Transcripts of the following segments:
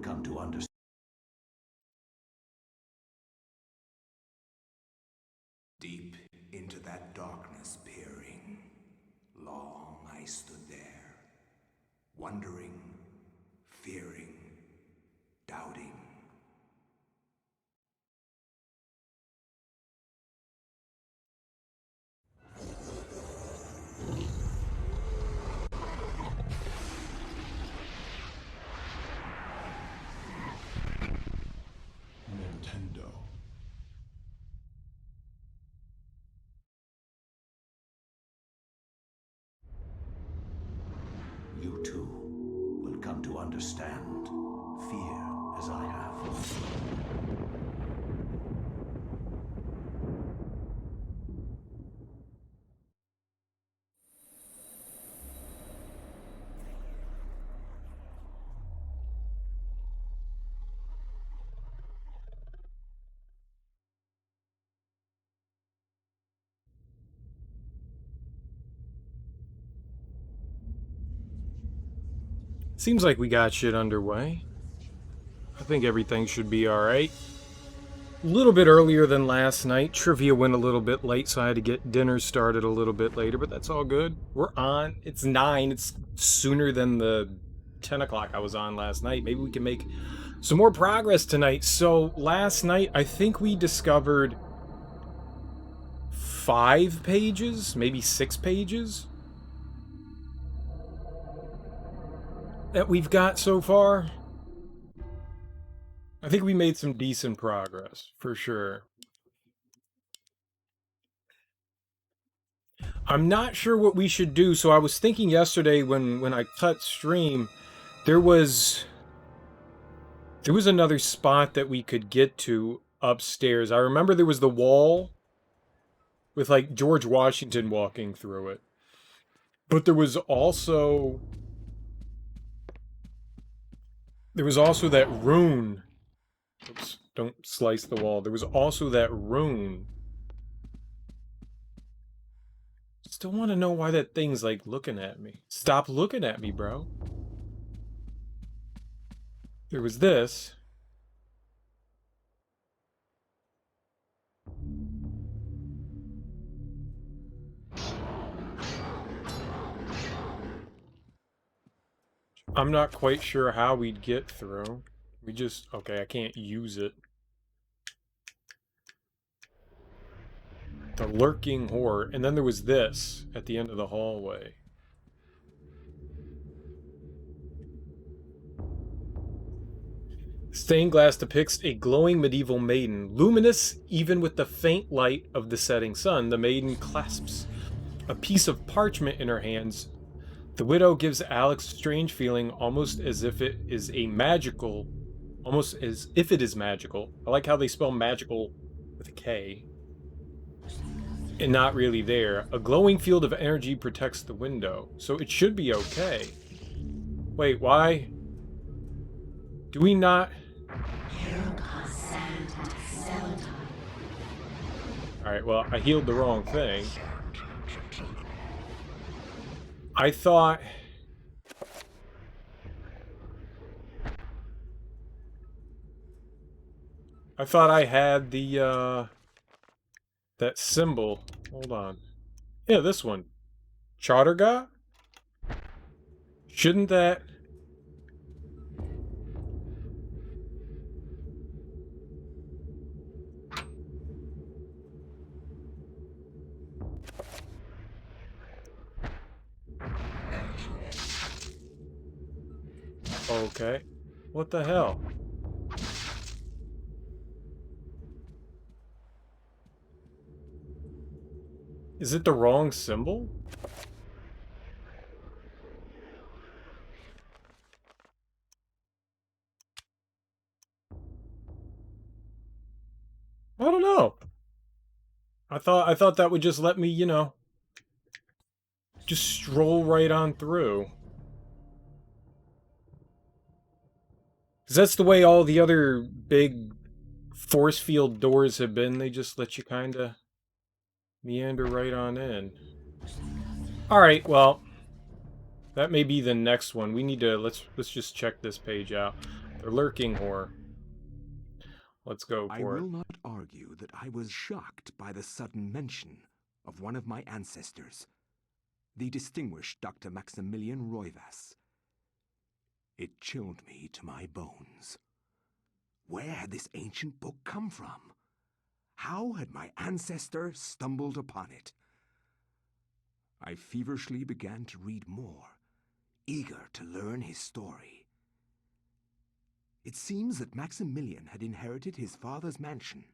come to understand. Deep into that darkness peering, long I stood there, wondering, fearing, doubting. Nintendo. You too will come to understand fear as I have. Seems like we got shit underway. I think everything should be alright. A little bit earlier than last night. Trivia went a little bit late, so I had to get dinner started a little bit later, but that's all good. We're on. It's 9. It's sooner than the 10 o'clock I was on last night. Maybe we can make some more progress tonight. So last night, I think we discovered 5 pages, maybe 6 pages that we've got so far. I think we made some decent progress, for sure. I'm not sure what we should do, so I was thinking yesterday when I cut stream, there was another spot that we could get to upstairs. I remember there was the wall with, like, George Washington walking through it. But there was also that rune. Oops, don't slice the wall. There was also that rune. Still want to know why that thing's, like, looking at me. Stop looking at me, bro. There was this. I'm not quite sure how we'd get through. We just... Okay, I can't use it. The lurking horror. And then there was this at the end of the hallway. Stained glass depicts a glowing medieval maiden, luminous even with the faint light of the setting sun. The maiden clasps a piece of parchment in her hands. The widow gives Alex a strange feeling, almost as if it is magical. I like how they spell magical with a K. And not really there. A glowing field of energy protects the window, so it should be okay. Wait, why? Do we not... Alright, well, I healed the wrong thing. I thought... I had the, that symbol. Hold on. Yeah, this one. Chattur'gha? Shouldn't that... Okay. What the hell? Is it the wrong symbol? I don't know. I thought that would just let me, you know, just stroll right on through. 'Cause that's the way all the other big force field doors have been. They just let you kind of meander right on in. Alright, well, that may be the next one. We need to, let's just check this page out. They're lurking whore. Let's go I for it. will not argue that I was shocked by the sudden mention of one of my ancestors, the distinguished Dr. Maximilian Roivas. It chilled me to my bones. Where had this ancient book come from? How had my ancestor stumbled upon it? I feverishly began to read more, eager to learn his story. It seems that Maximilian had inherited his father's mansion,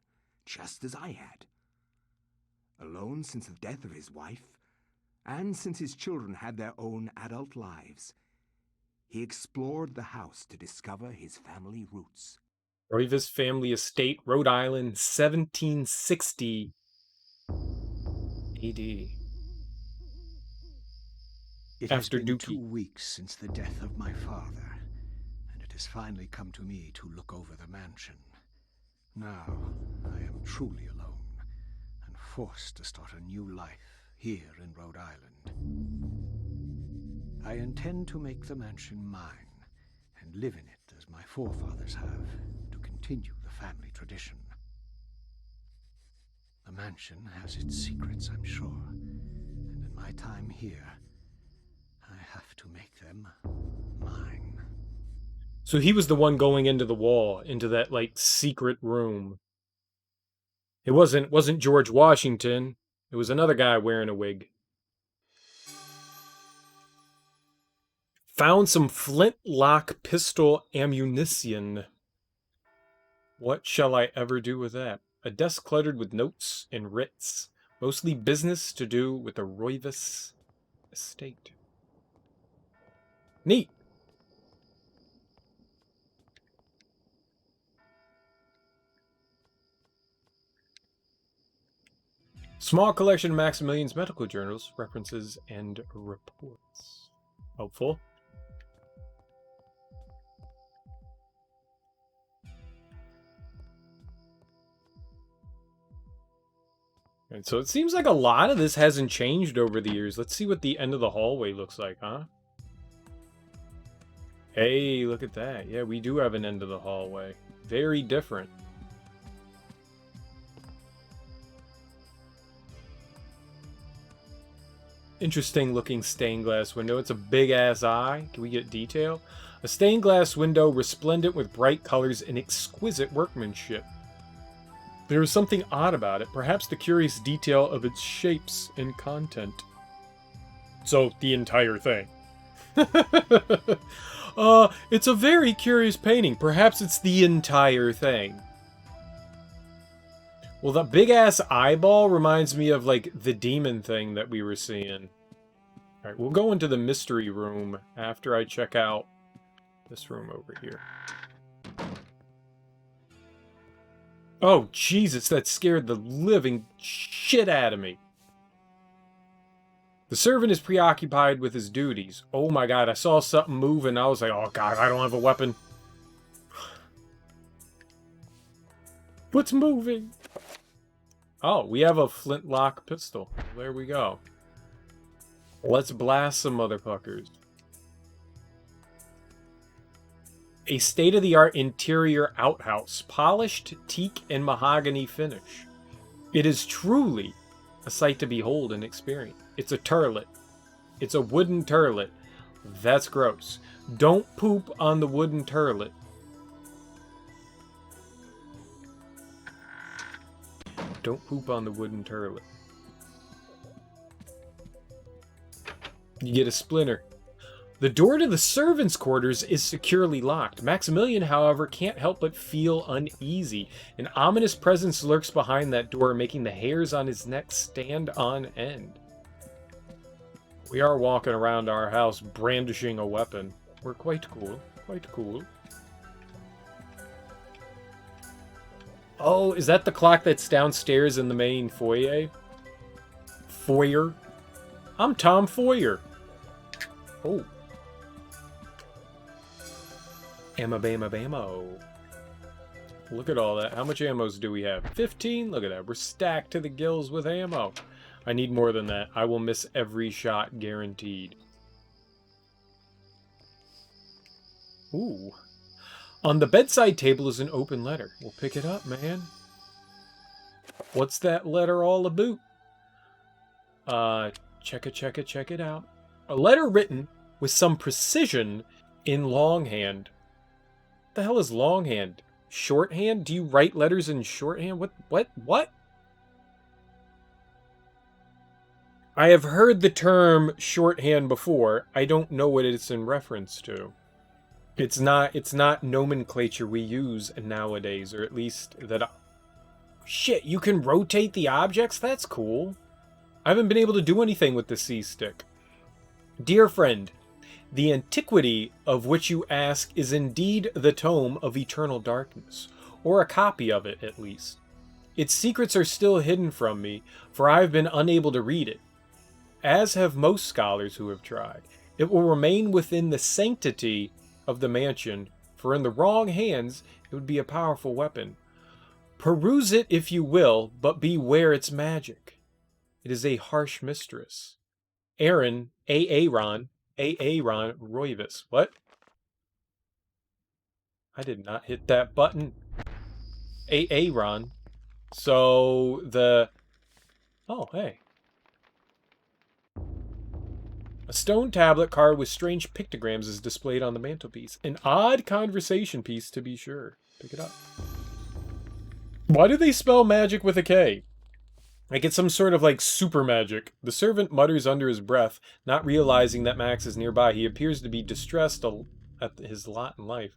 just as I had. Alone since the death of his wife, and since his children had their own adult lives, he explored the house to discover his family roots. Roivas family estate, Rhode Island, 1760 AD. It has After been Dookie. 2 weeks since the death of my father, and it has finally come to me to look over the mansion. Now, I am truly alone, and forced to start a new life here in Rhode Island. I intend to make the mansion mine, and live in it as my forefathers have, to continue the family tradition. The mansion has its secrets, I'm sure, and in my time here, I have to make them mine. So he was the one going into the wall, into that, like, secret room. It wasn't George Washington. It was another guy wearing a wig. Found some flintlock pistol ammunition. What shall I ever do with that? A desk cluttered with notes and writs. Mostly business to do with the Roivas estate. Neat. Small collection of Maximilian's medical journals, references, and reports. Helpful. And so it seems like a lot of this hasn't changed over the years. Let's see what the end of the hallway looks like, huh? Hey, look at that. Yeah, we do have an end of the hallway. Very different. Interesting looking stained glass window. It's a big ass eye. Can we get detail? A stained glass window resplendent with bright colors and exquisite workmanship. There is something odd about it, perhaps the curious detail of its shapes and content. So, the entire thing. It's a very curious painting. Perhaps it's the entire thing. Well, the big-ass eyeball reminds me of, like, the demon thing that we were seeing. Alright, we'll go into the mystery room after I check out this room over here. Oh, Jesus, that scared the living shit out of me. The servant is preoccupied with his duties. Oh my god, I saw something move and I was like, oh god, I don't have a weapon. What's moving? Oh, we have a flintlock pistol. There we go. Let's blast some motherfuckers. A state-of-the-art interior outhouse, polished teak and mahogany finish. It is truly a sight to behold and experience. It's a turlet. It's a wooden turlet. That's gross. Don't poop on the wooden turlet. Don't poop on the wooden turlet. You get a splinter. The door to the servants' quarters is securely locked. Maximilian, however, can't help but feel uneasy. An ominous presence lurks behind that door, making the hairs on his neck stand on end. We are walking around our house brandishing a weapon. We're quite cool. Quite cool. Oh, is that the clock that's downstairs in the main foyer? Foyer? I'm Tom Foyer. Oh. Ammo, bama, bamo. Look at all that. How much ammos do we have? 15? Look at that. We're stacked to the gills with ammo. I need more than that. I will miss every shot, guaranteed. Ooh. On the bedside table is an open letter. We'll pick it up, man. What's that letter all about? Check it out. A letter written with some precision in longhand. What the hell is longhand? Shorthand? Do you write letters in shorthand? What? I have heard the term shorthand before. I don't know what it's in reference to. It's not nomenclature we use nowadays, or at least that shit, you can rotate the objects? That's cool. I haven't been able to do anything with the C-stick. Dear friend, the antiquity of which you ask is indeed the tome of eternal darkness, or a copy of it at least. Its secrets are still hidden from me, for I have been unable to read it, as have most scholars who have tried. It will remain within the sanctity of the mansion, for in the wrong hands it would be a powerful weapon. Peruse it if you will, but beware its magic. It is a harsh mistress. Aaron Roivas. What? I did not hit that button. Aaron. So the... Oh, hey. A stone tablet carved with strange pictograms is displayed on the mantelpiece. An odd conversation piece, to be sure. Pick it up. Why do they spell magic with a K? Like it's some sort of like super magic. The servant mutters under his breath, not realizing that Max is nearby. He appears to be distressed at his lot in life.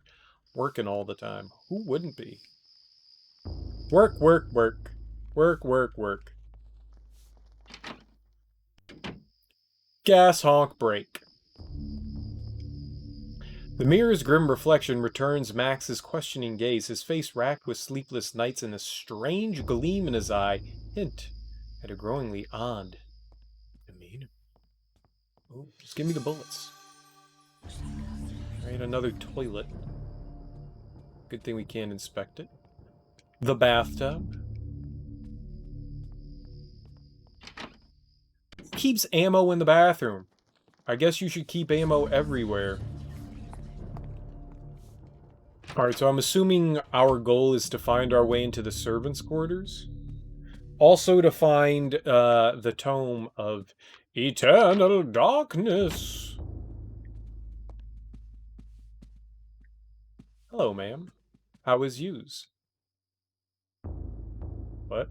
Working all the time. Who wouldn't be? Work. Gas honk break. The mirror's grim reflection returns Max's questioning gaze, his face racked with sleepless nights and a strange gleam in his eye hint at a growingly odd demeanor. Oh, just give me the bullets. Alright, another toilet. Good thing we can't inspect it. The bathtub. Keeps ammo in the bathroom. I guess you should keep ammo everywhere. Alright, so I'm assuming our goal is to find our way into the servants' quarters. Also to find the tome of eternal darkness. Hello, ma'am. How is yous? What?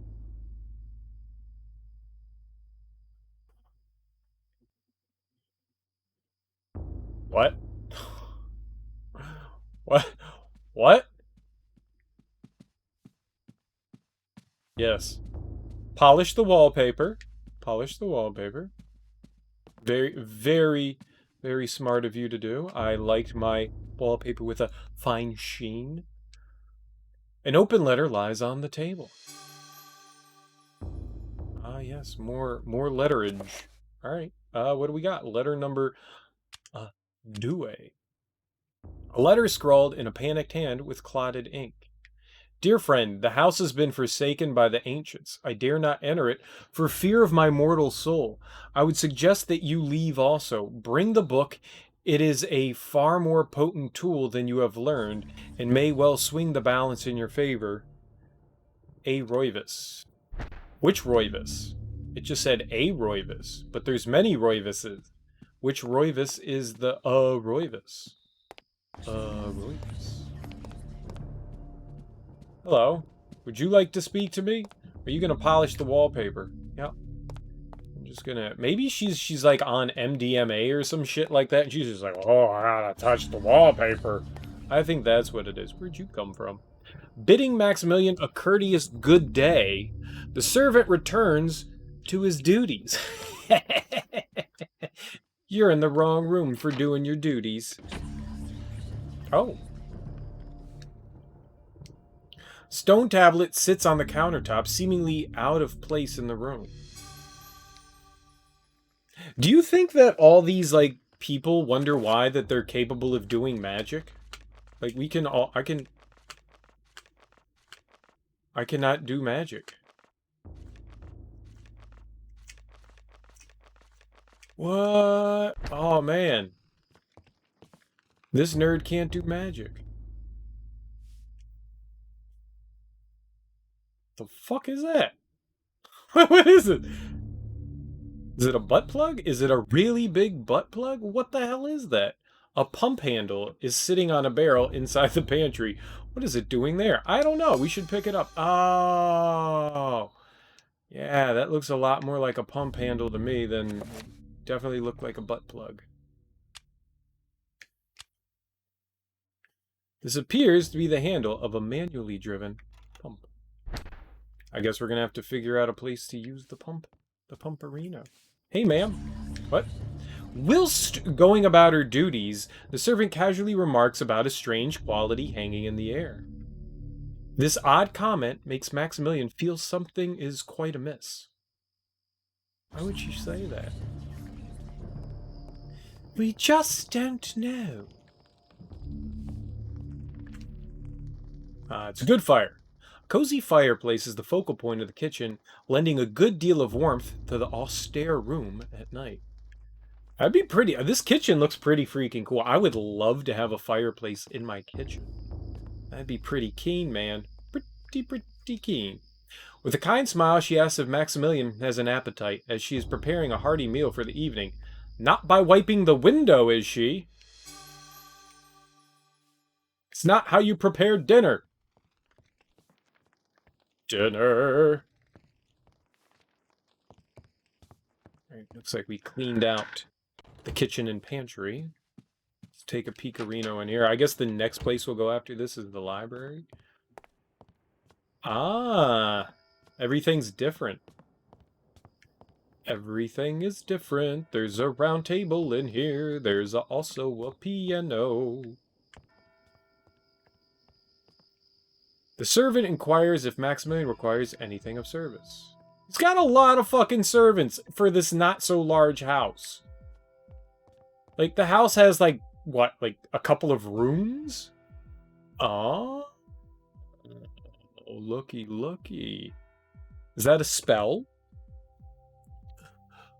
What? What? What? Yes. Polish the wallpaper. Polish the wallpaper. Very smart of you to do. I liked my wallpaper with a fine sheen. An open letter lies on the table. Ah, yes, more letterage. All right. What do we got? Letter number 2. A letter scrawled in a panicked hand with clotted ink. Dear friend, the house has been forsaken by the ancients. I dare not enter it for fear of my mortal soul. I would suggest that you leave also. Bring the book. It is a far more potent tool than you have learned, and may well swing the balance in your favor. A. Roivas. Which Roivas? It just said a Roivas, but there's many Roivases. Which Roivas is the Roivas? Roivas. Hello. Would you like to speak to me? Are you gonna polish the wallpaper? Yep. I'm just gonna... Maybe she's like on MDMA or some shit like that, and she's just like, oh, I gotta touch the wallpaper. I think that's what it is. Where'd you come from? Bidding Maximilian a courteous good day, the servant returns to his duties. You're in the wrong room for doing your duties. Oh. Stone tablet sits on the countertop, seemingly out of place in the room. Do you think that all these, like, people wonder why that they're capable of doing magic? Like, we can all... I cannot do magic. What? Oh, man. This nerd can't do magic. The fuck is that? What is it? Is it a butt plug? Is it a really big butt plug? What the hell is that? A pump handle is sitting on a barrel inside the pantry. What is it doing there? I don't know. We should pick it up. Oh. Yeah, that looks a lot more like a pump handle to me than definitely looked like a butt plug. This appears to be the handle of a manually driven pump. I guess we're going to have to figure out a place to use the pumperino. Hey, ma'am. What? Whilst going about her duties, the servant casually remarks about a strange quality hanging in the air. This odd comment makes Maximilian feel something is quite amiss. Why would she say that? We just don't know. It's a good fire. A cozy fireplace is the focal point of the kitchen, lending a good deal of warmth to the austere room at night. That'd be pretty. This kitchen looks pretty freaking cool. I would love to have a fireplace in my kitchen. That'd be pretty keen, man. Pretty keen. With a kind smile, she asks if Maximilian has an appetite, as she is preparing a hearty meal for the evening. Not by wiping the window, is she? It's not how you prepare dinner. Dinner. Right, looks like we cleaned out the kitchen and pantry. Let's take a peekarino in here. I guess the next place we'll go after this is the library. Ah, everything's different. Everything is different. There's a round table in here. There's also a piano. The servant inquires if Maximilian requires anything of service. It's got a lot of fucking servants for this not-so-large house. Like, the house has, like, what? Like, a couple of rooms? Oh, looky. Is that a spell?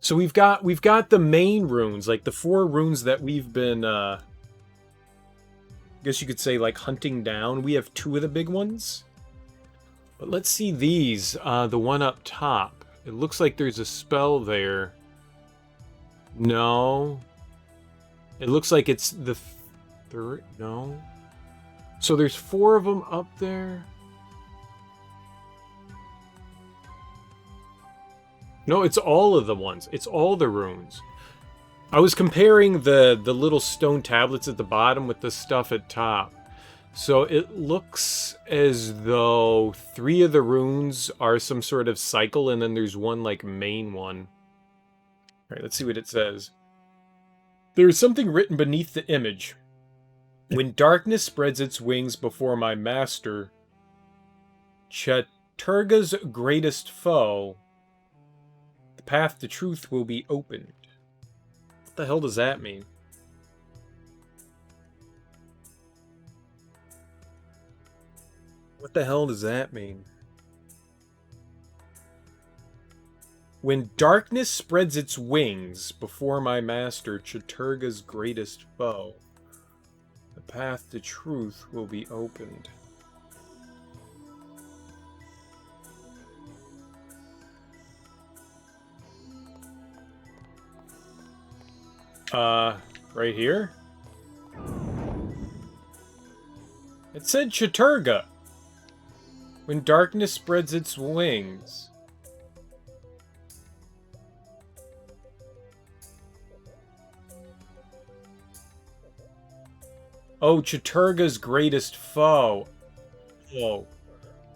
So we've got the main runes, like the 4 runes that we've been, I guess you could say, like, hunting down. We have 2 of the big ones. But let's see these. The one up top. It looks like there's a spell there. No. It looks like it's the third. No. So there's 4 of them up there. No, it's all of the ones. It's all the runes. I was comparing the little stone tablets at the bottom with the stuff at top. So it looks as though 3 of the runes are some sort of cycle, and then there's one, like, main one. Alright, let's see what it says. There is something written beneath the image. When darkness spreads its wings before my master, Chattur'gha's greatest foe, the path to truth will be opened. What the hell does that mean? What the hell does that mean? When darkness spreads its wings before my master, Chattur'gha's greatest foe, the path to truth will be opened. Right here? It said Chattur'gha. When darkness spreads its wings. Oh, Chattur'gha's greatest foe. Oh,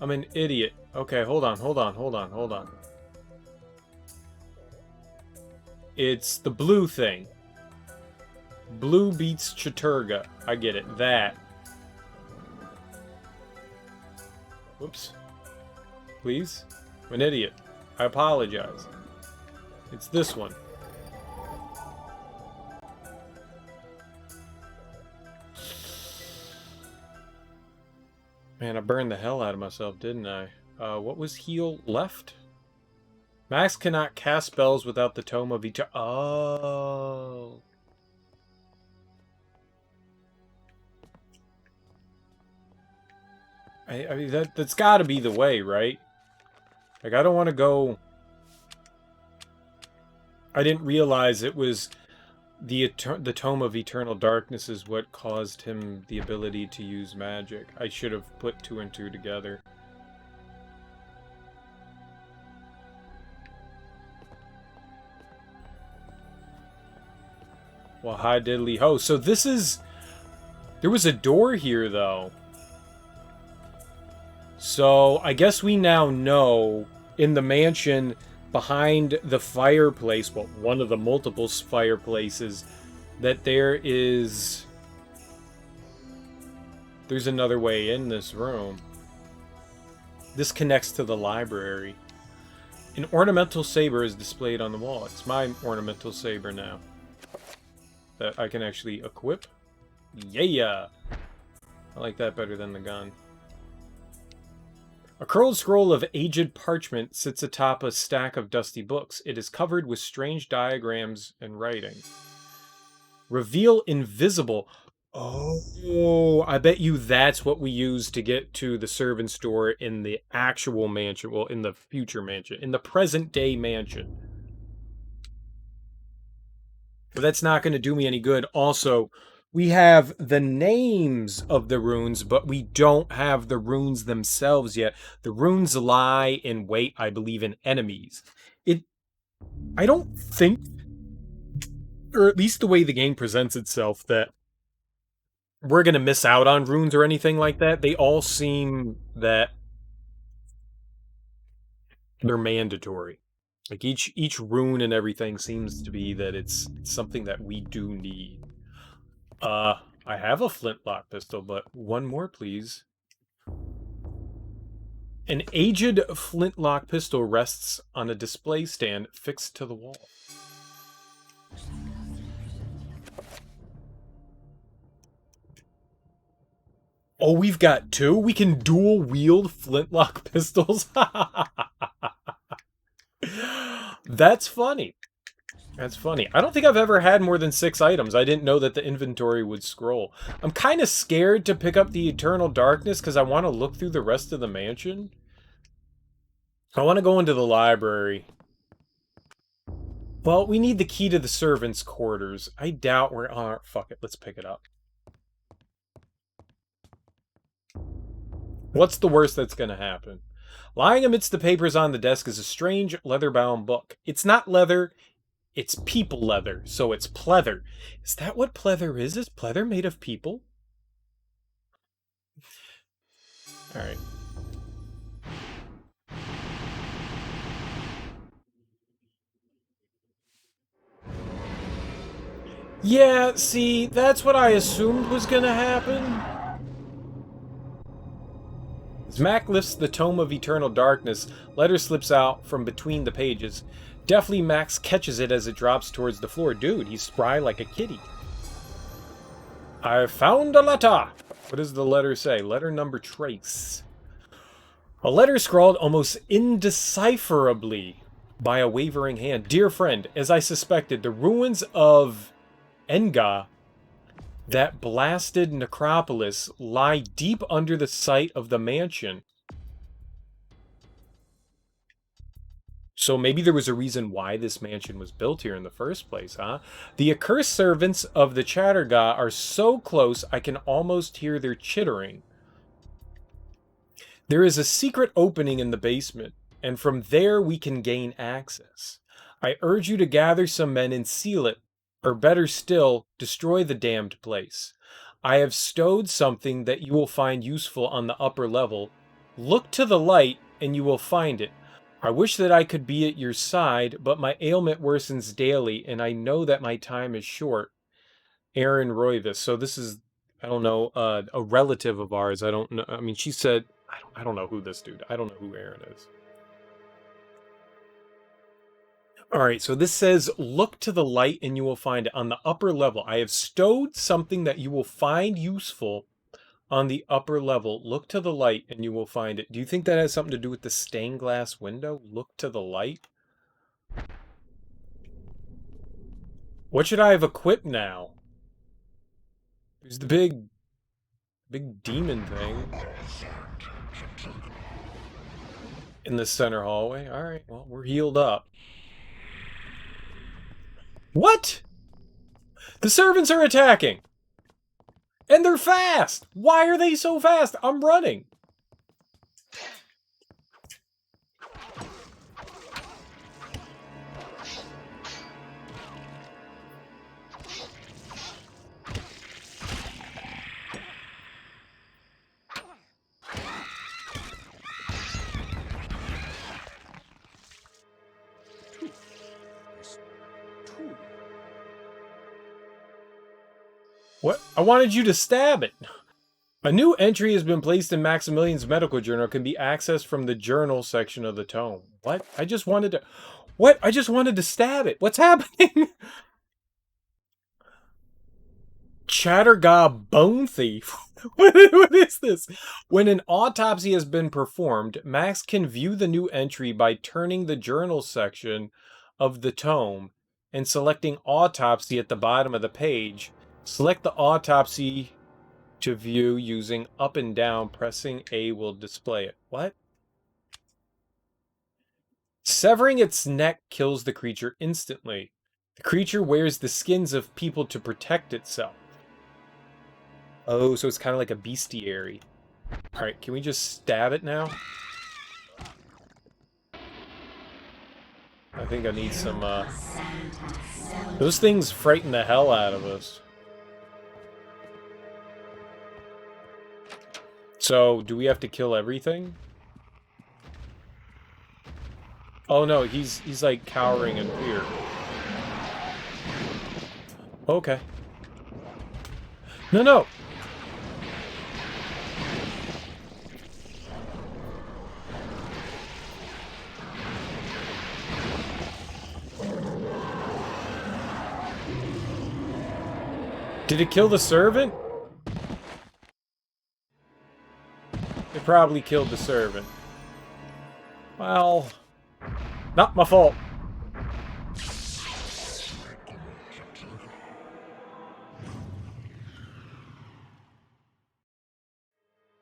I'm an idiot. Okay, hold on. It's the blue thing. Blue beats Chattur'gha. I get it. That. Whoops. Please? I'm an idiot. I apologize. It's this one. Man, I burned the hell out of myself, didn't I? What was heal left? Max cannot cast spells without the Tome of Eternity. Oh. I mean, that's got to be the way, right? Like, I don't want to go... I didn't realize it was the Tome of Eternal Darkness is what caused him the ability to use magic. I should have put 2 and 2 together. Well, hi diddly ho. So this is... There was a door here, though. So, I guess we now know in the mansion behind the fireplace, well, one of the multiple fireplaces, that there's another way in this room. This connects to the library. An ornamental saber is displayed on the wall. It's my ornamental saber now. That I can actually equip. Yeah! I like that better than the gun. A curled scroll of aged parchment sits atop a stack of dusty books. It is covered with strange diagrams and writing. Reveal invisible. Oh, I bet you that's what we use to get to the servant's door in the actual mansion. Well, in the future mansion. In the present day mansion. But that's not going to do me any good. Also, we have the names of the runes, but we don't have the runes themselves yet. The runes lie in wait, I believe, in enemies. I don't think, or at least the way the game presents itself, that we're going to miss out on runes or anything like that. They all seem that they're mandatory. Like each rune and everything seems to be that it's something that we do need. I have a flintlock pistol, but one more, please. An aged flintlock pistol rests on a display stand fixed to the wall. Oh, we've got 2? We can dual wield flintlock pistols? That's funny. That's funny. I don't think I've ever had more than 6 items. I didn't know that the inventory would scroll. I'm kind of scared to pick up the Eternal Darkness because I want to look through the rest of the mansion. I want to go into the library. Well, we need the key to the servants' quarters. I doubt we're... Oh, fuck it. Let's pick it up. What's the worst that's going to happen? Lying amidst the papers on the desk is a strange leather-bound book. It's not leather... It's people leather, so it's pleather. Is that what pleather is? Is pleather made of people? Alright. Yeah, see, that's what I assumed was gonna happen. As Mac lifts the Tome of Eternal Darkness, letter slips out from between the pages. Deftly, Max catches it as it drops towards the floor. Dude, he's spry like a kitty. I found a letter! What does the letter say? Letter number trace. A letter scrawled almost indecipherably by a wavering hand. Dear friend, as I suspected, the ruins of Enga, that blasted necropolis, lie deep under the site of the mansion. So maybe there was a reason why this mansion was built here in the first place, huh? The accursed servants of the Chattur'gha are so close I can almost hear their chittering. There is a secret opening in the basement, and from there we can gain access. I urge you to gather some men and seal it, or better still, destroy the damned place. I have stowed something that you will find useful on the upper level. Look to the light, and you will find it. I wish that I could be at your side, but my ailment worsens daily, and I know that my time is short. Aaron Roivas. So this is, I don't know, a relative of ours. I don't know. I mean, she said, I don't know who this dude. I don't know who Aaron is. All right, so this says, look to the light and you will find it on the upper level. I have stowed something that you will find useful on the upper level. Look to the light and you will find it. Do you think that has something to do with the stained glass window? Look to the light? What should I have equipped now? There's the big demon thing. In the center hallway. Alright, well, we're healed up. What? The servants are attacking! And they're fast! Why are they so fast? I'm running! What? I wanted you to stab it! A new entry has been placed in Maximilian's medical journal. Can be accessed from the journal section of the tome. What? I just wanted to... What? I just wanted to stab it. What's happening? Chattur'gha Bone Thief. What is this? When an autopsy has been performed, Max can view the new entry by turning the journal section of the tome and selecting autopsy at the bottom of the page. Select the autopsy to view using up and down. Pressing A will display it. What? Severing its neck kills the creature instantly. The creature wears the skins of people to protect itself. Oh, so it's kind of like a bestiary. Alright, can we just stab it now? I think I need some, Those things frighten the hell out of us. So, do we have to kill everything? Oh no, he's like cowering in fear. Okay. No! Did it kill the servant? It probably killed the servant. Well, not my fault.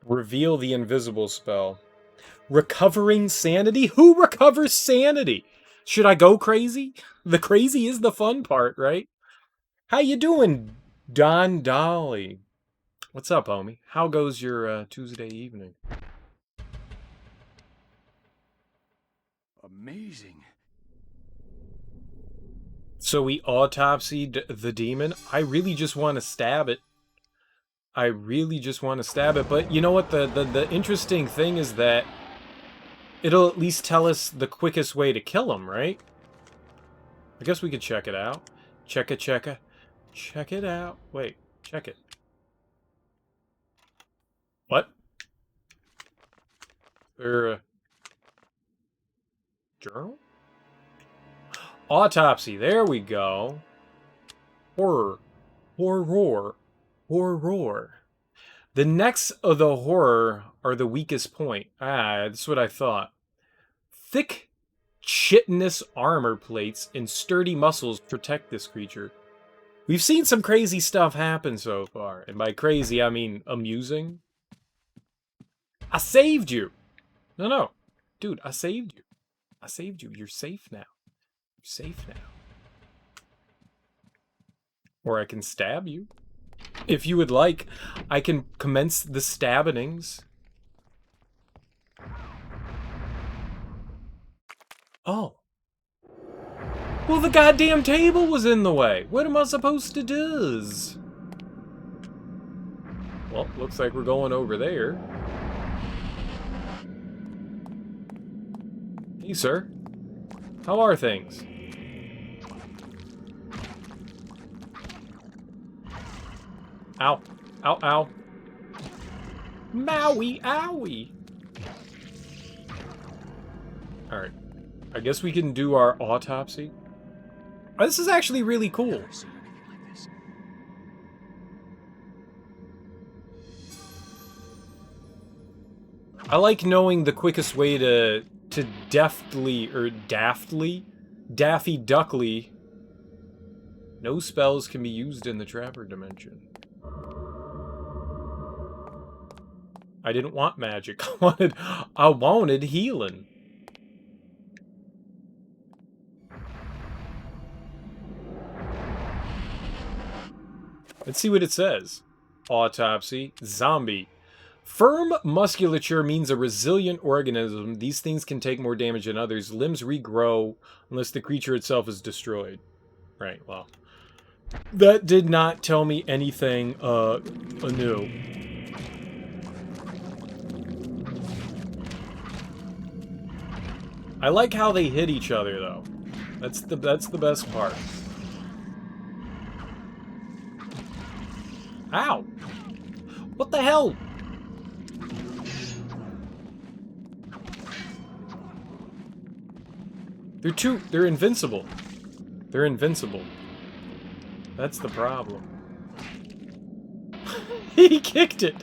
Reveal the invisible spell. Recovering sanity? Who recovers sanity? Should I go crazy? The crazy is the fun part, right? How you doing, Don Dolly? What's up, homie? How goes your Tuesday evening? Amazing. So we autopsied the demon? I really just want to stab it. I really just want to stab it. But you know what? The interesting thing is that it'll at least tell us the quickest way to kill him, right? I guess we could check it out. Check it out. Wait, check it. What? Journal? Autopsy. There we go. Horror. Horror. Horror. The necks of the horror are the weakest point. Ah, that's what I thought. Thick, chitinous armor plates and sturdy muscles protect this creature. We've seen some crazy stuff happen so far. And by crazy, I mean amusing. I saved you! No. Dude, I saved you. I saved you. You're safe now. You're safe now. Or I can stab you. If you would like, I can commence the stabbings. Oh. Well, the goddamn table was in the way. What am I supposed to do? Well, looks like we're going over there. Hey, sir. How are things? Ow. Ow, ow. Maui, owie. Alright. I guess we can do our autopsy. Oh, this is actually really cool. I like knowing the quickest way to deftly, or daftly, Daffy Duckly. No spells can be used in the Trapper dimension. I didn't want magic. I wanted healing. Let's see what it says. Autopsy. Zombie. Firm musculature means a resilient organism. These things can take more damage than others. Limbs regrow unless the creature itself is destroyed. Right, well. That did not tell me anything anew. I like how they hit each other, though. That's the best part. Ow! What the hell? They're invincible. They're invincible. That's the problem. He kicked it!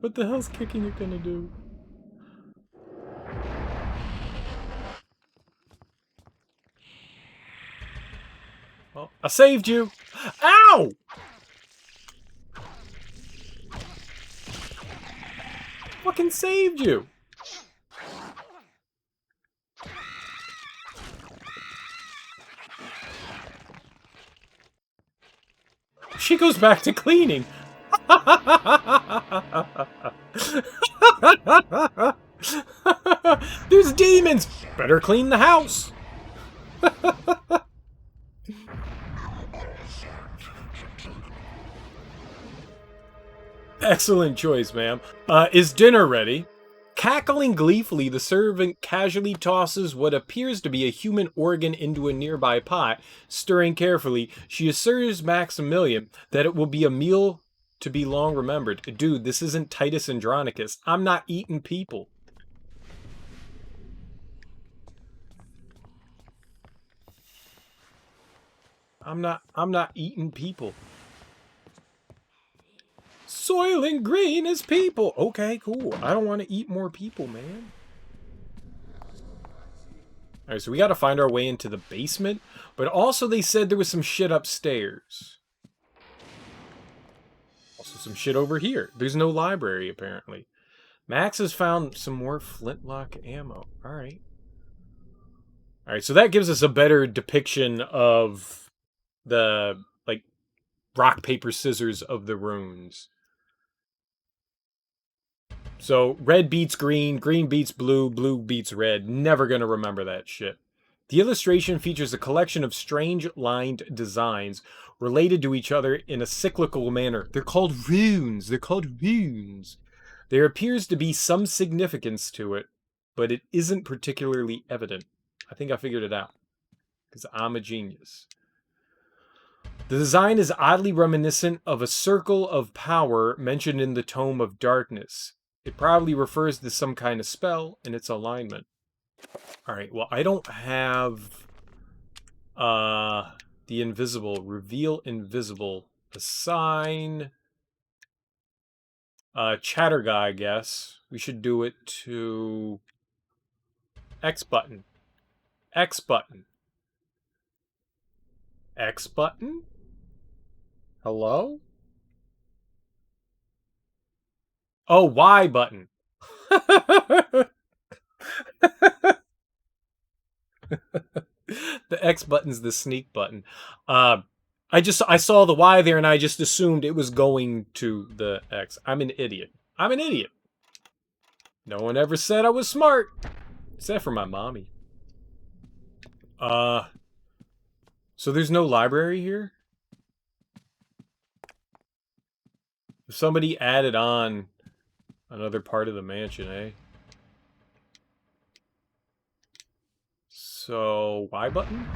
What the hell's kicking it gonna do? Well, I saved you! Ow! Fucking saved you! She goes back to cleaning. There's demons! Better clean the house! Excellent choice, ma'am. Is dinner ready? Cackling gleefully, the servant casually tosses what appears to be a human organ into a nearby pot. Stirring carefully, she assures Maximilian that it will be a meal to be long remembered. Dude, this isn't Titus Andronicus. I'm not eating people. I'm not eating people. Soylent Green is people. Okay, cool. I don't want to eat more people, man. Alright, so we got to find our way into the basement. But also they said there was some shit upstairs. Also some shit over here. There's no library, apparently. Max has found some more flintlock ammo. Alright. Alright, so that gives us a better depiction of the, like, rock, paper, scissors of the runes. So, red beats green, green beats blue, blue beats red. Never gonna remember that shit. The illustration features a collection of strange lined designs related to each other in a cyclical manner. They're called runes. They're called runes. There appears to be some significance to it, but it isn't particularly evident. I think I figured it out, because I'm a genius. The design is oddly reminiscent of a circle of power mentioned in the Tome of Darkness. It probably refers to some kind of spell and its alignment. Alright, well, I don't have the invisible. Reveal invisible. Assign Chattur'gha, I guess. We should do it to X button. X button. X button? Hello? Oh, Y button. The X button's the sneak button. I saw the Y there and I just assumed it was going to the X. I'm an idiot. I'm an idiot. No one ever said I was smart. Except for my mommy. So there's no library here? If somebody added on another part of the mansion, eh? So, Y button?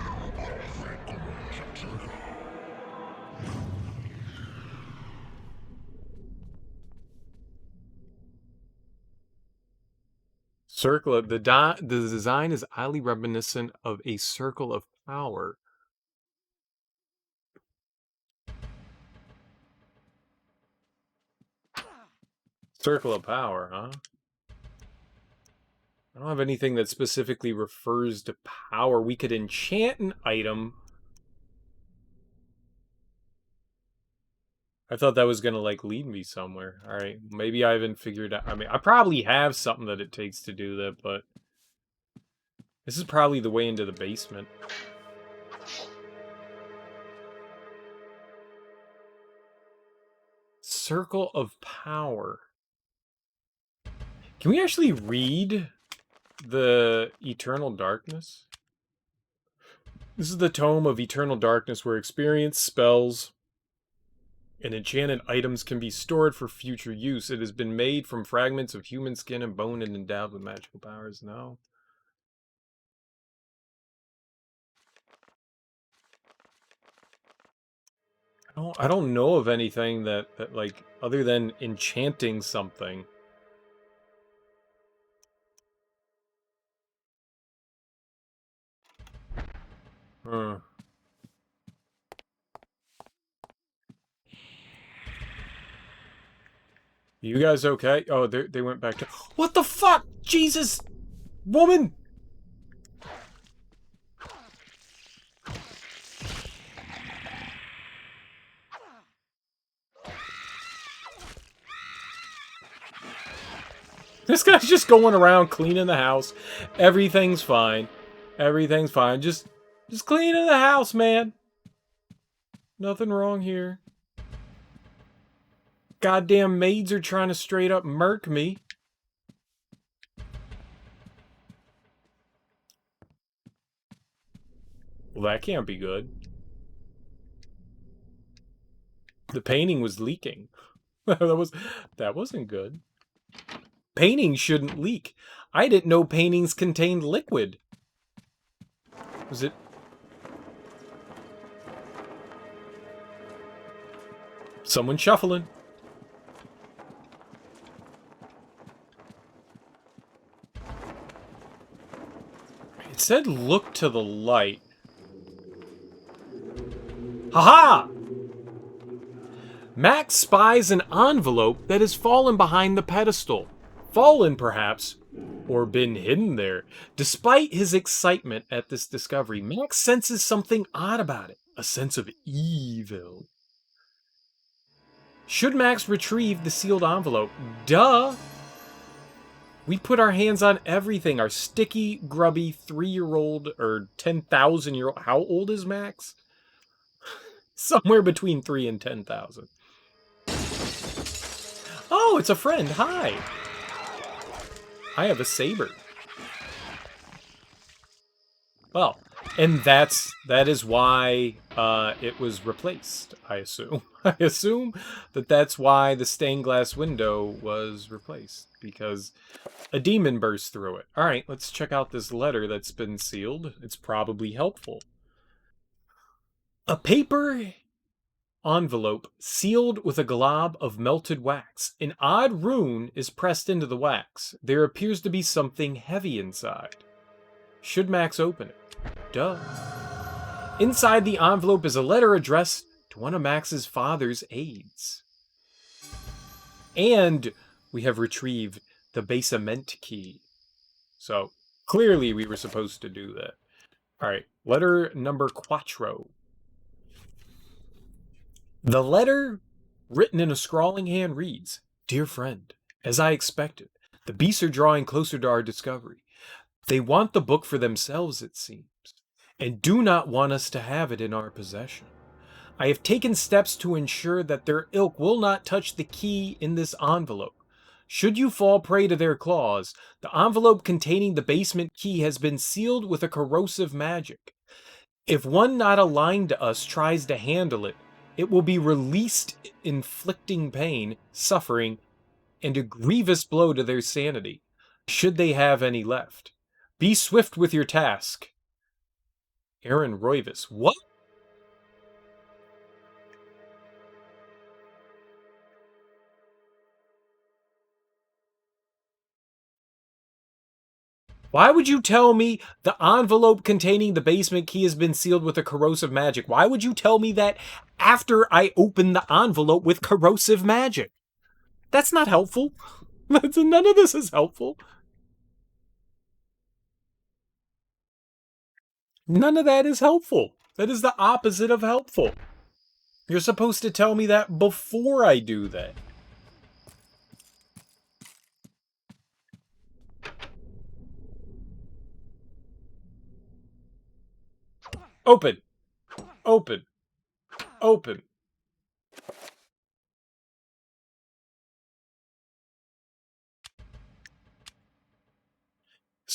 Circle. The design is highly reminiscent of a circle of power. Circle of power, huh? I don't have anything that specifically refers to power. We could enchant an item. I thought that was going to, like, lead me somewhere. Alright, maybe I haven't figured out. I mean, I probably have something that it takes to do that, but this is probably the way into the basement. Circle of Power. Can we actually read the Eternal Darkness? This is the Tome of Eternal Darkness, where experience, spells, and enchanted items can be stored for future use. It has been made from fragments of human skin and bone and endowed with magical powers. No. I don't know of anything that like, other than enchanting something. Huh. You guys okay? Oh, they went back to... What the fuck? Jesus! Woman! This guy's just going around cleaning the house. Everything's fine. Everything's fine. Just cleaning the house, man. Nothing wrong here. Goddamn maids are trying to straight up murk me. Well, that can't be good. The painting was leaking. that wasn't good. Paintings shouldn't leak. I didn't know paintings contained liquid. Was it... Someone shuffling. It said look to the light. Haha! Max spies an envelope that has fallen behind the pedestal. Fallen, perhaps, or been hidden there. Despite his excitement at this discovery, Max senses something odd about it. A sense of evil. Should Max retrieve the sealed envelope? Duh! We put our hands on everything. Our sticky, grubby 3-year-old or 10,000-year-old... How old is Max? Somewhere between 3 and 10,000. Oh, it's a friend. Hi. I have a saber. Well, and that is why it was replaced, I assume. I assume that that's why the stained glass window was replaced, because a demon burst through it. All right, let's check out this letter that's been sealed. It's probably helpful. A paper envelope sealed with a glob of melted wax. An odd rune is pressed into the wax. There appears to be something heavy inside. Should Max open it? Duh. Inside the envelope is a letter addressed to one of Max's father's aides. And we have retrieved the basement key. So, clearly we were supposed to do that. Alright, letter number 4. The letter, written in a scrawling hand, reads, Dear friend, as I expected, the beasts are drawing closer to our discovery. They want the book for themselves, it seems, and do not want us to have it in our possession. I have taken steps to ensure that their ilk will not touch the key in this envelope. Should you fall prey to their claws, the envelope containing the basement key has been sealed with a corrosive magic. If one not aligned to us tries to handle it, it will be released, inflicting pain, suffering, and a grievous blow to their sanity, should they have any left. Be swift with your task. Aaron Roivas. What? Why would you tell me the envelope containing the basement key has been sealed with a corrosive magic? Why would you tell me that after I open the envelope with corrosive magic? That's not helpful. None of this is helpful. None of that is helpful. That is the opposite of helpful. You're supposed to tell me that before I do that. Open. Open. Open.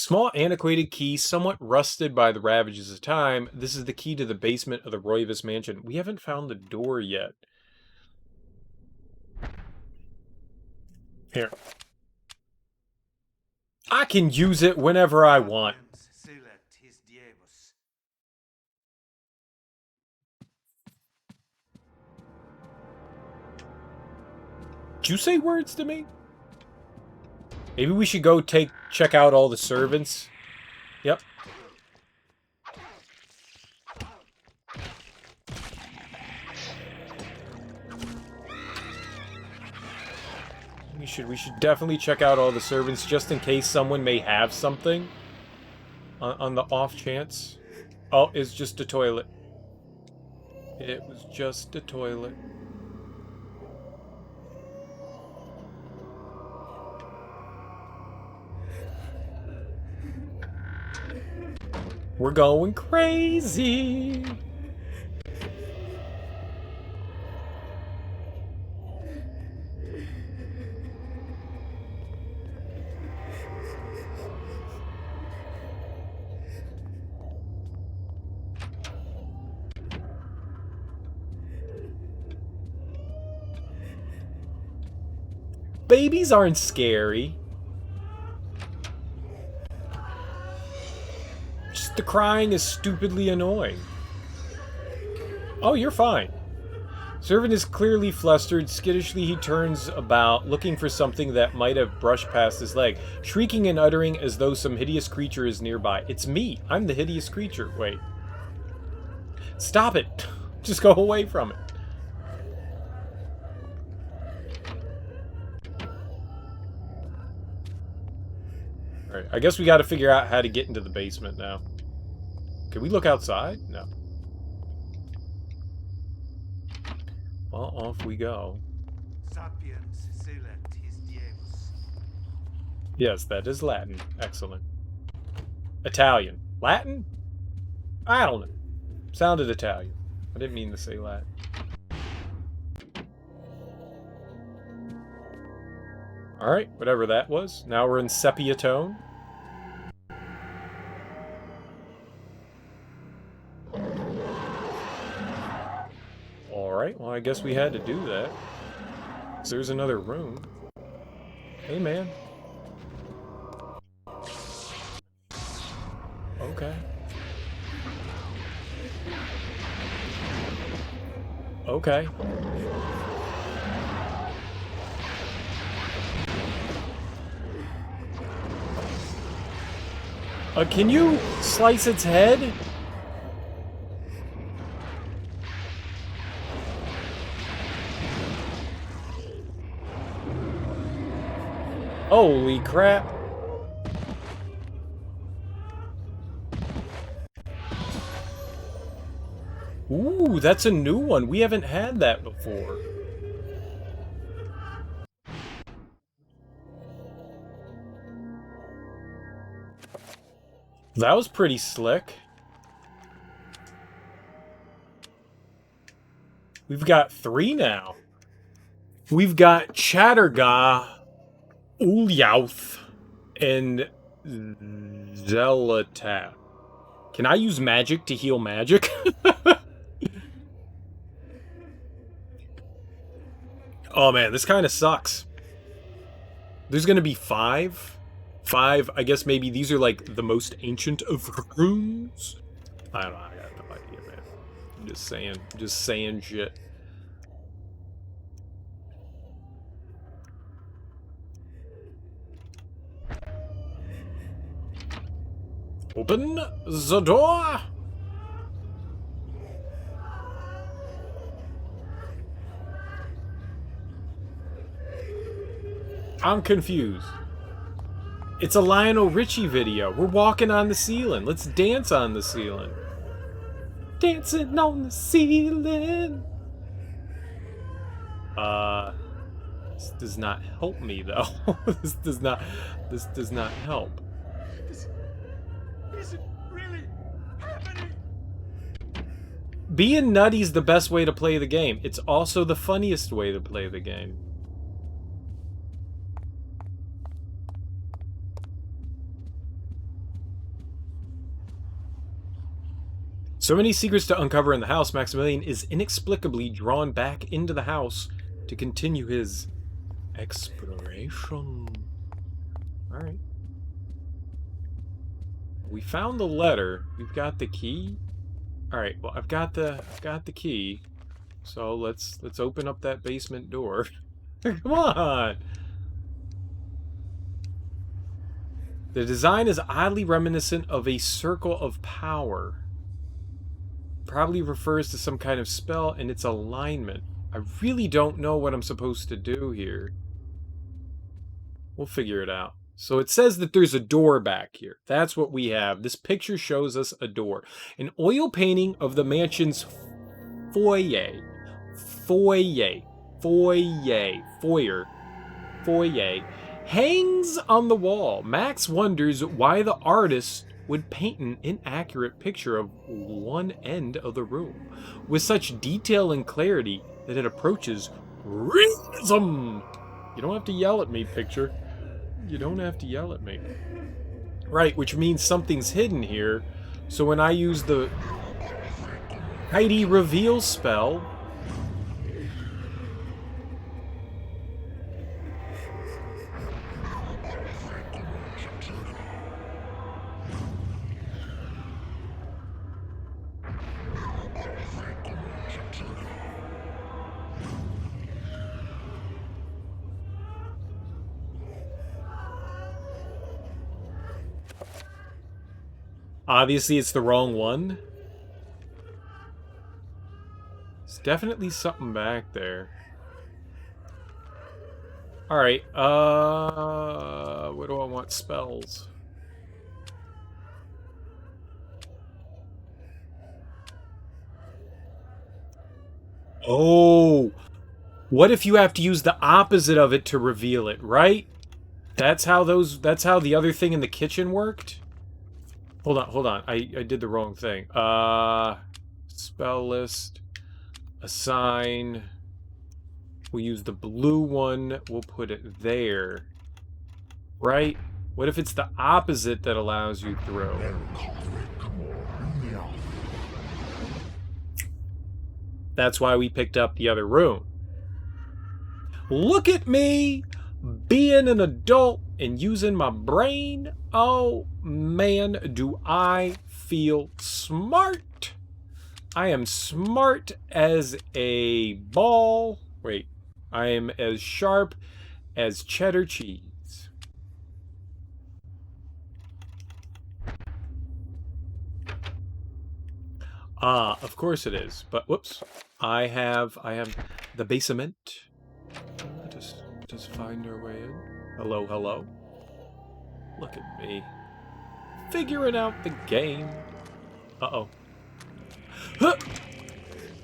Small antiquated key, somewhat rusted by the ravages of time. This is the key to the basement of the Roivas mansion. We haven't found the door yet. Here. I can use it whenever I want. Did you say words to me? Maybe we should go check out all the servants. Yep. We should definitely check out all the servants just in case someone may have something on the off chance. Oh, it's just a toilet. It was just a toilet. We're going crazy. Babies aren't scary. Just the crying is stupidly annoying. Oh, you're fine. Servant is clearly flustered. Skittishly he turns about, looking for something that might have brushed past his leg, shrieking and uttering as though some hideous creature is nearby. It's me. I'm the hideous creature. Wait. Stop it. Just go away from it. Alright, I guess we gotta figure out how to get into the basement now. Can we look outside? No. Well, off we go. Yes, that is Latin. Excellent. Italian. Latin? I don't know. Sounded Italian. I didn't mean to say Latin. Alright, whatever that was. Now we're in sepia tone. Alright, well I guess we had to do that. So there's another room. Hey man. Okay. Okay. Can you slice its head? Holy crap. Ooh, that's a new one. We haven't had that before. That was pretty slick. We've got 3 now. We've got Chattur'gha, Ulyouth, and Zelata. Can I use magic to heal magic? Oh man, this kind of sucks. There's gonna be 5? 5, I guess maybe these are like the most ancient of runes? I don't know, I got no idea, man. I'm just saying shit. Open the door! I'm confused. It's a Lionel Richie video. We're walking on the ceiling. Let's dance on the ceiling. Dancing on the ceiling. This does not help me though. This does not help. Is it really happening? Being nutty's the best way to play the game. It's also the funniest way to play the game. So many secrets to uncover in the house, Maximilian is inexplicably drawn back into the house to continue his exploration. Alright. We found the letter. We've got the key. Alright, well I've got the key. So let's open up that basement door. Come on! The design is oddly reminiscent of a circle of power. Probably refers to some kind of spell and its alignment. I really don't know what I'm supposed to do here. We'll figure it out. So it says that there's a door back here. That's what we have. This picture shows us a door. An oil painting of the mansion's foyer. Foyer hangs on the wall. Max wonders why the artist would paint an inaccurate picture of one end of the room with such detail and clarity that it approaches realism. You don't have to yell at me, picture. You don't have to yell at me. Right, which means something's hidden here. So when I use the Heidi reveal spell, obviously it's the wrong one. There's definitely something back there. Alright, what do I want? Spells. Oh! What if you have to use the opposite of it to reveal it, right? That's how the other thing in the kitchen worked? Hold on. I did the wrong thing. Spell list. Assign. We'll use the blue one. We'll put it there. Right? What if it's the opposite that allows you throw? That's why we picked up the other room. Look at me being an adult and using my brain. Oh man, do I feel smart. I am smart as a ball. Wait, I am as sharp as cheddar cheese. Of course it is. But whoops. I have the basement. Just find our way in. Hello, hello. Look at me. Figuring out the game. Uh-oh. Huh!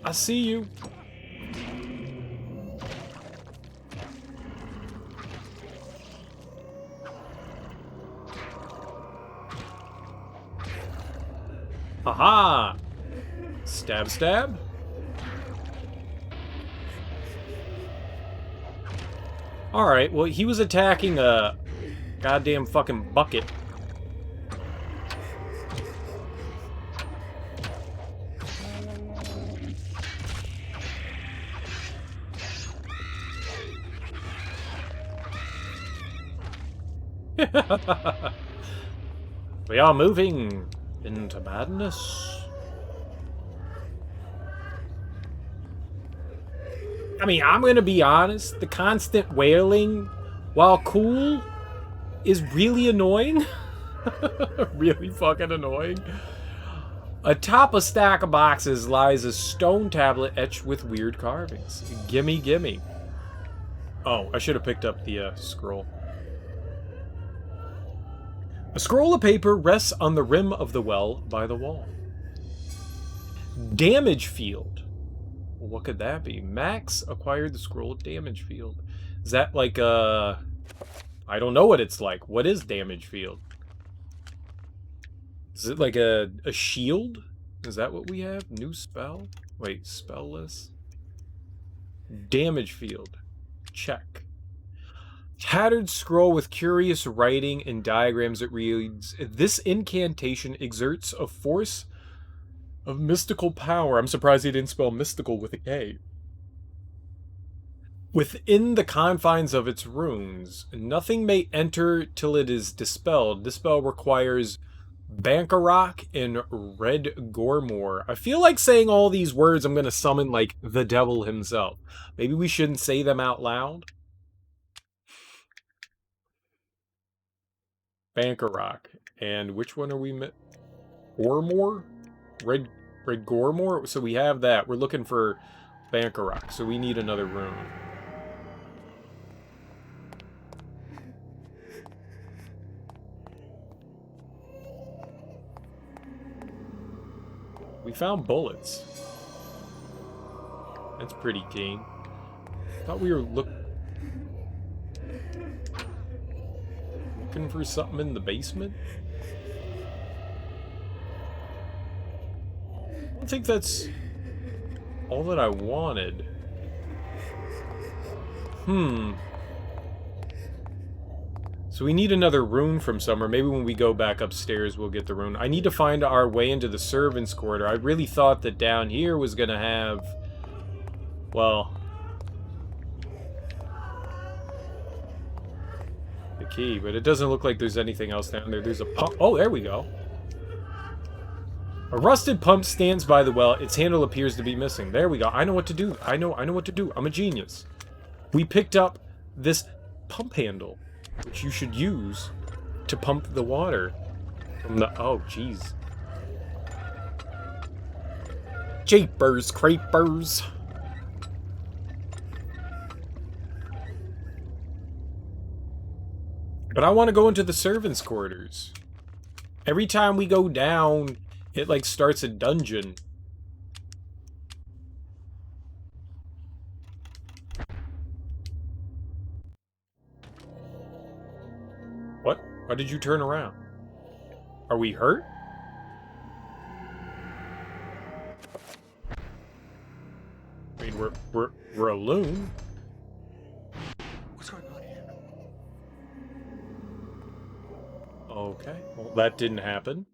I see you. Aha! Stab, stab. Alright, well, he was attacking a goddamn fucking bucket. We are moving into madness. I mean, I'm gonna be honest, the constant wailing, while cool, is really annoying. Really fucking annoying. Atop a stack of boxes lies a stone tablet etched with weird carvings. Gimme, gimme. Oh, I should have picked up the scroll. A scroll of paper rests on the rim of the well by the wall. Damage field. Well, what could that be? Max acquired the scroll of damage field. Is that like a... I don't know what it's like. What is damage field? Is it like a shield? Is that what we have? New spell? Wait, spell list? Damage field. Check. Tattered scroll with curious writing and diagrams. It reads, this incantation exerts a force of mystical power. I'm surprised he didn't spell mystical with a K. Within the confines of its runes, nothing may enter till it is dispelled. This spell requires Bankarok and Red Gormor. I feel like saying all these words, I'm going to summon, like, the devil himself. Maybe we shouldn't say them out loud? Bankarok. And which one are we... Gormor? Red Gormor? So we have that. We're looking for Bankarok, so we need another rune. We found bullets. That's pretty keen. Thought we were looking for something in the basement? I don't think that's all that I wanted. So we need another rune from somewhere. Maybe when we go back upstairs, we'll get the rune. I need to find our way into the servants' quarter. I really thought that down here was going to have... well... the key, but it doesn't look like there's anything else down there. There's a pump. Oh, there we go. A rusted pump stands by the well. Its handle appears to be missing. There we go. I know what to do. I know what to do. I'm a genius. We picked up this pump handle, which you should use to pump the water from the... oh, jeez. Jeepers creepers. But I want to go into the servants' quarters. Every time we go down, it, like, starts a dungeon. What? Why did you turn around? Are we hurt? I mean, we're a loon. What's going on here? Okay, well, that didn't happen.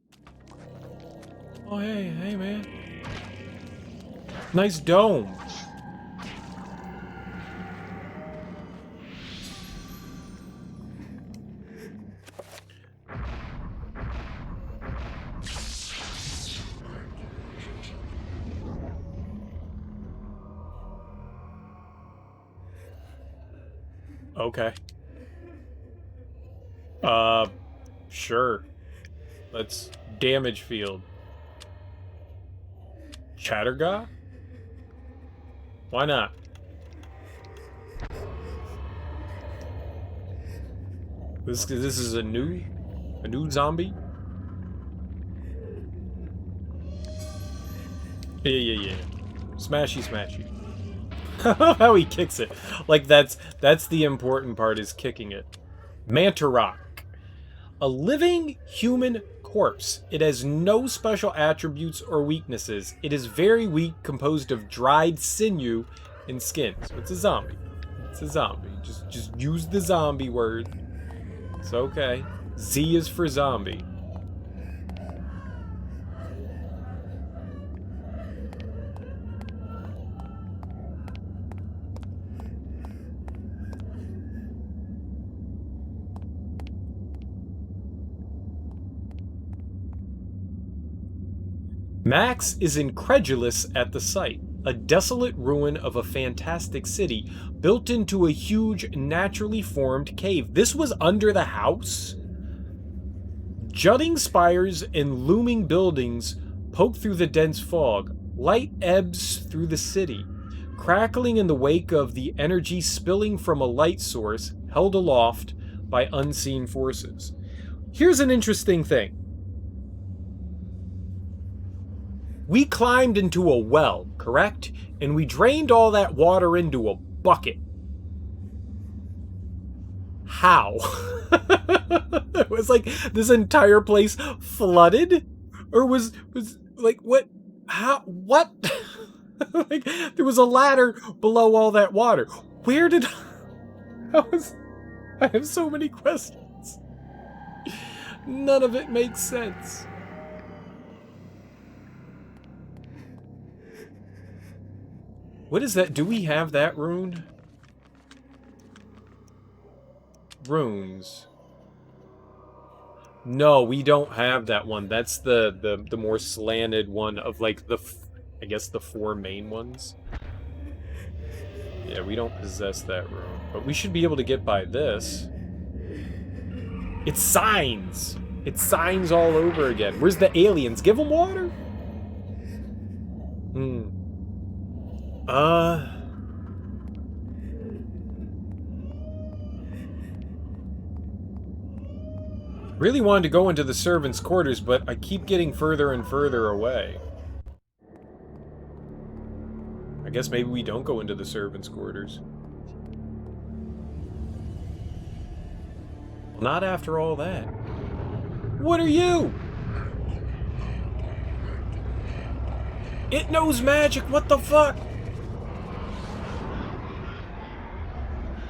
Oh, hey, man. Nice dome. Okay. Sure. Let's damage field. Chattur'gha? Why not? This is a new zombie? Yeah. Smashy. How he kicks it. Like that's the important part, is kicking it. Mantarok. A living human corpse. It has no special attributes or weaknesses. It is very weak, composed of dried sinew and skin. So it's a zombie. It's a zombie. Just use the zombie word. It's okay. Z is for zombie. Max is incredulous at the sight. A desolate ruin of a fantastic city built into a huge, naturally formed cave. This was under the house? Jutting spires and looming buildings poke through the dense fog. Light ebbs through the city, crackling in the wake of the energy spilling from a light source held aloft by unseen forces. Here's an interesting thing. We climbed into a well, correct? And we drained all that water into a bucket. How? It was like this entire place flooded? Or was like, what? How? What? Like, there was a ladder below all that water. Where did... I have so many questions. None of it makes sense. What is that? Do we have that rune? Runes. No, we don't have that one. That's the more slanted one of like the, I guess the 4 main ones. Yeah, we don't possess that rune, but we should be able to get by this. It's signs. It's signs all over again. Where's the aliens? Give them water. Really wanted to go into the servants' quarters, but I keep getting further and further away. I guess maybe we don't go into the servants' quarters. Well, not after all that. What are you? It knows magic, what the fuck?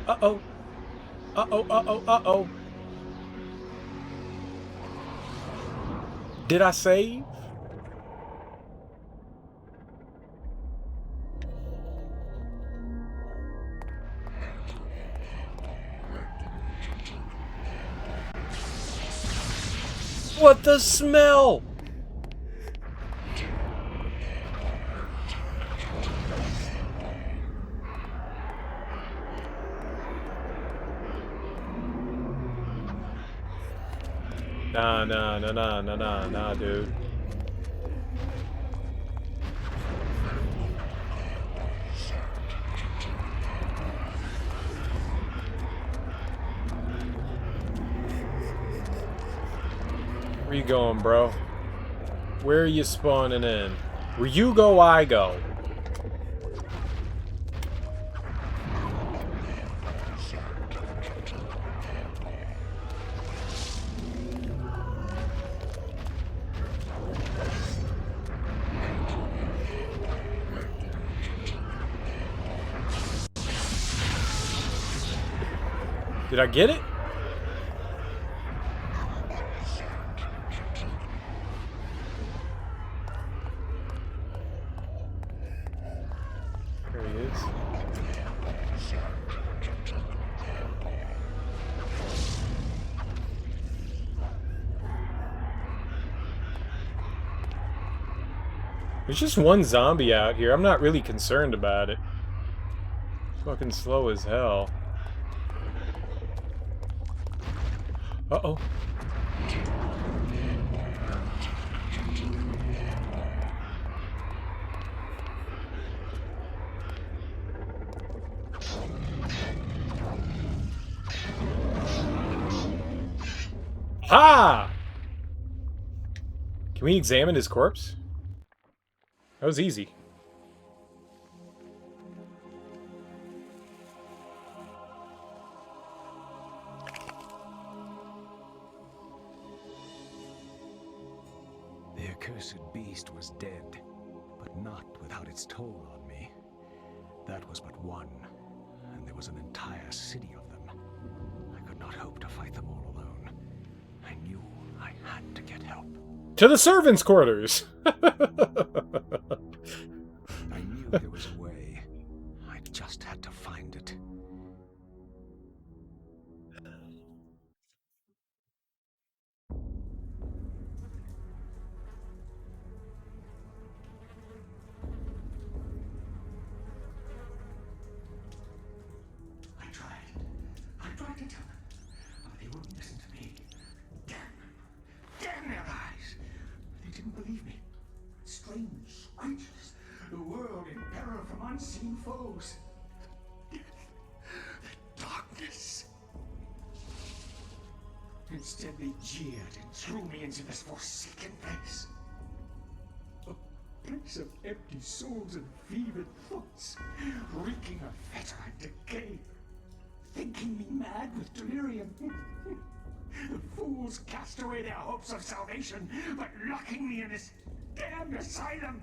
Uh-oh. Uh-oh, uh-oh, uh-oh. Did I save? What the smell? Nah, dude. Where you going, bro? Where are you spawning in? Where you go, I go. Did I get it? There he is. There's just one zombie out here. I'm not really concerned about it. Fucking slow as hell. Uh-oh. Ha! Can we examine his corpse? That was easy. The accursed beast was dead, but not without its toll on me. That was but one, and there was an entire city of them. I could not hope to fight them all alone. I knew I had to get help. To the servants' quarters! I knew there was a way. I just had to find it. I tried to tell them, but they wouldn't listen to me. Damn their eyes! They didn't believe me. Strange creatures, the world in peril from unseen foes. The darkness. Instead, they jeered and threw me into this forsaken place. A place of empty souls and fevered thoughts, reeking of fetor and decay. Thinking me mad with delirium. The fools cast away their hopes of salvation, but locking me in this damned asylum.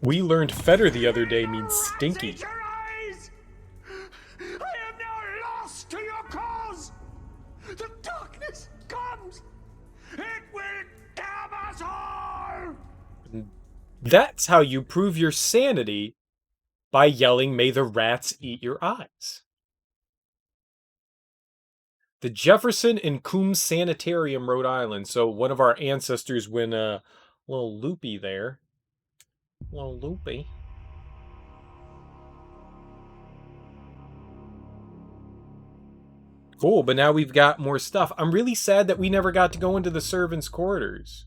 We learned fetter the other day means stinky. Your eyes! I am now lost to your cause. The darkness comes. It will damn us all. That's how you prove your sanity, by yelling, "May the rats eat your eyes." The Jefferson and Coombs Sanitarium, Rhode Island. So one of our ancestors went a little loopy there. A little loopy. Cool, but now we've got more stuff. I'm really sad that we never got to go into the servants' quarters.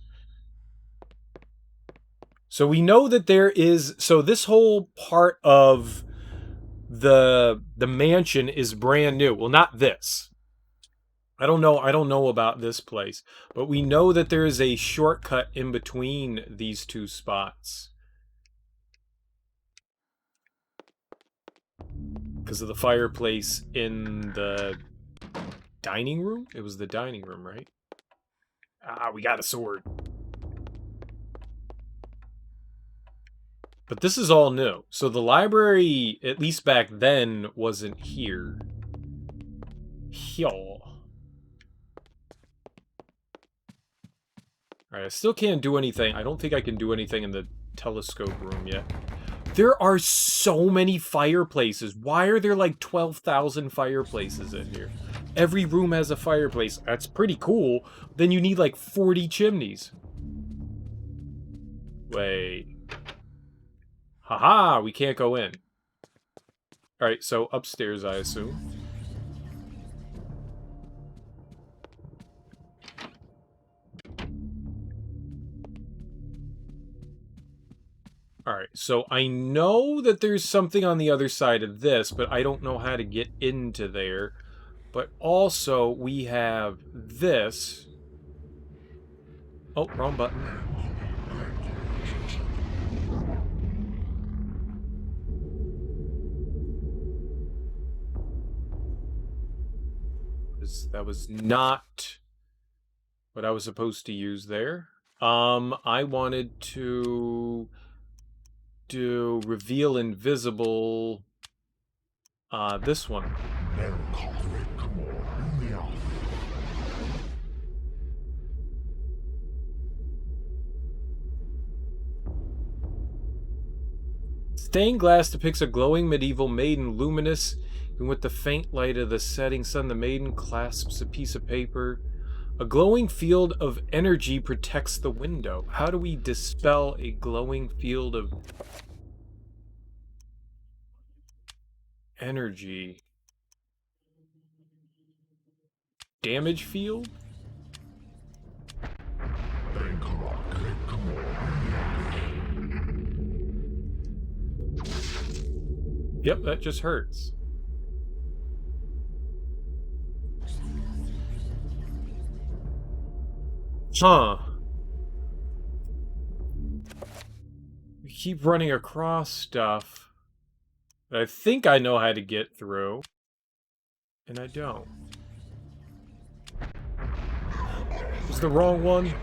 So we know that there is... So this whole part of the mansion is brand new. Well, not this. I don't know about this place. But we know that there is a shortcut in between these two spots. Because of the fireplace in the dining room? It was the dining room, right? Ah, we got a sword. But this is all new. So the library, at least back then, wasn't here. Alright, I still can't do anything. I don't think I can do anything in the telescope room yet. There are so many fireplaces. Why are there like 12,000 fireplaces in here? Every room has a fireplace. That's pretty cool. Then you need like 40 chimneys. Wait. Haha, we can't go in. Alright, so upstairs, I assume. Alright, so I know that there's something on the other side of this, but I don't know how to get into there. But also, we have this. Oh, wrong button. That was not what I was supposed to use there. I wanted to do reveal invisible. This one. Stained glass depicts a glowing medieval maiden, luminous, and with the faint light of the setting sun, the maiden clasps a piece of paper. A glowing field of energy protects the window. How do we dispel a glowing field of energy? Damage field? Yep, that just hurts. Huh. We keep running across stuff that I think I know how to get through, and I don't. It's the wrong one.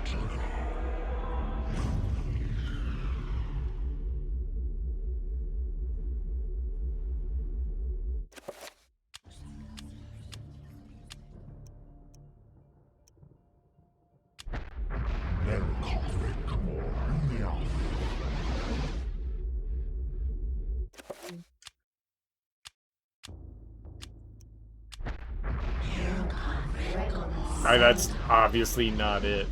That's obviously not it.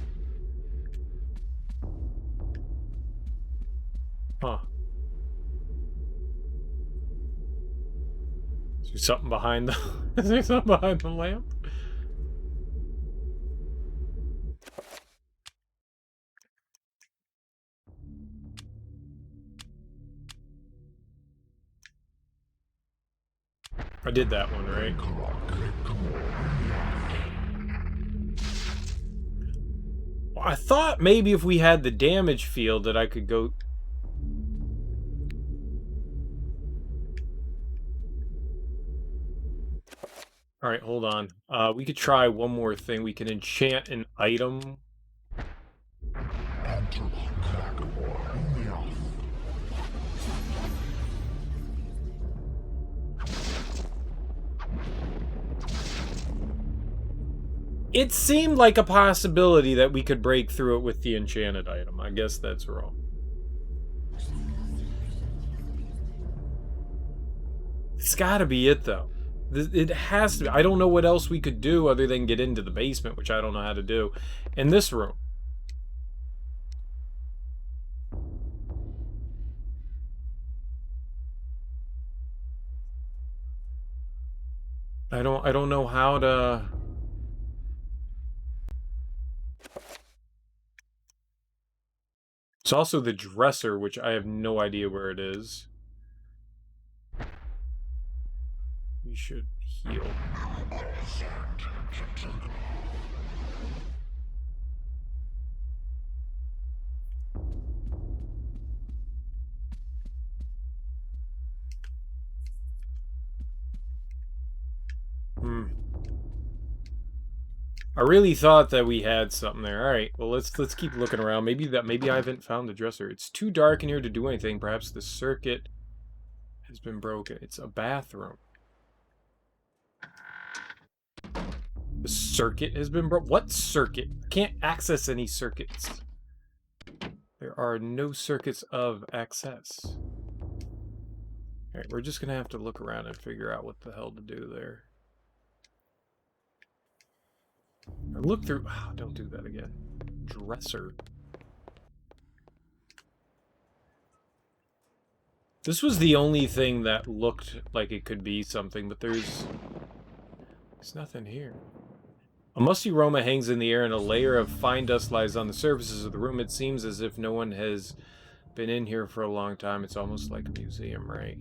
Huh. Is there something behind the... Is there something behind the lamp? I did that one, right? Well, I thought maybe if we had the damage field that I could go... Alright, hold on. We could try one more thing. We can enchant an item. It seemed like a possibility that we could break through it with the enchanted item. I guess that's wrong. It's gotta be it, though. It has to be. I don't know what else we could do other than get into the basement, which I don't know how to do. In this room. I don't know how to... It's also the dresser, which I have no idea where it is. We should heal. I really thought that we had something there. All right, well let's keep looking around. Maybe I haven't found the dresser. It's too dark in here to do anything. Perhaps the circuit has been broken. It's a bathroom. The circuit has been broken. What circuit? I can't access any circuits. There are no circuits of access. All right, we're just gonna have to look around and figure out what the hell to do there. Or look through... Oh, don't do that again. Dresser. This was the only thing that looked like it could be something, but there's nothing here. A musty aroma hangs in the air and a layer of fine dust lies on the surfaces of the room. It seems as if no one has been in here for a long time. It's almost like a museum, right?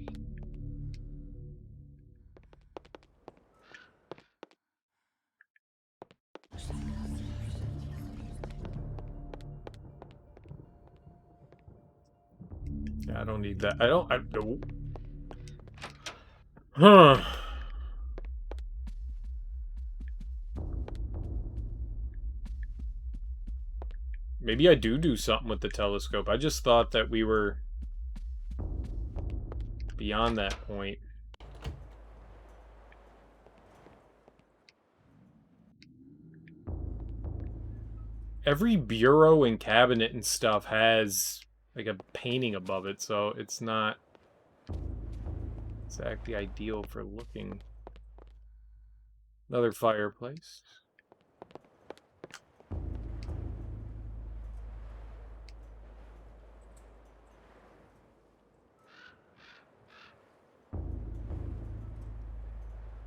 Yeah, I don't need that. I don't... Huh. Maybe I do something with the telescope. I just thought that we were beyond that point. Every bureau and cabinet and stuff has like a painting above it, so it's not exactly ideal for looking. Another fireplace.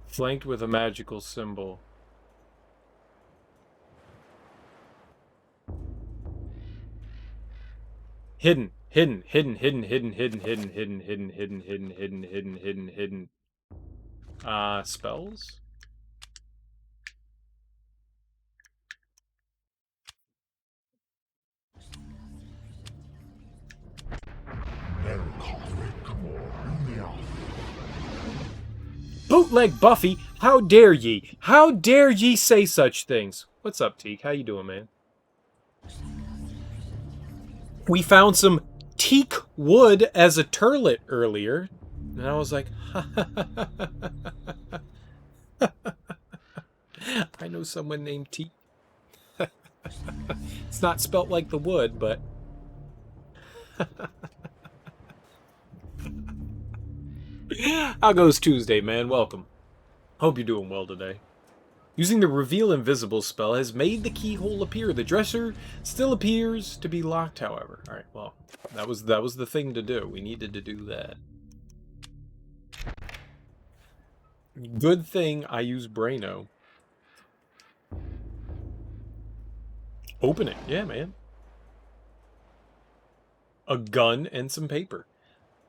Flanked with a magical symbol. Hidden. Spells? Bootleg Buffy, how dare ye? How dare ye say such things? What's up, Teak? How you doing, man? We found some teak wood as a turlet earlier, and I was like, I know someone named Teak. It's not spelt like the wood, but... How goes Tuesday, man? Welcome. Hope you're doing well today. Using the Reveal Invisible spell has made the keyhole appear. The dresser still appears to be locked, however. Alright, well, that was the thing to do. We needed to do that. Good thing I use Braino. Open it. Yeah, man. A gun and some paper.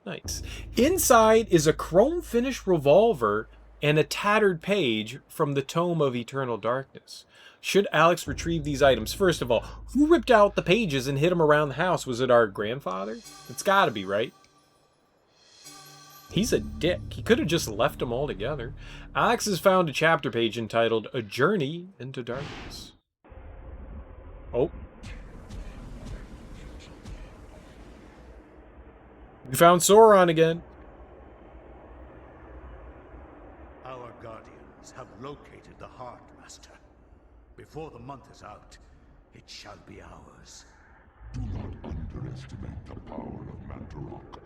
Nice. Inside is a chrome-finished revolver and a tattered page from the Tome of Eternal Darkness. Should Alex retrieve these items? First of all, who ripped out the pages and hid them around the house? Was it our grandfather? It's gotta be, right? He's a dick. He could have just left them all together. Alex has found a chapter page entitled A Journey into Darkness. Oh. We found Sauron again. Our guardians have located the Heart, Master. Before the month is out, it shall be ours. Do not underestimate the power of Mantarok,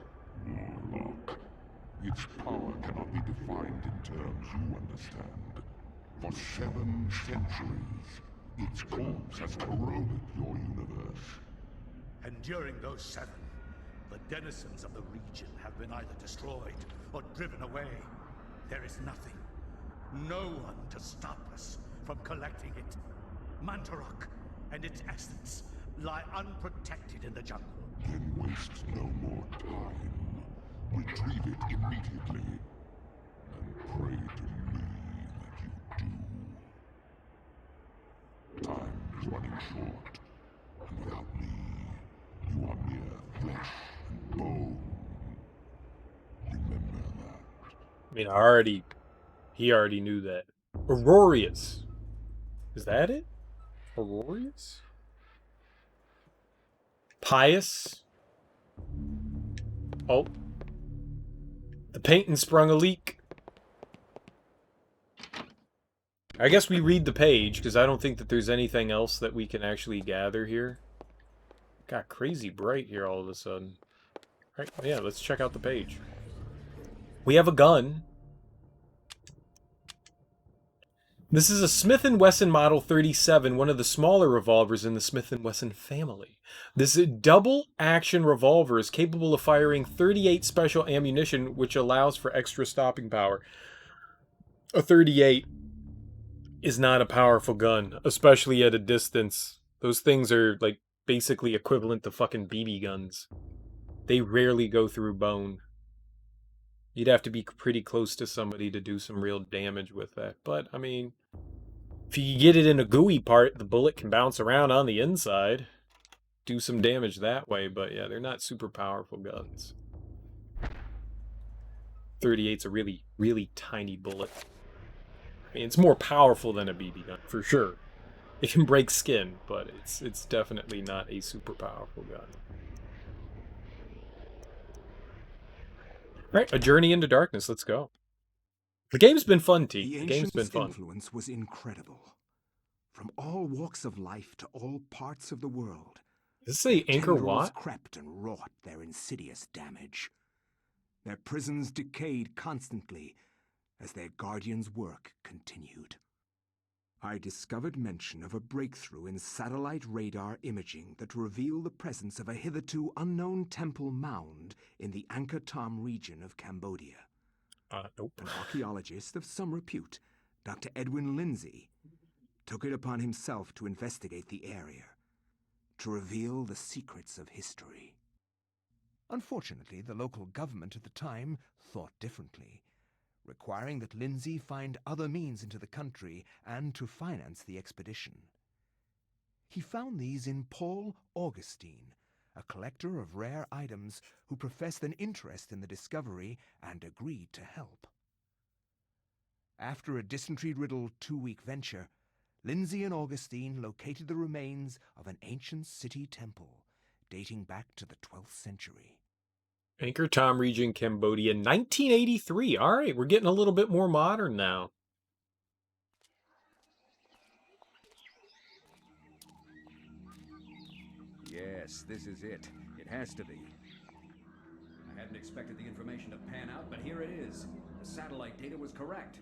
Warlock. Its power cannot be defined in terms you understand. For 7 centuries, its corpse has corroded your universe. And during those 7, the denizens of the region have been either destroyed or driven away. There is nothing, no one to stop us from collecting it. Mantarok and its essence lie unprotected in the jungle. Then waste no more time. Retrieve it immediately, and pray to me that you do. Time is running short, and without me, you are mere flesh and bone. Remember that. I mean, he already knew that. Aurorius. Is that it? Aurorius? Pious? Oh. The painting sprung a leak. I guess we read the page, because I don't think that there's anything else that we can actually gather here. Got crazy bright here all of a sudden. Alright, yeah, let's check out the page. We have a gun. This is a Smith & Wesson Model 37, one of the smaller revolvers in the Smith & Wesson family. This double-action revolver is capable of firing 38 special ammunition, which allows for extra stopping power. A 38 is not a powerful gun, especially at a distance. Those things are, like, basically equivalent to fucking BB guns. They rarely go through bone. You'd have to be pretty close to somebody to do some real damage with that. But, I mean, if you get it in a gooey part, the bullet can bounce around on the inside. Do some damage that way, but yeah, they're not super powerful guns. 38's a really, really tiny bullet. I mean, it's more powerful than a BB gun, for sure. It can break skin, but it's definitely not a super powerful gun. Right, A Journey into Darkness, let's go. The game's been fun, T. The game's been fun. The influence was incredible. From all walks of life to all parts of the world. Does it say Anchor tendrils Wat? crept and wrought their insidious damage. Their prisons decayed constantly as their guardians' work continued. I discovered mention of a breakthrough in satellite radar imaging that revealed the presence of a hitherto unknown temple mound in the Angkor Thom region of Cambodia. Nope. An archaeologist of some repute, Dr. Edwin Lindsay, took it upon himself to investigate the area, to reveal the secrets of history. Unfortunately, the local government at the time thought differently, requiring that Lindsay find other means into the country and to finance the expedition. He found these in Paul Augustine, a collector of rare items who professed an interest in the discovery and agreed to help. After a dysentery-riddled 2-week venture, Lindsay and Augustine located the remains of an ancient city temple dating back to the 12th century. Angkor Thom region, Cambodia, 1983. All right, we're getting a little bit more modern now. Yes, this is it. It has to be. I hadn't expected the information to pan out, but here it is. The satellite data was correct.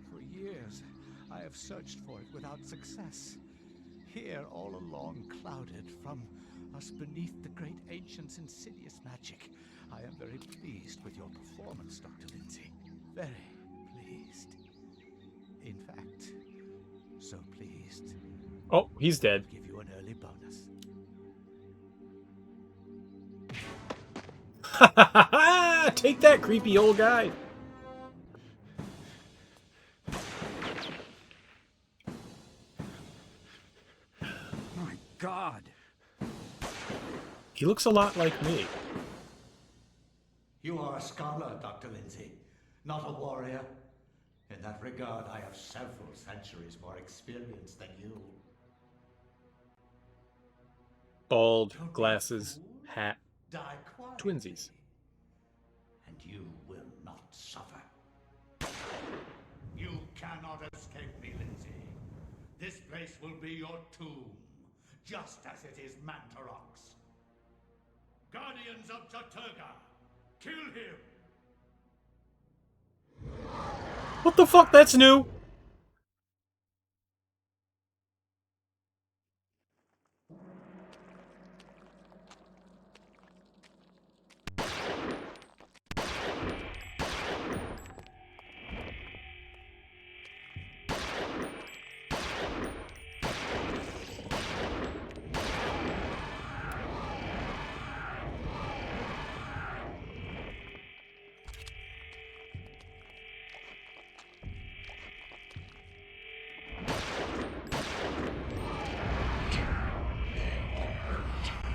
For years, I have searched for it without success. Here, all along, clouded from us beneath the great ancient's insidious magic. I am very pleased with your performance, Dr. Lindsay. Very pleased. In fact, so pleased. Oh, he's dead. I'll give you an early bonus. Take that, creepy old guy. My God! He looks a lot like me. You are a scholar, Dr. Lindsay, not a warrior. In that regard, I have several centuries more experience than you. Bald, glasses, hat, Die quietly, twinsies. and you will not suffer. You cannot escape me, Lindsay. This place will be your tomb, just as it is Mantarok's. Guardians of Chattur'gha, kill him! What the fuck? That's new.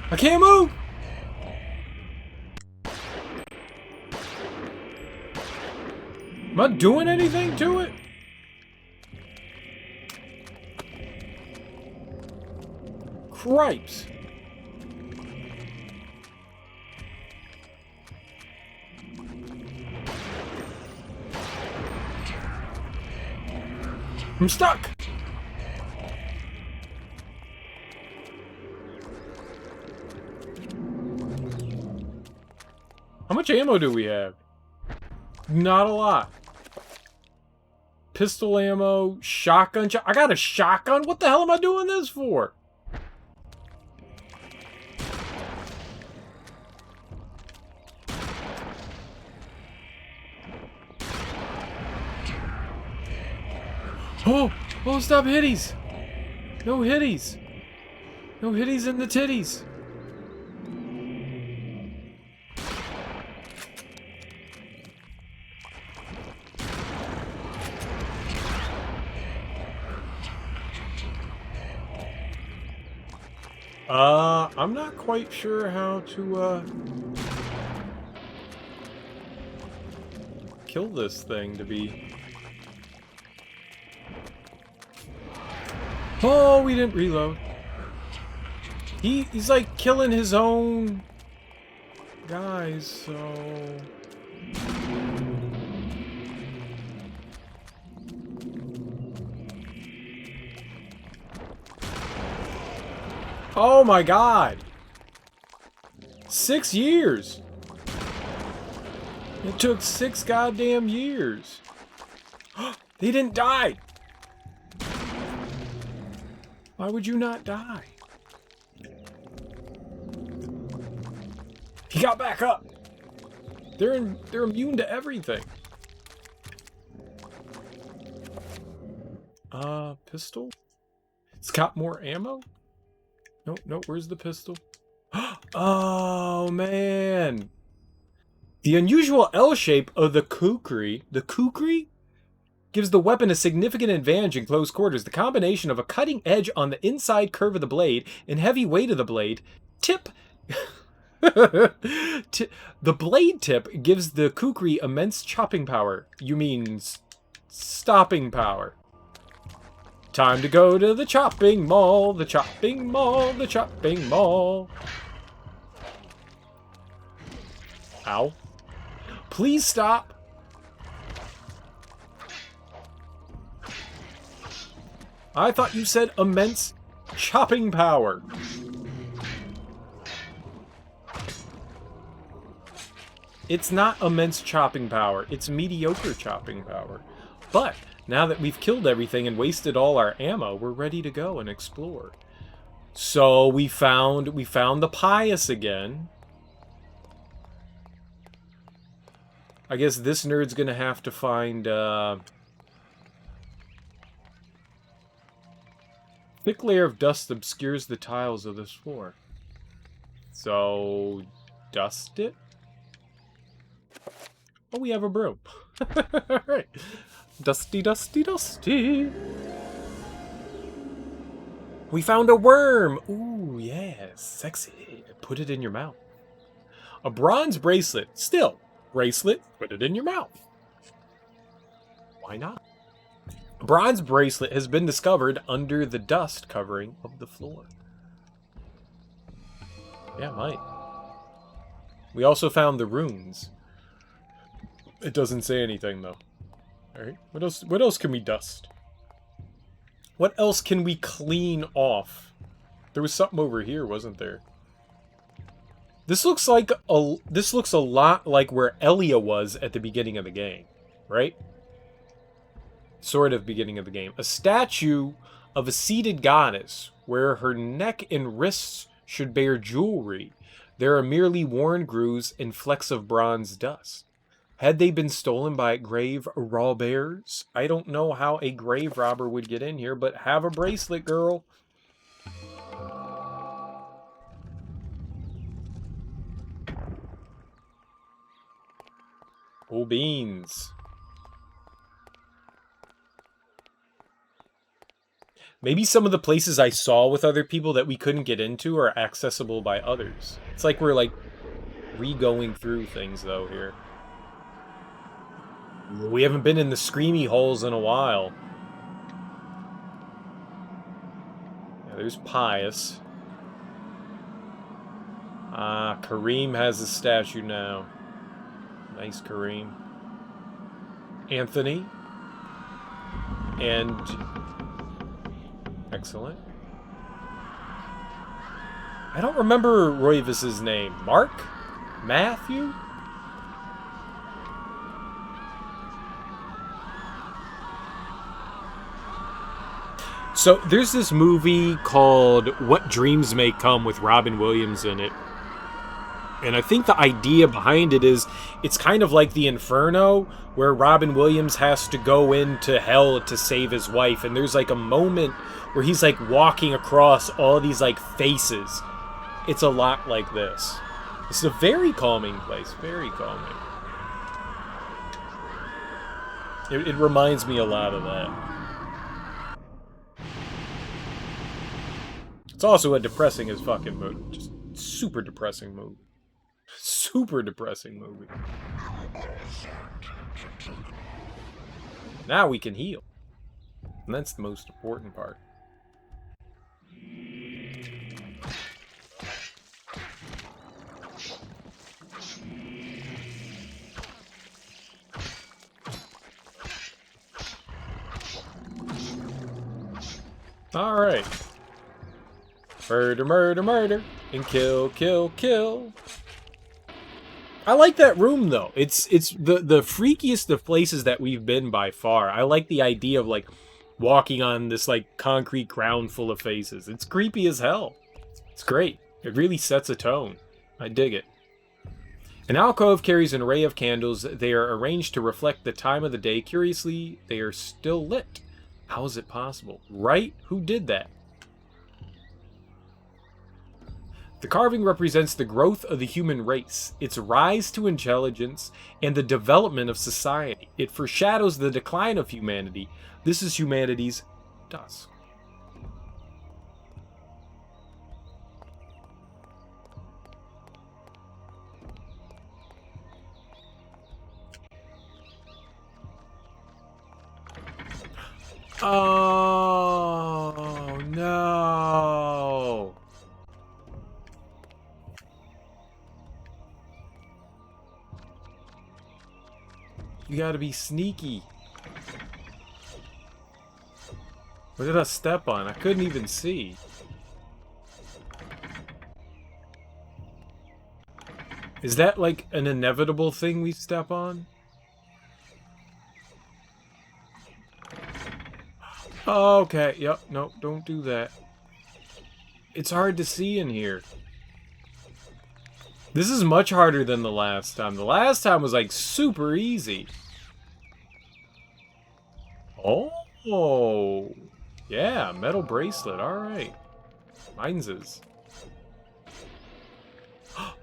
I can't move! Am I doing anything to it? Cripes. I'm stuck! How much ammo do we have? Not a lot. Pistol ammo, shotgun. I got a shotgun? What the hell am I doing this for? Oh, stop hitties. No hitties. No hitties in the titties. I'm not quite sure how to, kill this thing to be... Oh, we didn't reload. He's like killing his own guys, so... Oh my god! 6 years! It took 6 goddamn years. They didn't die! Why would you not die? He got back up! They're immune to everything. Pistol? It's got more ammo? No, where's the pistol? Oh, man! The unusual L shape of the kukri, gives the weapon a significant advantage in close quarters. The combination of a cutting edge on the inside curve of the blade and heavy weight of the blade the blade tip gives the kukri immense chopping power. You mean stopping power. Time to go to the chopping mall, the chopping mall, the chopping mall. Ow. Please stop. I thought you said immense chopping power. It's not immense chopping power. It's mediocre chopping power. But now that we've killed everything and wasted all our ammo, we're ready to go and explore. So we found the pious again. I guess this nerd's gonna have to find thick layer of dust obscures the tiles of this floor. So dust it? Oh, we have a broom. Alright. Dusty, dusty, dusty. We found a worm. Ooh, yeah, sexy. Put it in your mouth. A bronze bracelet. Still, bracelet, put it in your mouth. Why not? A bronze bracelet has been discovered under the dust covering of the floor. Yeah, it might. We also found the runes. It doesn't say anything, though. Alright, what else can we dust? What else can we clean off? There was something over here, wasn't there? This looks a lot like where Elia was at the beginning of the game, right? Sort of beginning of the game. A statue of a seated goddess, where her neck and wrists should bear jewelry. There are merely worn grooves and flecks of bronze dust. Had they been stolen by grave robbers? I don't know how a grave robber would get in here, but have a bracelet, girl. Oh, beans. Maybe some of the places I saw with other people that we couldn't get into are accessible by others. It's like we're like re-going through things though here. We haven't been in the screamy holes in a while. Yeah, there's Pius. Ah, Kareem has a statue now. Nice Kareem. Anthony. And... excellent. I don't remember Roivus's name. Mark? Matthew? So, there's this movie called What Dreams May Come with Robin Williams in it. And I think the idea behind it is, it's kind of like the Inferno, where Robin Williams has to go into hell to save his wife. And there's like a moment where he's like walking across all these like faces. It's a lot like this. It's a very calming place, very calming. It reminds me a lot of that. It's also a depressing as fucking movie. Just super depressing movie. Super depressing movie. Now we can heal. And that's the most important part. Alright. Murder, murder, murder. And kill, kill, kill. I like that room though. It's the freakiest of places that we've been by far. I like the idea of like walking on this like concrete ground full of faces. It's creepy as hell. It's great. It really sets a tone. I dig it. An alcove carries an array of candles. They are arranged to reflect the time of the day. Curiously, they are still lit. How is it possible? Right? Who did that? The carving represents the growth of the human race, its rise to intelligence, and the development of society. It foreshadows the decline of humanity. This is humanity's dusk. Oh, no. You gotta be sneaky. What did I step on? I couldn't even see. Is that like an inevitable thing we step on? Oh, okay. Yep. No, don't do that. It's hard to see in here. This is much harder than the last time. The last time was like super easy. Oh. Yeah, metal bracelet. Alright. Mine's is.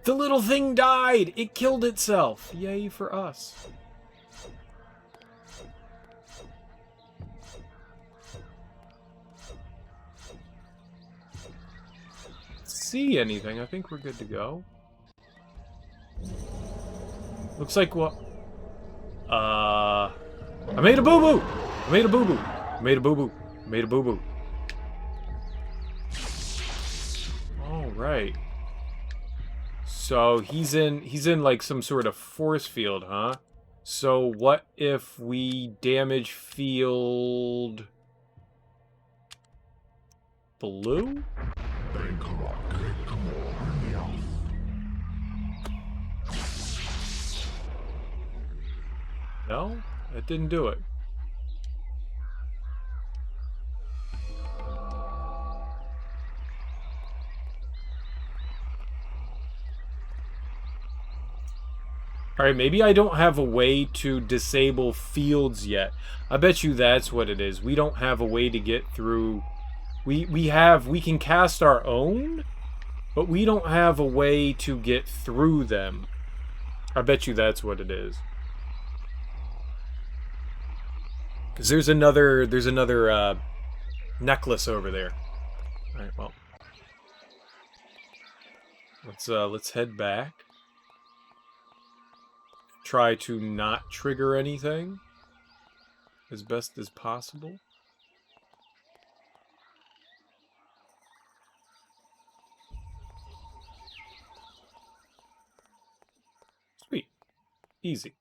The little thing died! It killed itself! Yay for us. See anything? I think we're good to go. Looks like what? I made a boo-boo! I made a boo-boo! I made a boo-boo! I made a boo-boo. Alright. So he's in like some sort of force field, huh? So what if we damage field blue? No? That didn't do it. Alright, maybe I don't have a way to disable fields yet. I bet you that's what it is. We don't have a way to get through... We can cast our own, but we don't have a way to get through them. I bet you that's what it is. Because there's another necklace over there. Alright, well. Let's head back. Try to not trigger anything as best as possible. Sweet. Easy.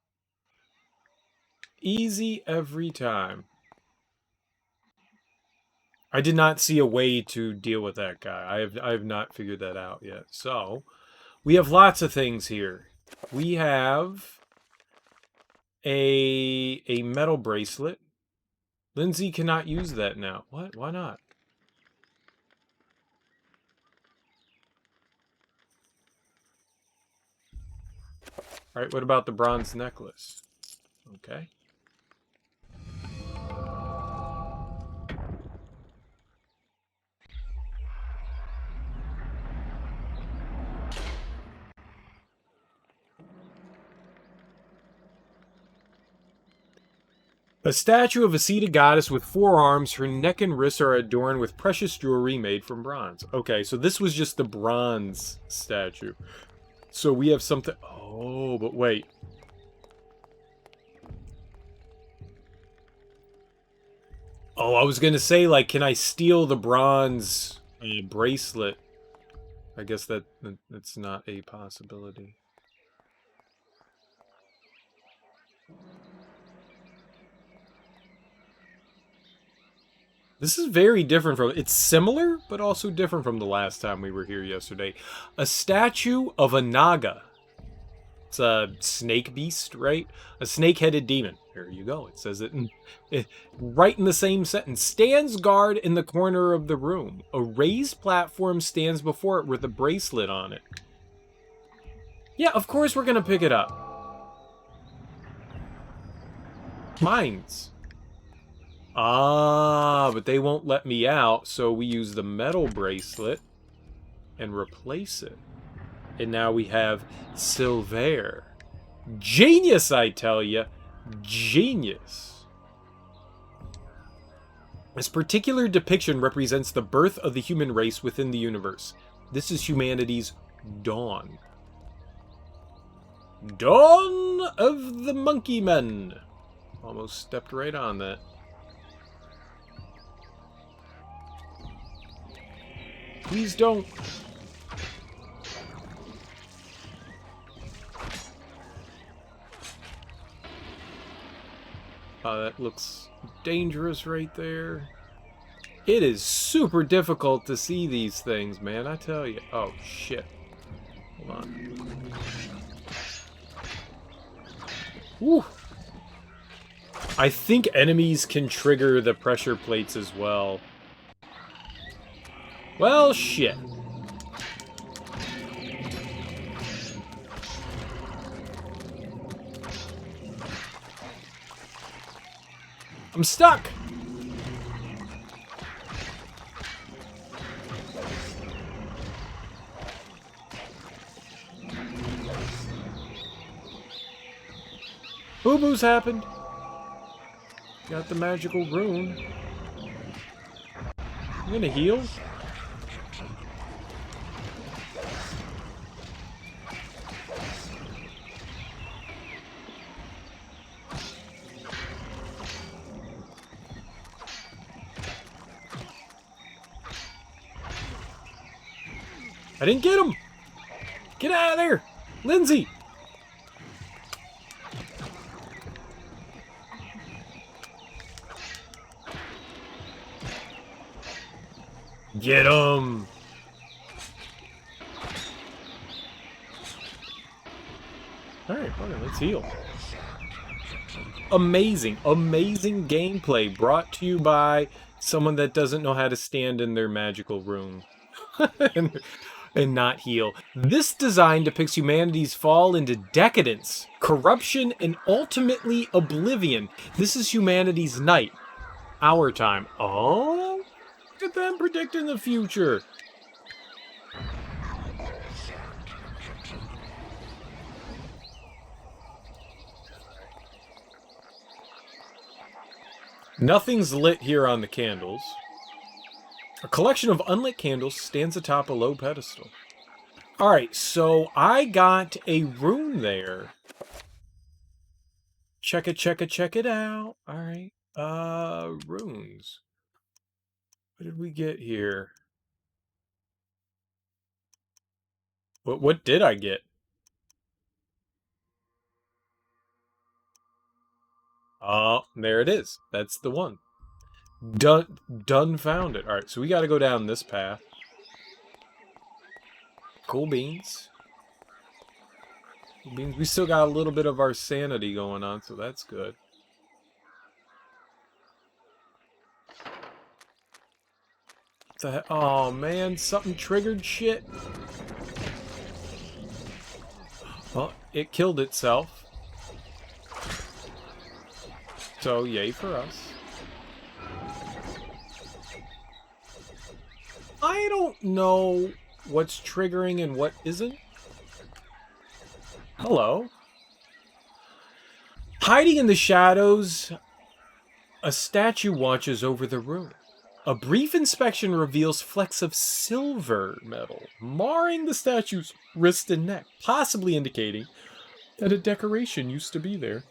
Easy every time. I did not see a way to deal with that guy. I have not figured that out yet. So, we have lots of things here. We have a metal bracelet. Lindsay cannot use that now. What? Why not? Alright, what about the bronze necklace? Okay. A statue of a seated goddess with 4 arms. Her neck and wrists are adorned with precious jewelry made from bronze. Okay, so this was just the bronze statue. So we have something... Oh, but wait. Oh, I was going to say, like, can I steal the bronze bracelet? I guess that's not a possibility. This is very different from... It's similar, but also different from the last time we were here yesterday. A statue of a Naga. It's a snake beast, right? A snake-headed demon. There you go. It says it right in the same sentence. Stands guard in the corner of the room. A raised platform stands before it with a bracelet on it. Yeah, of course we're going to pick it up. Mines. Ah, but they won't let me out, so we use the metal bracelet and replace it. And now we have Silver. Genius, I tell you. Genius. This particular depiction represents the birth of the human race within the universe. This is humanity's dawn. Dawn of the Monkey Men. Almost stepped right on that. Please don't. That looks dangerous right there. It is super difficult to see these things, man, I tell you. Oh, shit. Hold on. Woo. I think enemies can trigger the pressure plates as well. Well, shit. I'm stuck! Boo-boos happened. Got the magical rune. You gonna heal? I didn't get him! Get out of there! Lindsay! Get him! Alright, let's heal. Amazing, amazing gameplay brought to you by someone that doesn't know how to stand in their magical room. and not heal. This design depicts humanity's fall into decadence, corruption, and ultimately oblivion. This is humanity's night. Our time. Oh, look at them predicting the future. Nothing's lit here on the candles. A collection of unlit candles stands atop a low pedestal. Alright, so I got a room there. Check it out. Alright. Runes. What did we get here? What did I get? Oh, there it is. That's the one. Done found it. Alright, so we gotta go down this path. Cool beans. Cool beans. We still got a little bit of our sanity going on, so that's good. Oh man, something triggered shit. Well, it killed itself. So, yay for us. I don't know what's triggering and what isn't. Hello. Hiding in the shadows, a statue watches over the room. A brief inspection reveals flecks of silver metal, marring the statue's wrist and neck, possibly indicating that a decoration used to be there.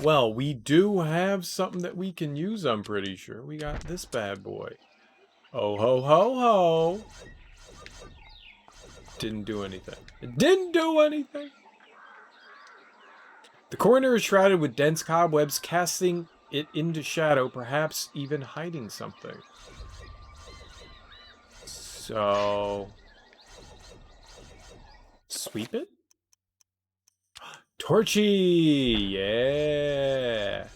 Well, we do have something that we can use, I'm pretty sure. We got this bad boy. Oh, ho, ho, ho. Didn't do anything. It didn't do anything. The corner is shrouded with dense cobwebs, casting it into shadow, perhaps even hiding something. So... sweep it? Torchy! Yeah!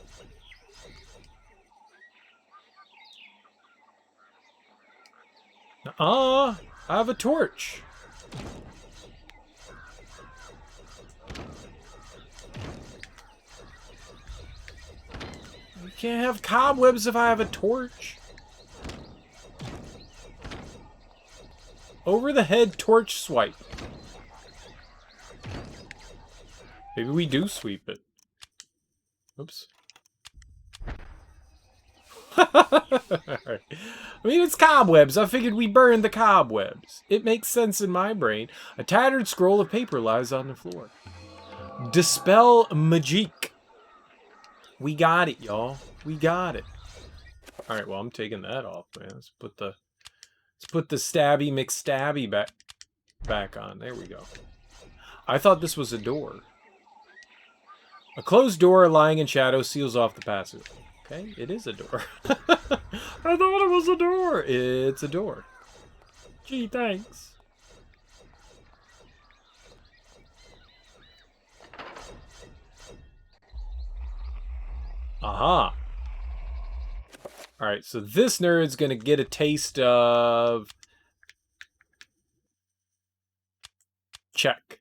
I have a torch. You can't have cobwebs if I have a torch. Over the head torch swipe. Maybe we do sweep it. Oops. Alright. I mean, it's cobwebs. I figured we burned the cobwebs. It makes sense in my brain. A tattered scroll of paper lies on the floor. Dispel Magique. We got it, y'all. We got it. Alright, well, I'm taking that off, man. Let's put the Stabby McStabby back on. There we go. I thought this was a door. A closed door lying in shadow seals off the passage. Okay, it is a door. I thought it was a door. It's a door. Gee, thanks. Aha. Alright, so this nerd's gonna get a taste of... check.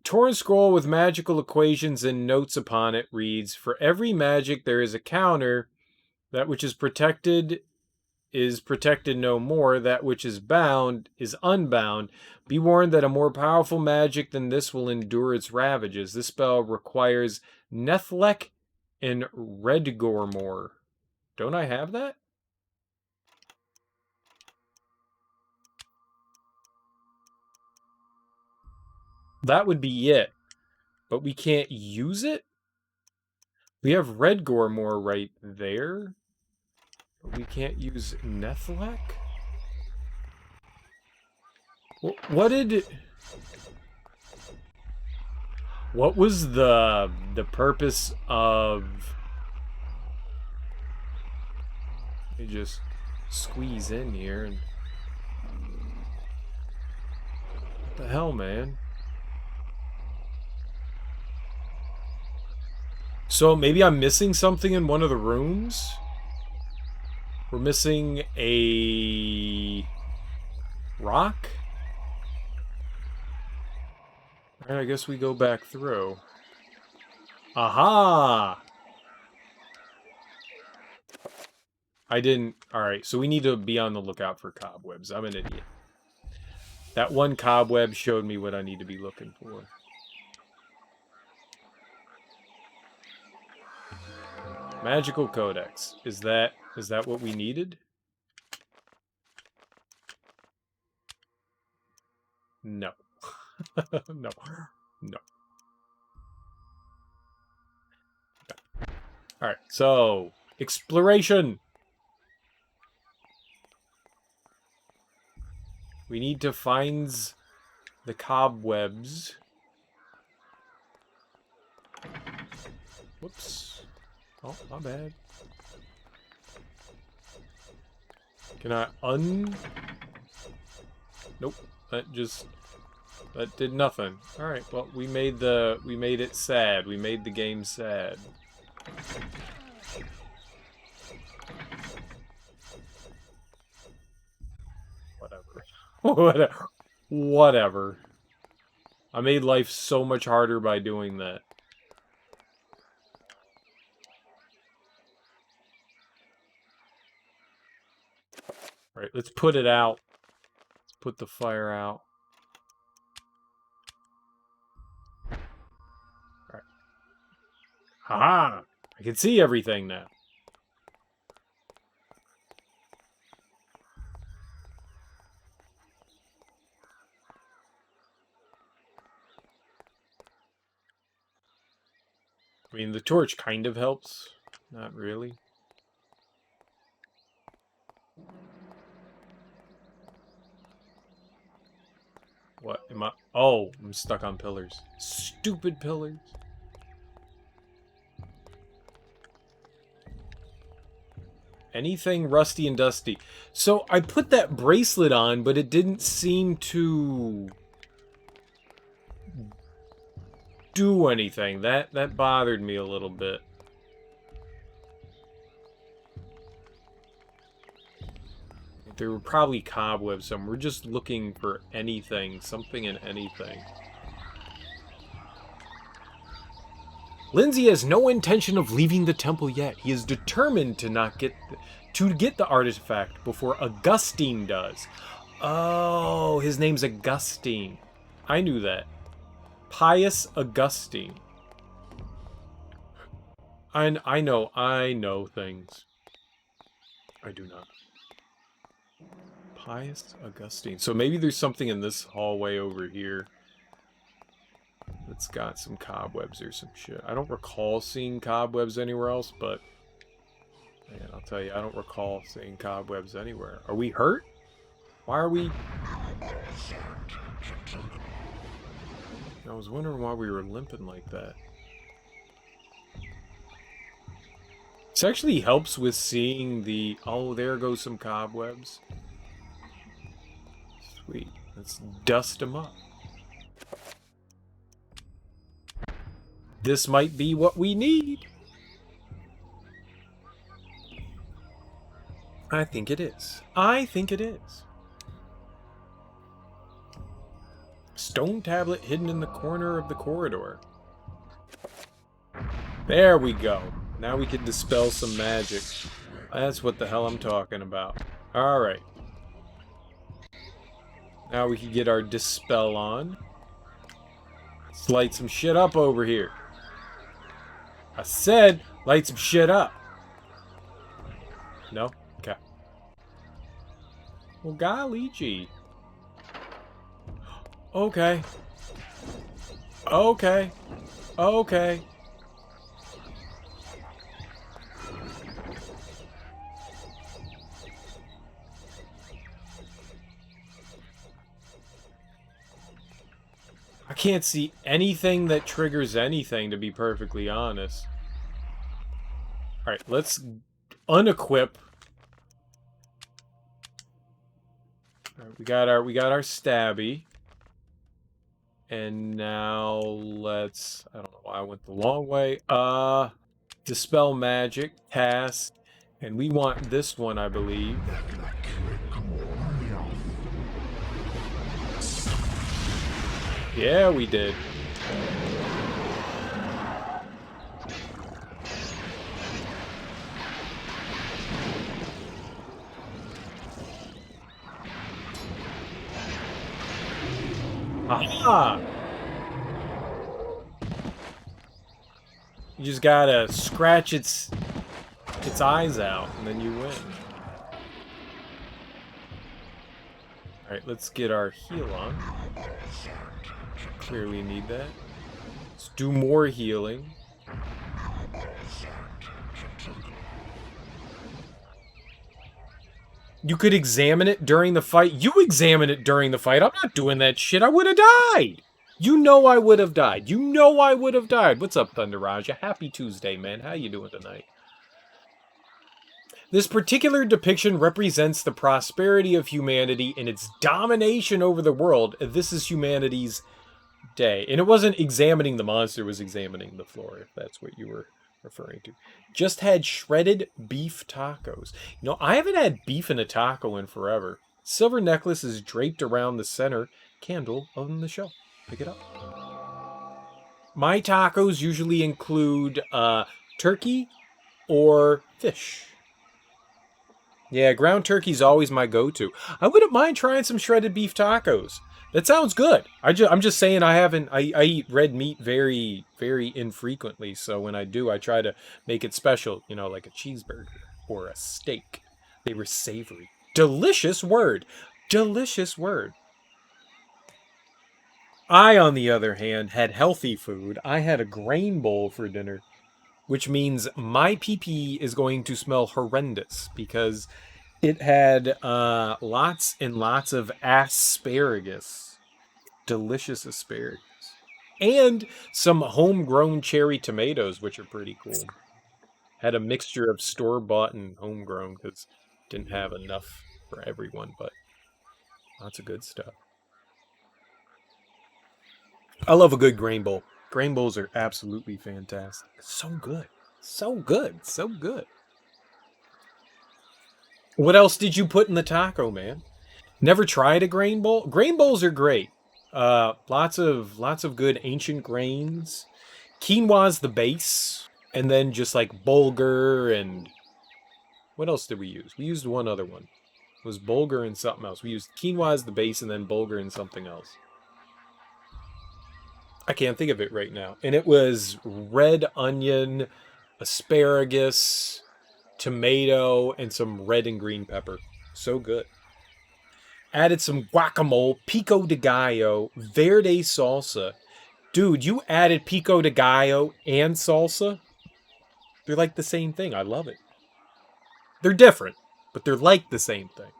Torn scroll with magical equations and notes upon it reads, for every magic there is a counter. That which is protected no more. That which is bound is unbound. Be warned that a more powerful magic than this will endure its ravages. This spell requires Nethlek and Redgormore. Don't I have that? That would be it. But we can't use it? We have Redgormore right there. But we can't use Nethlek? What was the purpose of... Let me just squeeze in here and... What the hell, man? So maybe I'm missing something in one of the rooms? We're missing a Rock? Alright, I guess we go back through. Aha! I didn't... Alright, so we need to be on the lookout for cobwebs. I'm an idiot. That one cobweb showed me what I need to be looking for. Magical Codex. Is that what we needed? No. No. No. Alright, so... Exploration! We need to find the cobwebs. Whoops. Oh, my bad. Can I Nope. That did nothing. Alright, well, we made it sad. We made the game sad. Whatever. Whatever. I made life so much harder by doing that. Alright, let's put it out. Let's put the fire out. Alright. Haha! I can see everything now. I mean, the torch kind of helps. Not really. What am I? Oh, I'm stuck on pillars. Stupid pillars. Anything rusty and dusty. So I put that bracelet on, but it didn't seem to do anything. That bothered me a little bit. There were probably cobwebs somewhere. We're just looking for anything, something and anything. Lindsay has no intention of leaving the temple yet. He is determined to get the artifact before Augustine does. Oh, his name's Augustine. I knew that. Pious Augustine. I know things. I do not. Pious Augustine. So maybe there's something in this hallway over here that's got some cobwebs or some shit. I don't recall seeing cobwebs anywhere else, but man, I'll tell you, I don't recall seeing cobwebs anywhere. Are we hurt? Why are we... I was wondering why we were limping like that. This actually helps with seeing the... Oh, there goes some cobwebs. Sweet. Let's dust them up. This might be what we need. I think it is. I think it is. Stone tablet hidden in the corner of the corridor. There we go. Now we can dispel some magic. That's what the hell I'm talking about. Alright. Now we can get our dispel on. Let's light some shit up over here. I said, light some shit up. No? Okay. Well, golly gee. Okay. Okay. Okay. I can't see anything that triggers anything, to be perfectly honest. Alright, let's unequip. Alright, we got our stabby. And now let's... I don't know why I went the long way. Dispel magic, cast. And we want this one, I believe. Yeah, we did. Aha! You just gotta scratch its eyes out, and then you win. Alright, let's get our heal on. Clearly need that. Let's do more healing. You could examine it during the fight. You examine it during the fight. I'm not doing that shit. I would have died. You know I would have died. You know I would have died. What's up, Thunder Raja? Happy Tuesday, man. How you doing tonight? This particular depiction represents the prosperity of humanity and its domination over the world. This is humanity's day. And it wasn't examining the monster, it was examining the floor, if that's what you were referring to. Just had shredded beef tacos. You know, I haven't had beef in a taco in forever. Silver necklace is draped around the center candle on the shelf. Pick it up. My tacos usually include turkey or fish. Yeah, ground turkey's always my go-to. I wouldn't mind trying some shredded beef tacos. That sounds good. I'm just saying I eat red meat very, very infrequently. So when I do, I try to make it special, you know, like a cheeseburger or a steak. They were savory. Delicious word. Delicious word. I, on the other hand, had healthy food. I had a grain bowl for dinner, which means my pee-pee is going to smell horrendous because it had lots and lots of asparagus. Delicious asparagus. And some homegrown cherry tomatoes, which are pretty cool. Had a mixture of store-bought and homegrown because didn't have enough for everyone, but lots of good stuff. I love a good grain bowl. Grain bowls are absolutely fantastic. So good. So good. So good. What else did you put in the taco, man? Never tried a grain bowl? Grain bowls are great. Lots of good ancient grains. Quinoa's the base. And then just like bulgur and... What else did we use? We used one other one. It was bulgur and something else. We used quinoa as the base and then bulgur and something else. I can't think of it right now. And it was red onion, asparagus, tomato, and some red and green pepper. So good. Added some guacamole, pico de gallo, verde salsa. Dude, you added pico de gallo and salsa? They're like the same thing. I love it. They're different, but they're like the same thing.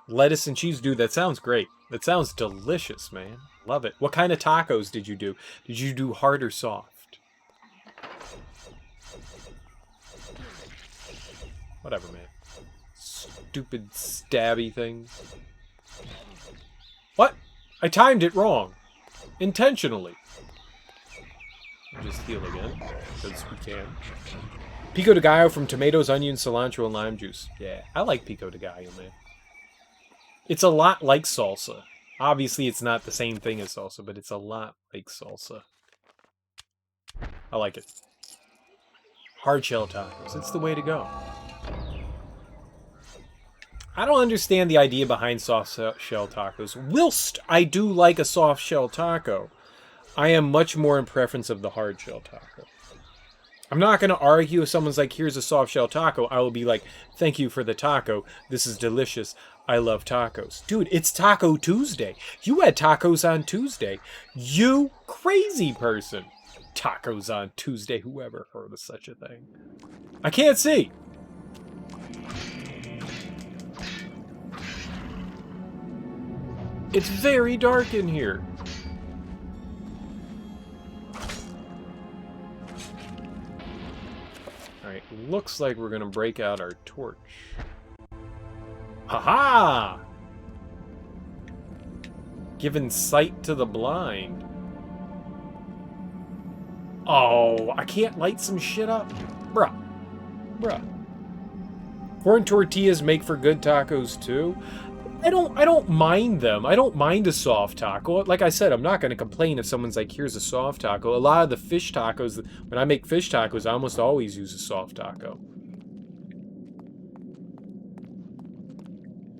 Lettuce and cheese, dude, that sounds great. That sounds delicious, man. Love it. What kind of tacos did you do? Did you do hard or soft? Whatever, man. Stupid stabby things. What? I timed it wrong. Intentionally. I'll just heal again, because we can. Pico de gallo from tomatoes, onions, cilantro, and lime juice. Yeah, I like pico de gallo, man. It's a lot like salsa. Obviously, it's not the same thing as salsa, but it's a lot like salsa. I like it. Hard shell tacos. It's the way to go. I don't understand the idea behind soft shell tacos. Whilst I do like a soft shell taco, I am much more in preference of the hard shell taco. I'm not going to argue if someone's like, here's a soft shell taco. I will be like, thank you for the taco. This is delicious. I love tacos. Dude, it's Taco Tuesday. You had tacos on Tuesday. You crazy person. Tacos on Tuesday. Whoever heard of such a thing? I can't see. It's very dark in here. Alright, looks like we're gonna break out our torch. Haha! Giving sight to the blind. Oh, I can't light some shit up? Bruh. Bruh. Corn tortillas make for good tacos too. I don't mind them. I don't mind a soft taco. Like I said, I'm not going to complain if someone's like, here's a soft taco. A lot of the fish tacos, when I make fish tacos, I almost always use a soft taco.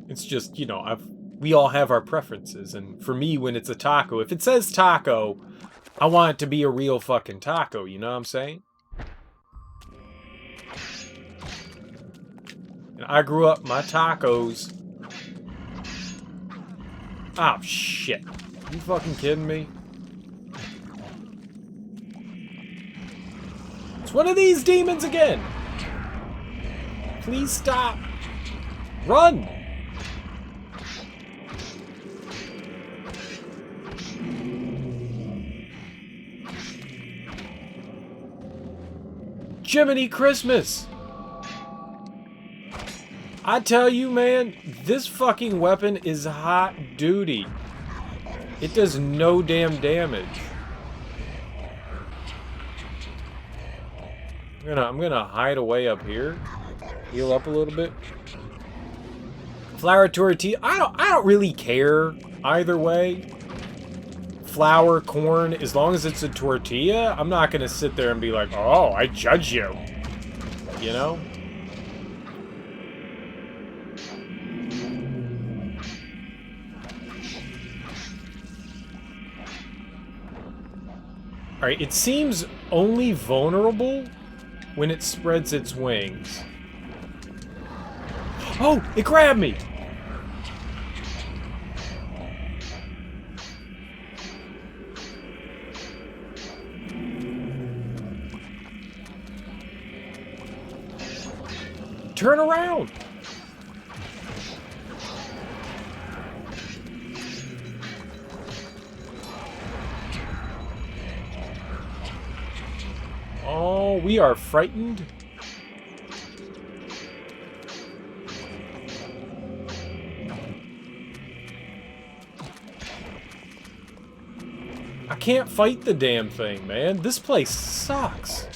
It's just, you know, we all have our preferences. And for me, when it's a taco, if it says taco, I want it to be a real fucking taco. You know what I'm saying? And I grew up, my tacos... Oh, shit. You fucking kidding me? It's one of these demons again! Please stop! Run! Jiminy Christmas! I tell you, man, this fucking weapon is hot duty. It does no damn damage. I'm gonna hide away up here. Heal up a little bit. Flour tortilla. I don't really care either way. Flour, corn, as long as it's a tortilla, I'm not gonna sit there and be like, oh, I judge you. You know? Alright, it seems only vulnerable when it spreads its wings. Oh! It grabbed me! Turn around! Oh, we are frightened. I can't fight the damn thing, man. This place sucks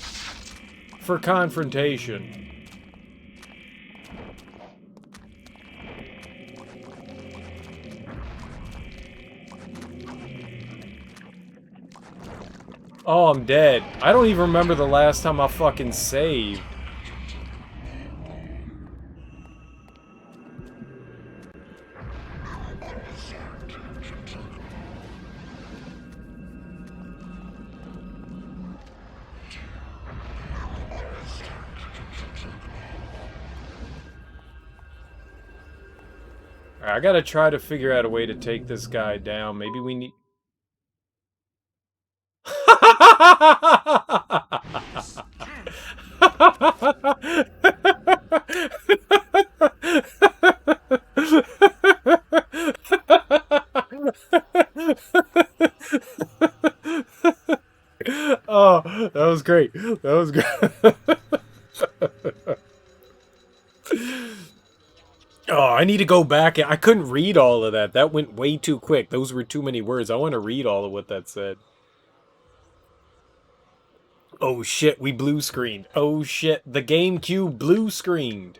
for confrontation. Oh, I'm dead. I don't even remember the last time I fucking saved. Alright, I gotta try to figure out a way to take this guy down. Maybe we need... Oh, that was great. That was great. Oh, I need to go back. I couldn't read all of that. That went way too quick. Those were too many words. I want to read all of what that said. Oh shit, we blue screened. Oh shit, the Gamecube blue screened.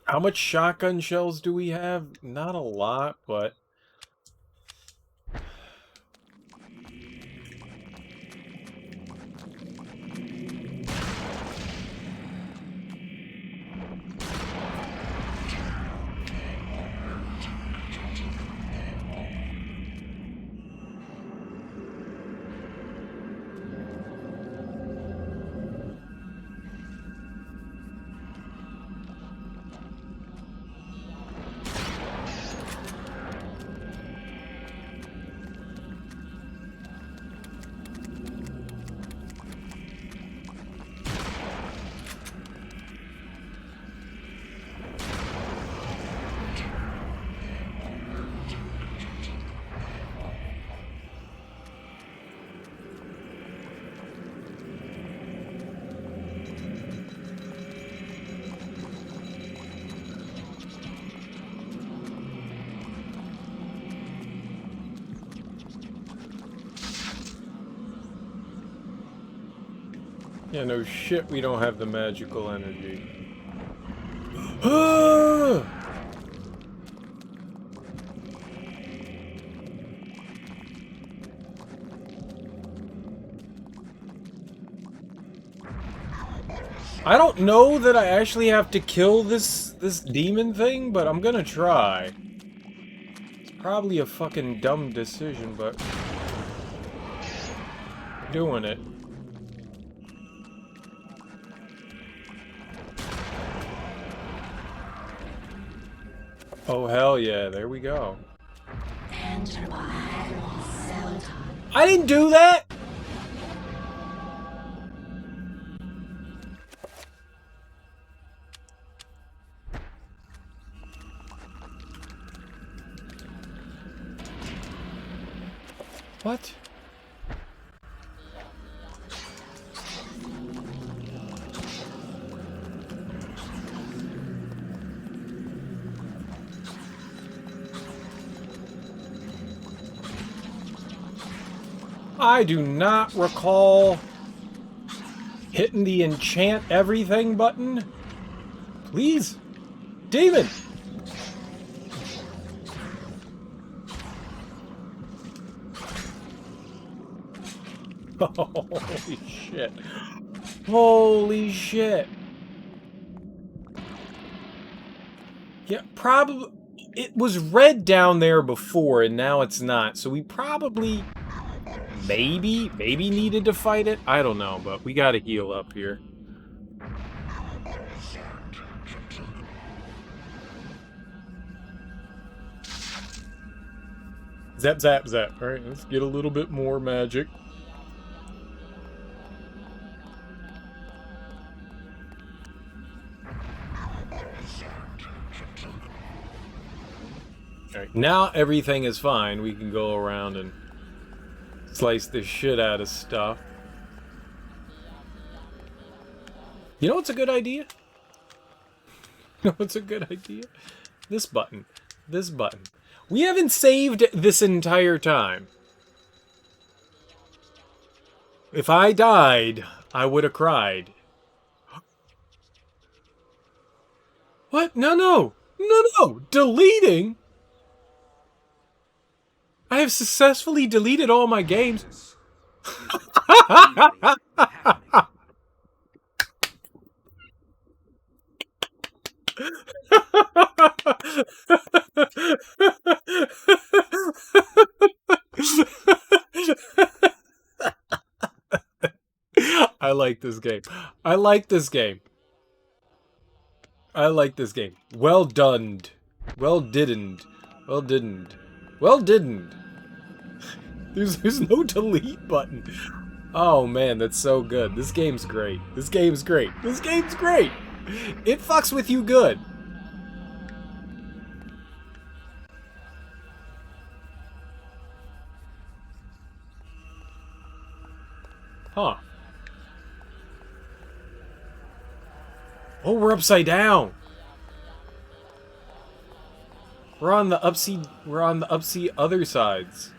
How much shotgun shells do we have? Not a lot, but... Yeah, no shit, we don't have the magical energy. I don't know that I actually have to kill this demon thing, but I'm gonna try. It's probably a fucking dumb decision, but doing it. Oh hell yeah, there we go. I didn't do that! What? I do not recall hitting the enchant everything button. Please. Demon! Holy shit. Holy shit. Yeah, probably... It was red down there before, and now it's not. So we probably... Maybe needed to fight it? I don't know, but we gotta heal up here. Zap, zap, zap. Alright, let's get a little bit more magic. Alright, now everything is fine. We can go around and slice the shit out of stuff. You know what's a good idea? You know what's a good idea? This button. This button. We haven't saved this entire time. If I died, I would have cried. What? No, no. No, no. Deleting? I have successfully deleted all my games. I like this game. I like this game. I like this game. Well done. Well didn't. Well didn't. Well didn't. There's no delete button. Oh man, that's so good. This game's great. This game's great. This game's great. It fucks with you good. Huh. Oh, we're upside down. We're on the upsy other sides.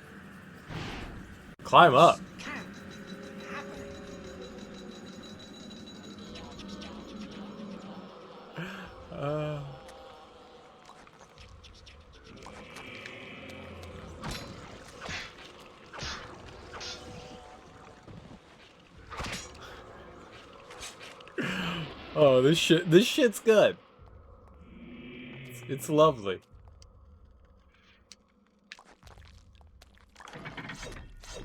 Climb up. Oh, this shit's good. It's lovely.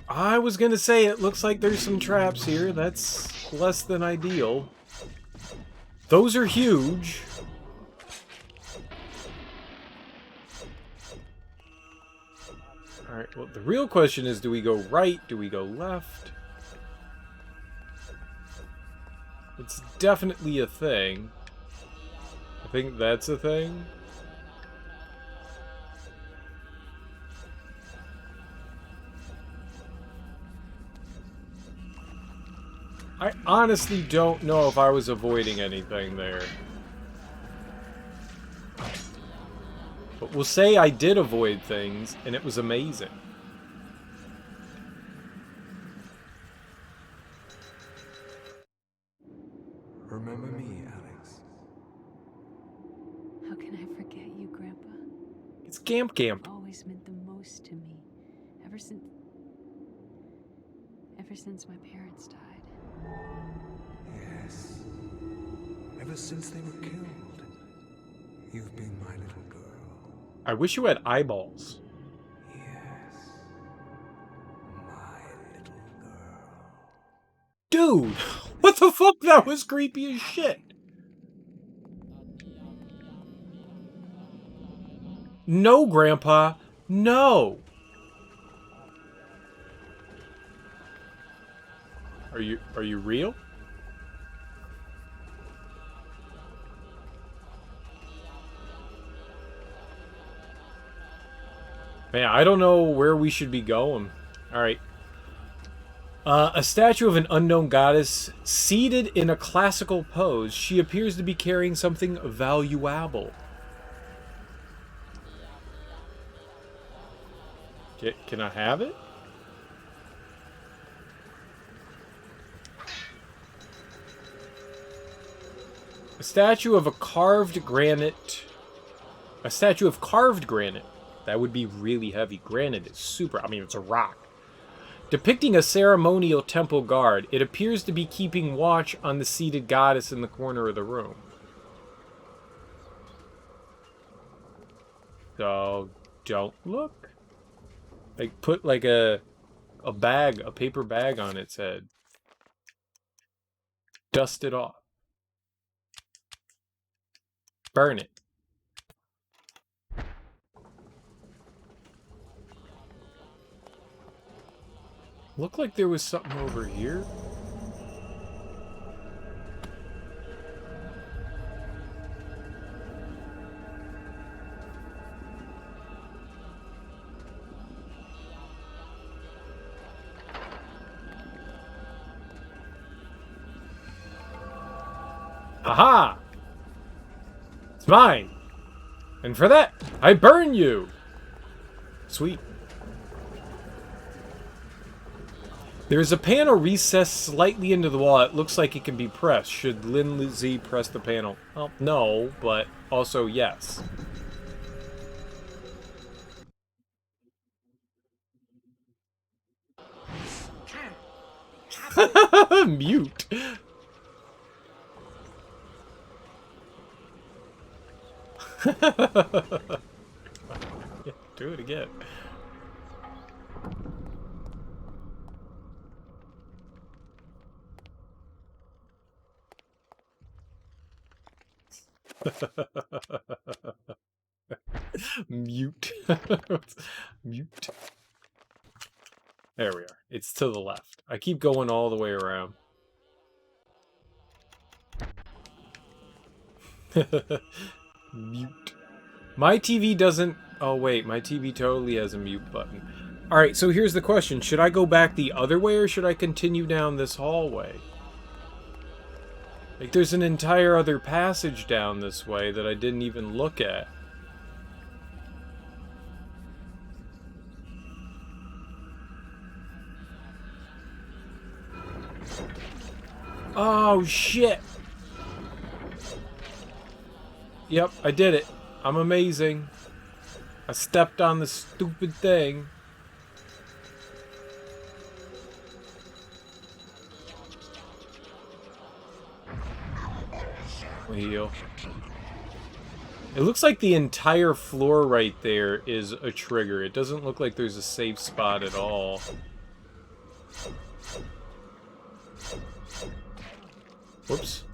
I was gonna say, it looks like there's some traps here. That's less than ideal. Those are huge. Alright, well, the real question is, do we go right? Do we go left? It's definitely a thing. I think that's a thing. I honestly don't know if I was avoiding anything there. But we'll say I did avoid things, and it was amazing. Remember me, Alex? How can I forget you, Grandpa? It's Gamecube. Always meant the most to me. Ever since my parents died. Yes. ever since they were killed. You've been my little girl. I wish you had eyeballs. Yes. My little girl. Dude! What the fuck? That was creepy as shit. No, Grandpa. No. Are you real? Man, I don't know where we should be going. Alright. A statue of an unknown goddess seated in a classical pose. She appears to be carrying something valuable. Can I have it? A statue of carved granite. A statue of carved granite. That would be really heavy. Granite is super... I mean, it's a rock. Depicting a ceremonial temple guard. It appears to be keeping watch on the seated goddess in the corner of the room. So, don't look. Like, put like a bag, a paper bag on its head. Dust it off. Burn it. Looked like there was something over here. Aha! It's mine! And for that, I burn you! Sweet. There's a panel recessed slightly into the wall. It looks like it can be pressed. Should Lindsay press the panel? Well, no, but also yes. Mute. Yeah, do it again. Mute. Mute. There we are. It's to the left. I keep going all the way around. Mute. My TV doesn't... Oh, wait. My TV totally has a mute button. Alright, so here's the question. Should I go back the other way or should I continue down this hallway? Like, there's an entire other passage down this way that I didn't even look at. Oh, shit! Yep, I did it. I'm amazing. I stepped on the stupid thing. Heal. It looks like the entire floor right there is a trigger. It doesn't look like there's a safe spot at all. Whoops.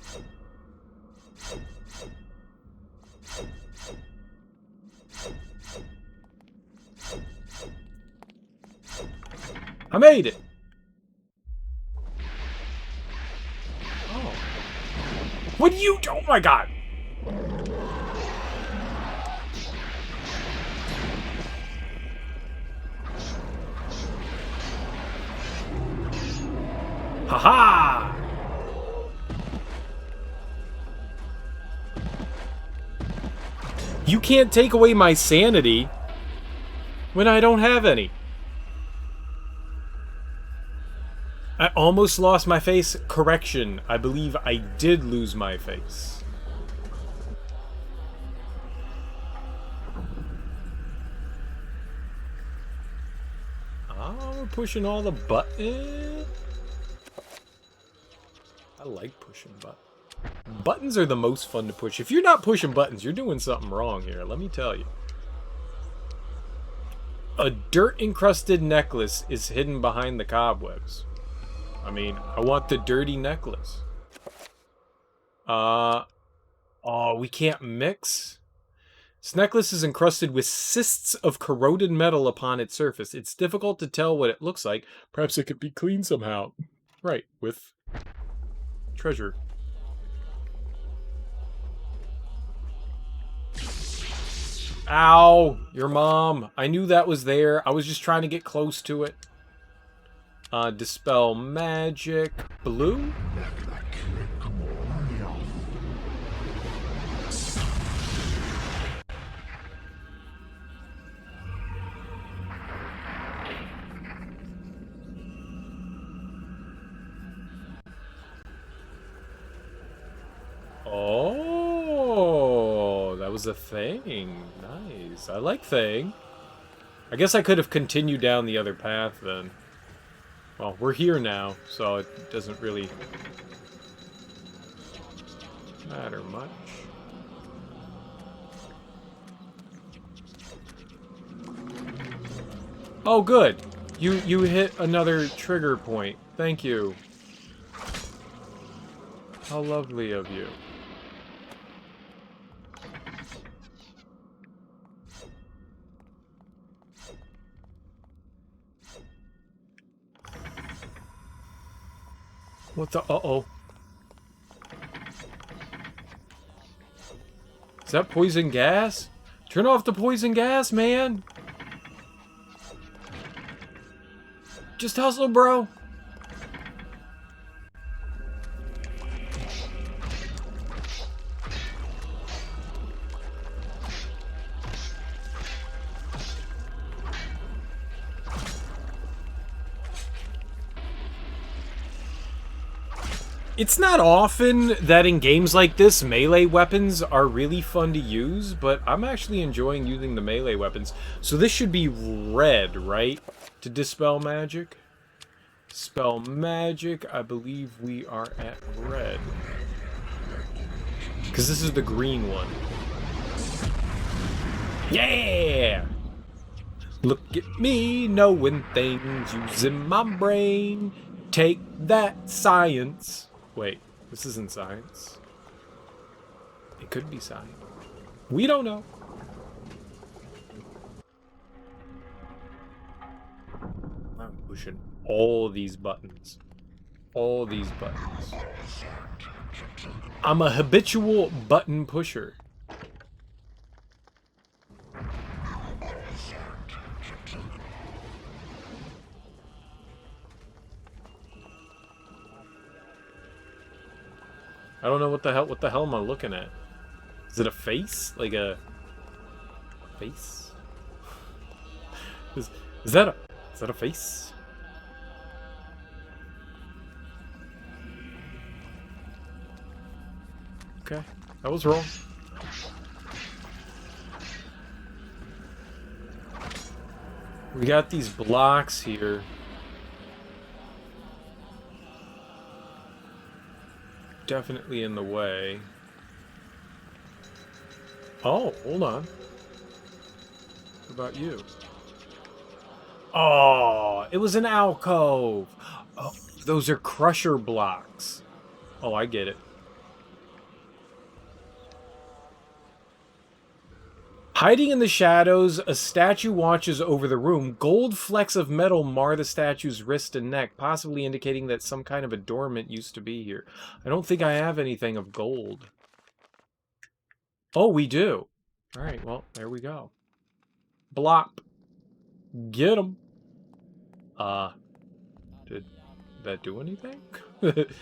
I made it! Oh. What do you do? Oh my god! Haha! You can't take away my sanity when I don't have any. I almost lost my face. Correction. I believe I did lose my face. Oh, we're pushing all the buttons. I like pushing buttons. Buttons are the most fun to push. If you're not pushing buttons, you're doing something wrong here, let me tell you. A dirt-encrusted necklace is hidden behind the cobwebs. I mean, I want the dirty necklace. Oh, we can't mix? This necklace is encrusted with cysts of corroded metal upon its surface. It's difficult to tell what it looks like. Perhaps it could be cleaned somehow. Right, with treasure. Ow! Your mom. I knew that was there. I was just trying to get close to it. Dispel magic. Blue? Oh, that was a thing. Nice. I like thing. I guess I could have continued down the other path then. Well, we're here now, so it doesn't really matter much. Oh, good. You hit another trigger point. Thank you. How lovely of you. What the? Uh-oh. Is that poison gas? Turn off the poison gas, man! Just hustle, bro! It's not often that in games like this, melee weapons are really fun to use, but I'm actually enjoying using the melee weapons. So this should be red, right? To dispel magic? Spell magic, I believe we are at red. Because this is the green one. Yeah! Look at me, knowing things, using my brain. Take that, science. Wait, this isn't science. It could be science. We don't know. I'm pushing all these buttons. All these buttons. I'm a habitual button pusher. I don't know what the hell am I looking at? Is it a face? Like a face? Is that a face? Okay, I was wrong. We got these blocks here. Definitely in the way. Oh, hold on. What about you? Oh, it was an alcove. Oh, those are crusher blocks. Oh, I get it. Hiding in the shadows, a statue watches over the room. Gold flecks of metal mar the statue's wrist and neck, possibly indicating that some kind of adornment used to be here. I don't think I have anything of gold. Oh, we do. All right, well, there we go. Blop. Get him. Did that do anything? Did...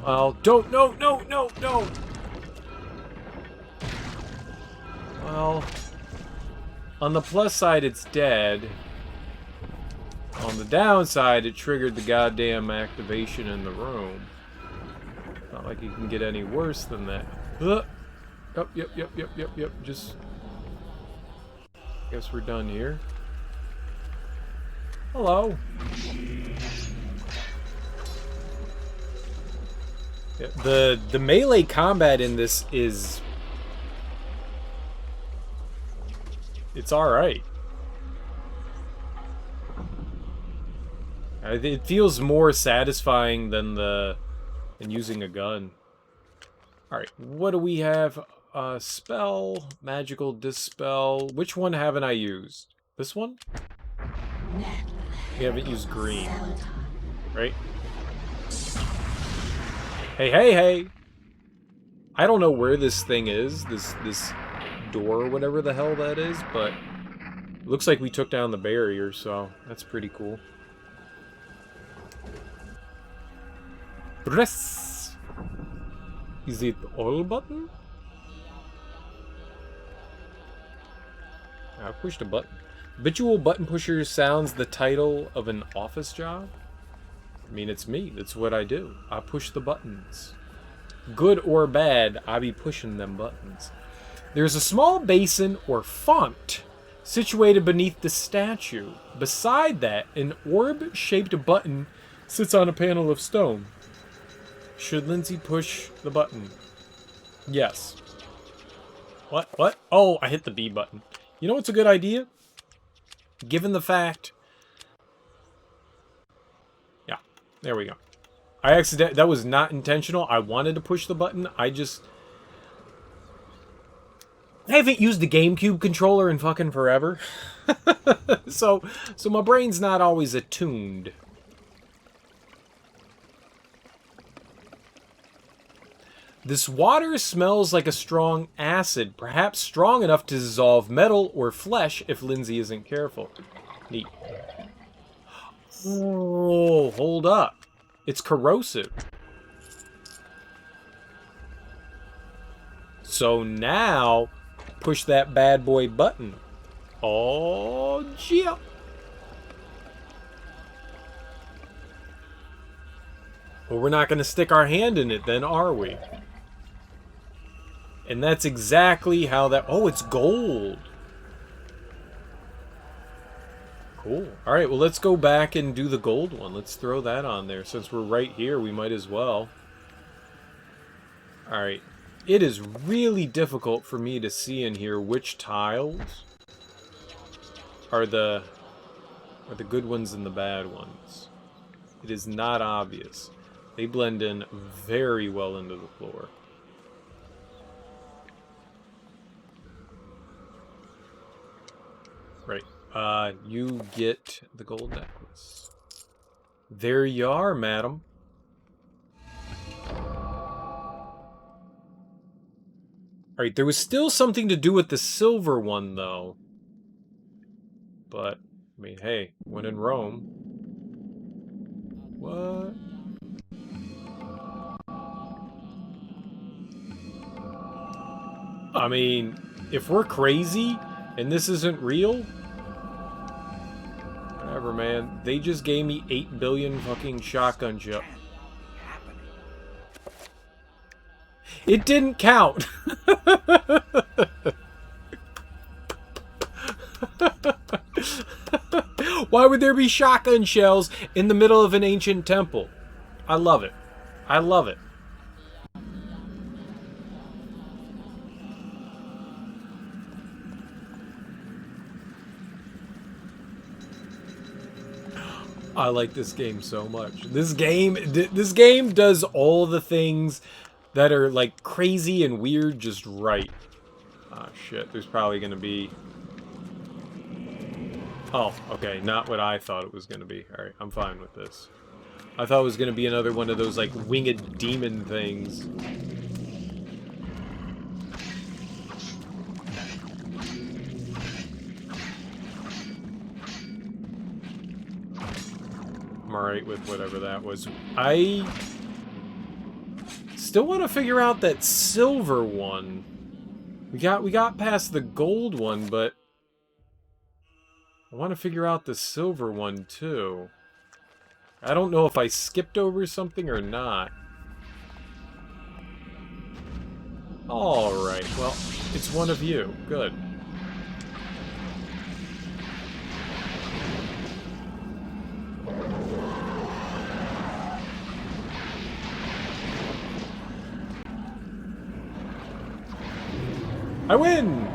Well, don't, no. Well, on the plus side, it's dead. On the downside, it triggered the goddamn activation in the room. Not like you can get any worse than that. Yep. Just Guess we're done here. Hello. Yeah, the melee combat in this is... it's alright. It feels more satisfying than using a gun. Alright, what do we have? Spell, magical dispel. Which one haven't I used? This one? We haven't used green. Right? Hey, hey, hey! I don't know where this thing is, this door or whatever the hell that is, but it looks like we took down the barrier, so that's pretty cool. Press! Is it all button? I pushed a button. Habitual button pusher sounds the title of an office job? I mean, it's me. That's what I do. I push the buttons. Good or bad, I be pushing them buttons. There's a small basin or font situated beneath the statue. Beside that, an orb-shaped button sits on a panel of stone. Should Lindsay push the button? Yes. What? What? Oh, I hit the B button. You know what's a good idea? Given the fact... yeah, there we go. That was not intentional. I wanted to push the button. I haven't used the Gamecube controller in fucking forever. so my brain's not always attuned. This water smells like a strong acid, perhaps strong enough to dissolve metal or flesh if Lindsay isn't careful. Neat. Oh, hold up. It's corrosive. So now, push that bad boy button. Oh, yeah. Well, we're not going to stick our hand in it then, are we? And that's exactly how that... oh, it's gold. Cool. Alright, well, let's go back and do the gold one. Let's throw that on there. Since we're right here, we might as well. Alright. It is really difficult for me to see in here which tiles are the good ones and the bad ones. It is not obvious. They blend in very well into the floor. Right. You get the gold necklace. There you are, madam. Alright, there was still something to do with the silver one, though. But, I mean, hey, when in Rome. What? I mean, if we're crazy and this isn't real, whatever, man. They just gave me 8 billion fucking shotgun shells. It didn't count. Why would there be shotgun shells in the middle of an ancient temple? I love it. I love it. I like this game so much. This game does all the things that are like crazy and weird just right. Oh shit, there's probably gonna be... oh, okay, not what I thought it was gonna be. Alright, I'm fine with this. I thought it was gonna be another one of those like winged demon things. I'm alright with whatever that was. I still want to figure out that silver one. We got past the gold one, but I want to figure out the silver one too. I don't know if I skipped over something or not. Alright, well, it's one of you. Good. I win!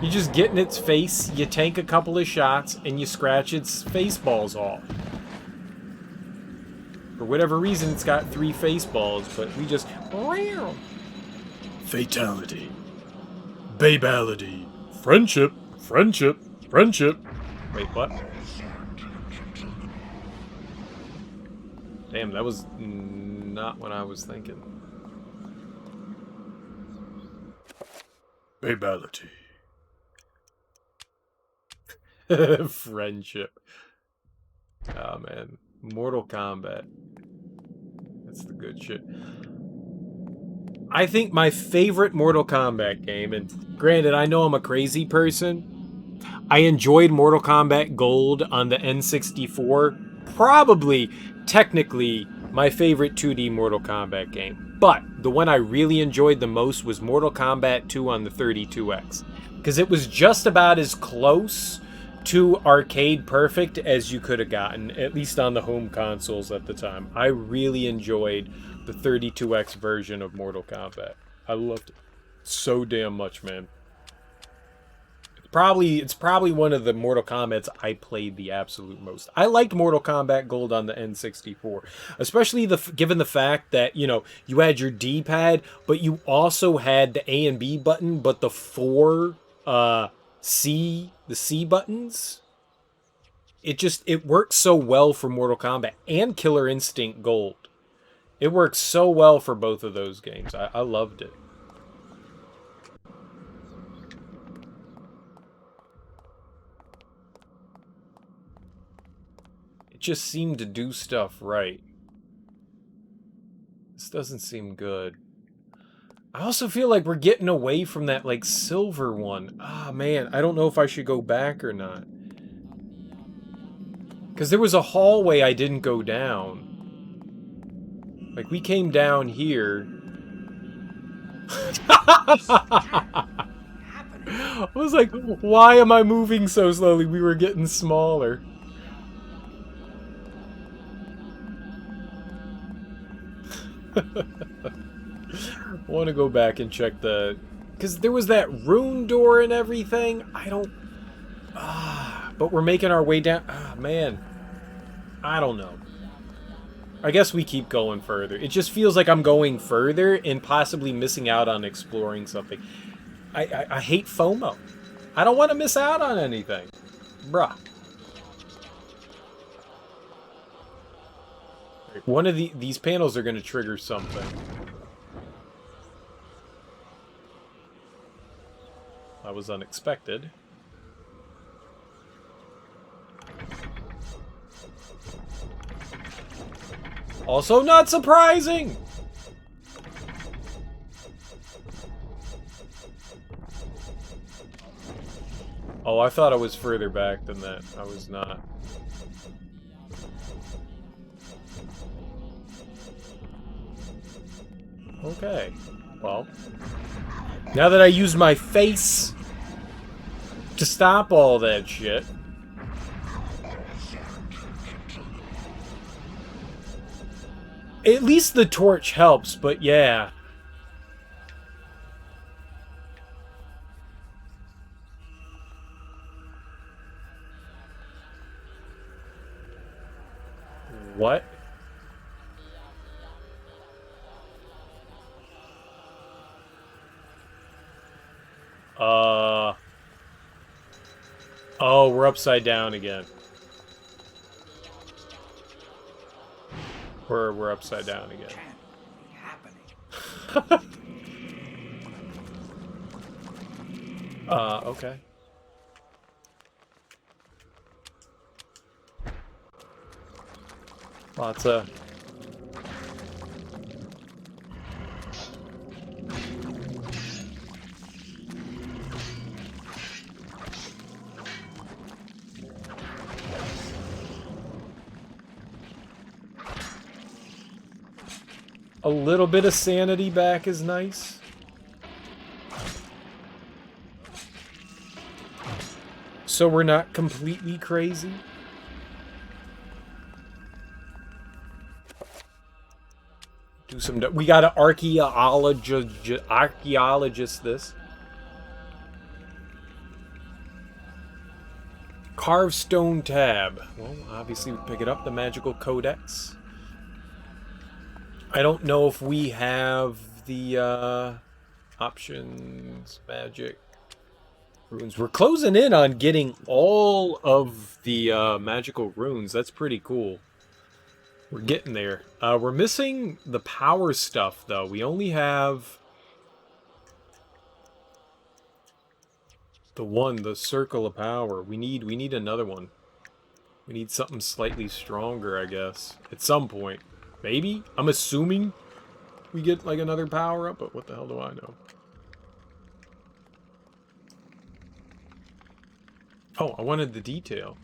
You just get in its face, you tank a couple of shots, and you scratch its face balls off. For whatever reason, it's got 3 face balls, but we just... Fatality. Babality. Friendship. Friendship. Friendship. Wait, what? Damn, that was not what I was thinking. Babality. Friendship. Oh, man. Mortal Kombat. That's the good shit. I think my favorite Mortal Kombat game, and granted, I know I'm a crazy person, I enjoyed Mortal Kombat Gold on the N64. Probably, technically, my favorite 2D Mortal Kombat game. But the one I really enjoyed the most was Mortal Kombat 2 on the 32X. Because it was just about as close to arcade perfect as you could have gotten, at least on the home consoles at the time. I really enjoyed the 32X version of Mortal Kombat. I loved it so damn much, man. It's probably one of the Mortal Kombats I played the absolute most. I liked Mortal Kombat Gold on the N64, especially given the fact that, you know, you had your D-pad, but you also had the A and B button, but the 4 C buttons. It works so well for Mortal Kombat and Killer Instinct Gold. It works so well for both of those games. I loved it. It just seemed to do stuff right. This doesn't seem good. I also feel like we're getting away from that, like, silver one. Ah, man, I don't know if I should go back or not. Because there was a hallway I didn't go down. Like, we came down here. I was like, why am I moving so slowly? We were getting smaller. I want to go back and check the... Because there was that rune door and everything. I don't... but we're making our way down... man. I don't know. I guess we keep going further. It just feels like I'm going further and possibly missing out on exploring something. I hate FOMO. I don't want to miss out on anything. Bruh. One of these panels are going to trigger something. That was unexpected. Also not surprising! Oh, I thought I was further back than that. I was not. Okay. Well, now that I use my face to stop all that shit. At least the torch helps, but yeah. What? Oh, we're upside down again. We're upside down again. Can't be happening. Okay. Lots of... A little bit of sanity back is nice. So we're not completely crazy. Do some... We gotta archaeologist this. Carved stone tab. Well, obviously we pick it up, the magical codex. I don't know if we have the options, magic, runes. We're closing in on getting all of the magical runes. That's pretty cool. We're getting there. We're missing the power stuff, though. We only have the circle of power. We need another one. We need something slightly stronger, I guess. At some point. Maybe? I'm assuming we get, like, another power-up, but what the hell do I know? Oh, I wanted the detail.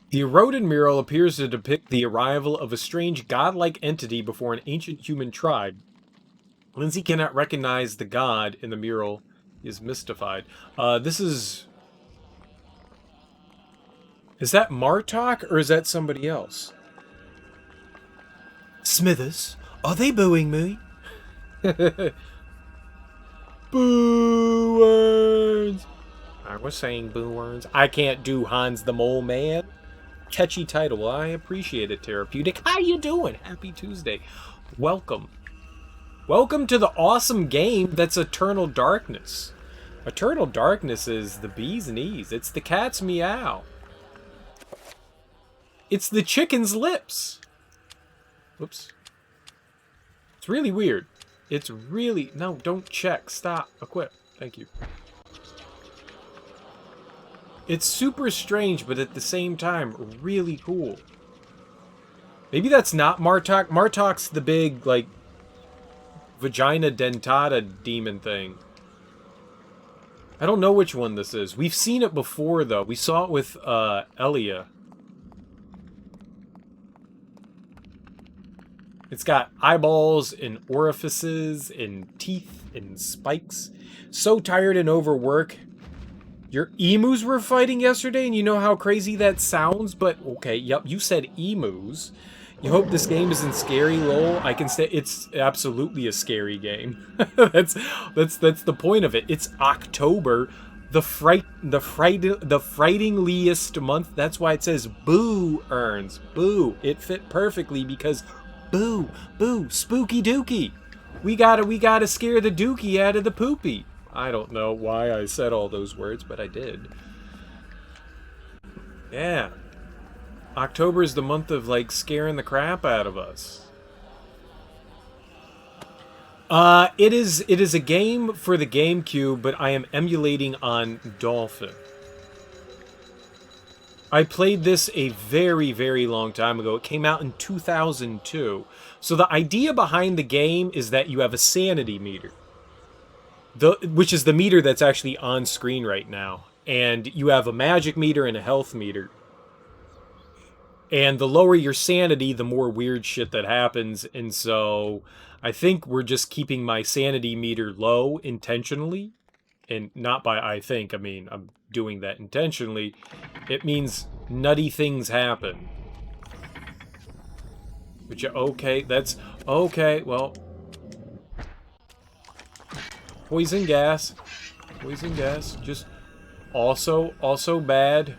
The eroded mural appears to depict the arrival of a strange godlike entity before an ancient human tribe. Lindsay cannot recognize the god in the mural. He is mystified. This is... Is that Martok, or is that somebody else? Smithers, are they booing me? Boo-words! I was saying boo-words. I can't do Hans the Mole Man. Catchy title. Well, I appreciate it, Therapeutic. How you doing? Happy Tuesday. Welcome. Welcome to the awesome game that's Eternal Darkness. Eternal Darkness is the bee's knees. It's the cat's meow. It's the chicken's lips. Whoops. It's really weird. It's really... No, don't check. Stop. Equip. Thank you. It's super strange, but at the same time, really cool. Maybe that's not Martok. Martok's the big, like, vagina dentata demon thing. I don't know which one this is. We've seen it before, though. We saw it with, Elia. It's got eyeballs and orifices and teeth and spikes. So tired and overworked. Your emus were fighting yesterday, and you know how crazy that sounds, but okay, yep, you said emus. You hope this game isn't scary, lol. I can say it's absolutely a scary game. that's the point of it. It's October, the frighteningest month. That's why it says boo earns. Boo. It fit perfectly because boo, boo, spooky dookie. We gotta scare the dookie out of the poopy. I don't know why I said all those words, but I did. Yeah. October is the month of, like, scaring the crap out of us. It is a game for the Gamecube, but I am emulating on Dolphin. I played this a very, very long time ago. It came out in 2002. So the idea behind the game is that you have a sanity meter. Which is the meter that's actually on screen right now. And you have a magic meter and a health meter. And the lower your sanity, the more weird shit that happens. And so I think we're just keeping my sanity meter low intentionally. And not by I think, I mean, I'm doing that intentionally. It means nutty things happen. Which, okay, that's... Okay, well... Poison gas. Poison gas. Just also bad.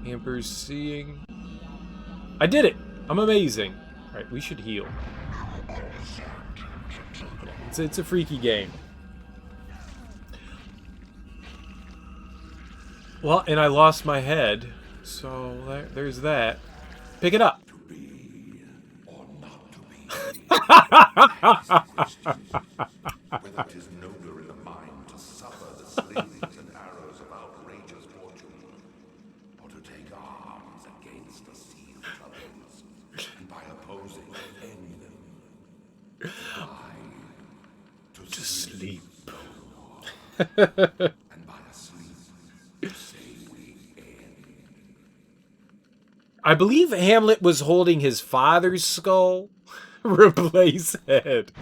Amper's seeing. I did it! I'm amazing. Alright, we should heal. It's a freaky game. Well, and I lost my head. So there's that. Pick it up. Whether it is nobler in the mind to suffer the slings and arrows of outrageous fortune, or to take arms against the sealed troubles, and by opposing end them, to sleep. And by a sleep, say we end. I believe Hamlet was holding his father's skull. Replace head.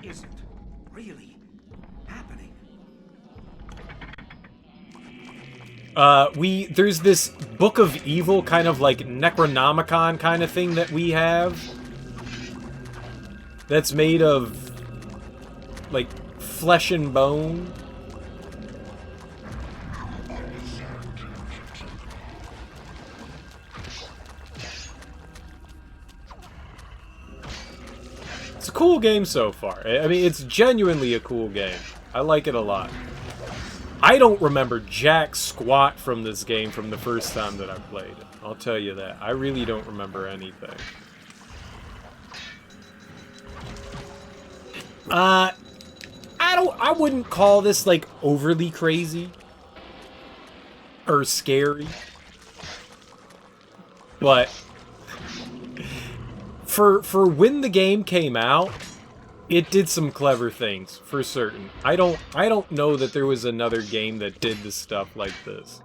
Isn't really happening. There's this Book of Evil kind of like Necronomicon kind of thing that we have. That's made of like flesh and bone. cool game so far. I mean, it's genuinely a cool game. I like it a lot. I don't remember jack squat from this game from the first time that I played it. I'll tell you that. I really don't remember anything. I wouldn't call this, like, overly crazy. Or scary. But for when the game came out, it did some clever things, for certain. I don't know that there was another game that did this stuff like this.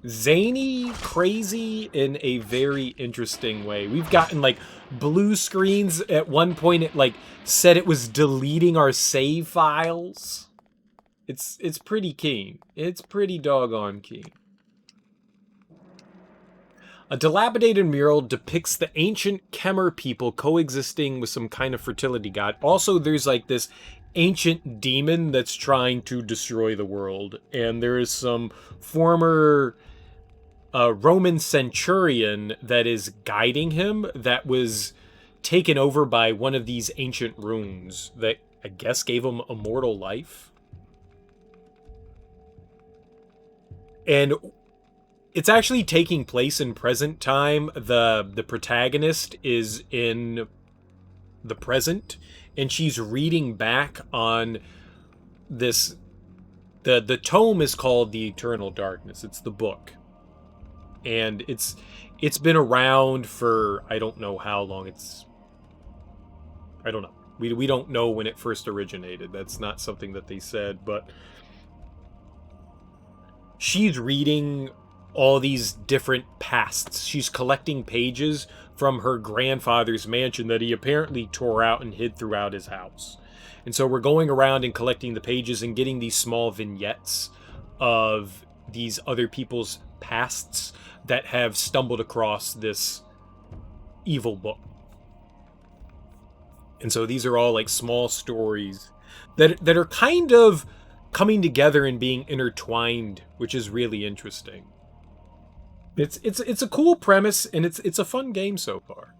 Zany, crazy, in a very interesting way. We've gotten, like, blue screens. At one point, it, like, said it was deleting our save files. It's pretty keen. It's pretty doggone keen. A dilapidated mural depicts the ancient Khmer people coexisting with some kind of fertility god. Also, there's like this ancient demon that's trying to destroy the world. And there is some former Roman centurion that is guiding him that was taken over by one of these ancient runes that I guess gave him immortal life. And it's actually taking place in present time. The protagonist is in the present, and she's reading back on this. The tome is called The Eternal Darkness. It's the book. And it's been around for I don't know how long. I don't know. We don't know when it first originated. That's not something that they said, but she's reading all these different pasts. She's collecting pages from her grandfather's mansion that he apparently tore out and hid throughout his house. And so we're going around and collecting the pages and getting these small vignettes of these other people's pasts that have stumbled across this evil book. And so these are all like small stories that are kind of coming together and being intertwined, which is really interesting. It's a cool premise, and it's a fun game so far.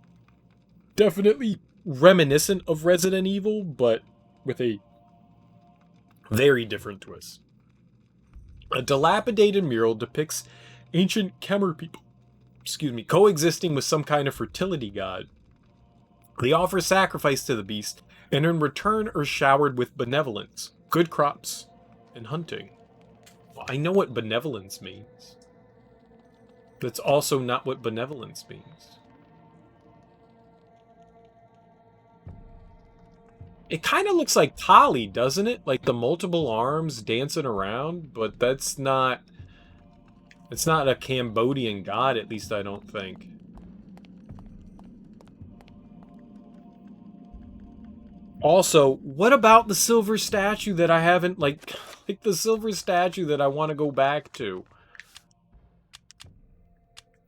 Definitely reminiscent of Resident Evil, but with a very different twist. A dilapidated mural depicts ancient Khmer people, coexisting with some kind of fertility god. They offer sacrifice to the beast, and in return are showered with benevolence, good crops, and hunting. Well, I know what benevolence means. That's also not what benevolence means. It kind of looks like Kali, doesn't it? Like the multiple arms dancing around, but that's not... It's not a Cambodian god, at least I don't think. Also, what about the silver statue that I haven't, like the silver statue that I want to go back to?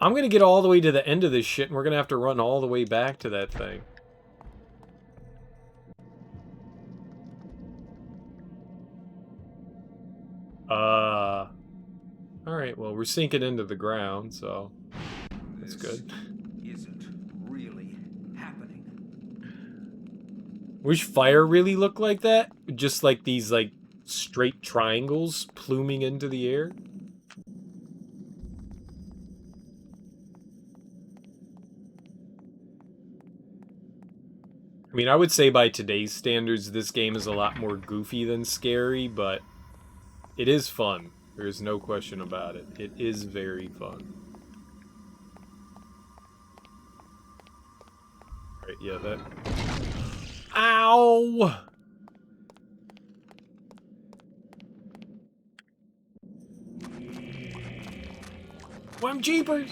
I'm going to get all the way to the end of this shit, and we're going to have to run all the way back to that thing. Alright, well, we're sinking into the ground, so that's good. Isn't really happening. Wish fire really looked like that? Just like these, like, straight triangles pluming into the air? I mean, I would say by today's standards, this game is a lot more goofy than scary, but it is fun. There is no question about it. It is very fun. Right, yeah, that... Ow! Wham jeepers!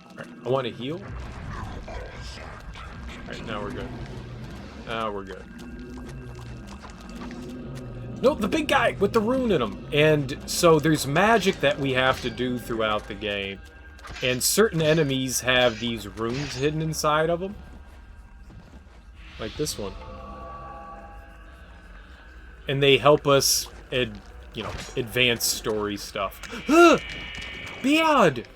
Alright, I want to heal. Alright, now we're good. Now we're good. Nope, the big guy with the rune in him. And so there's magic that we have to do throughout the game. And certain enemies have these runes hidden inside of them. Like this one. And they help us, advance story stuff. Beard!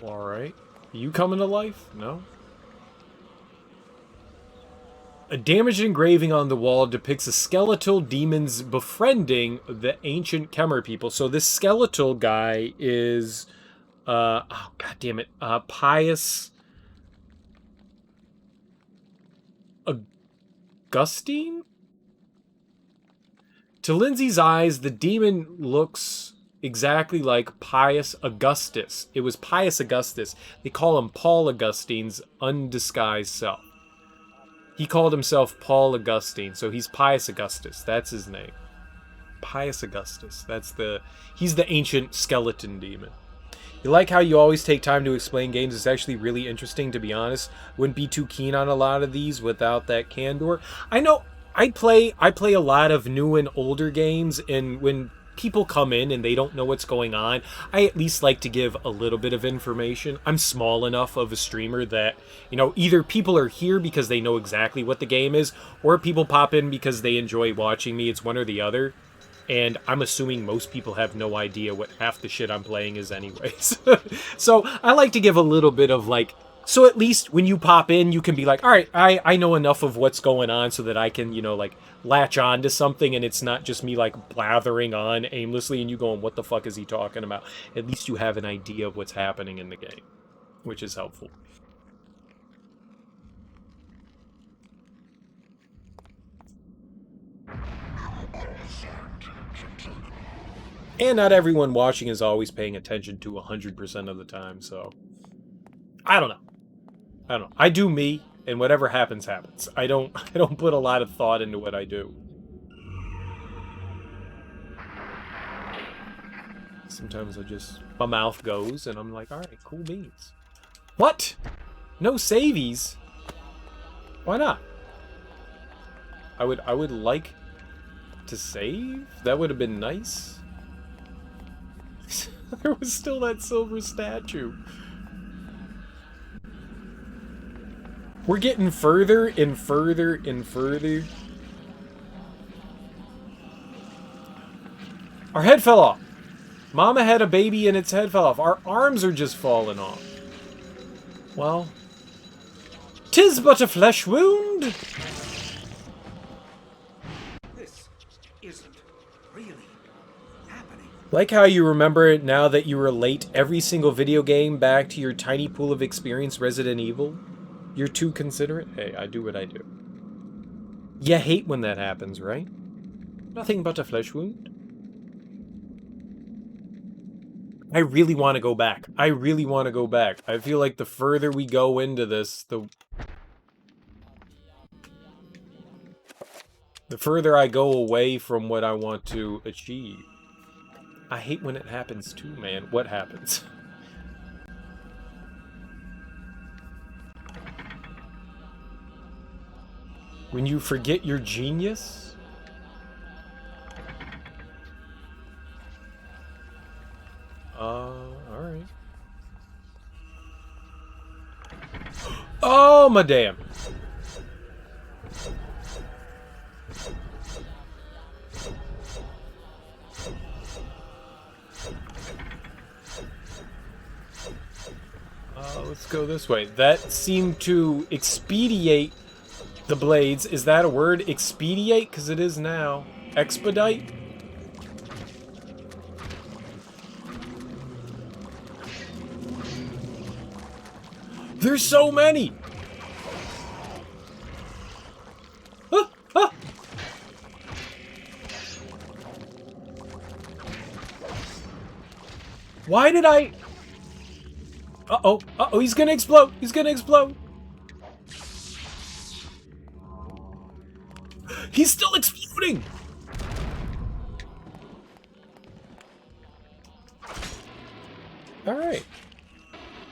Alright. You coming to life? No? A damaged engraving on the wall depicts a skeletal demons befriending the ancient Khmer people. So this skeletal guy is... oh, god damn it. Pius... Augustine? To Lindsay's eyes, the demon looks exactly like Pius Augustus. It was Pius Augustus. They call him Paul Augustine's undisguised self. He called himself Paul Augustine, so he's Pius Augustus. That's his name. Pius Augustus. He's the ancient skeleton demon. You like how you always take time to explain games? It's actually really interesting, to be honest. Wouldn't be too keen on a lot of these without that candor. I know I play a lot of new and older games, and when people come in and they don't know what's going on, I at least like to give a little bit of information. I'm small enough of a streamer that, you know, either people are here because they know exactly what the game is, or people pop in because they enjoy watching me. It's one or the other. And I'm assuming most people have no idea what half the shit I'm playing is anyways. So I like to give a little bit of like, so at least when you pop in, you can be like, all right, I know enough of what's going on so that I can, you know, like latch on to something and it's not just me like blathering on aimlessly and you going, what the fuck is he talking about? At least you have an idea of what's happening in the game, which is helpful. And not everyone watching is always paying attention to 100% of the time, so... I don't know. I do me, and whatever happens, happens. I don't put a lot of thought into what I do. Sometimes my mouth goes, and I'm like, alright, cool beans. What? No savies? Why not? I would like to save? That would have been nice. There was still that silver statue. We're getting further and further and further. Our head fell off. Mama had a baby and its head fell off. Our arms are just falling off. Well, 'tis but a flesh wound. This isn't really happening. Like how you remember it now that you relate every single video game back to your tiny pool of experience, Resident Evil? You're too considerate? Hey, I do what I do. You hate when that happens, right? Nothing but a flesh wound. I really want to go back. I really want to go back. I feel like the further we go into this, the further I go away from what I want to achieve. I hate when it happens too, man. What happens? When you forget your genius? Alright. Oh, madame! Let's go this way. That seemed to expedite the blades. Is that a word? Expedite? Because it is now. Expedite? There's so many! Ah, ah. Why did I... Uh-oh, uh-oh, he's gonna explode! He's gonna explode! He's still exploding! Alright.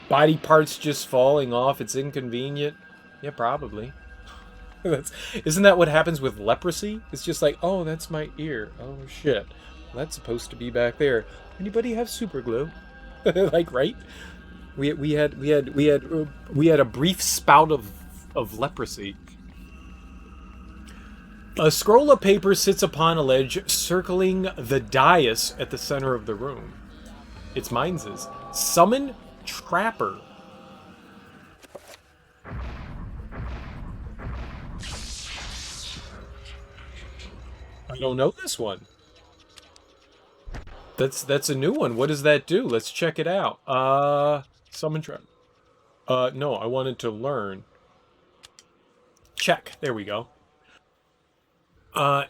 Body parts just falling off, it's inconvenient. Yeah, probably. Isn't that what happens with leprosy? It's just like, oh, that's my ear. Oh, shit. That's supposed to be back there. Anybody have super glue? Like, right? We had a brief spout of leprosy. A scroll of paper sits upon a ledge, circling the dais at the center of the room. Its mind's is summon Trapper. I don't know this one. That's a new one. What does that do? Let's check it out. Summon trap. No, I wanted to learn. Check. There we go.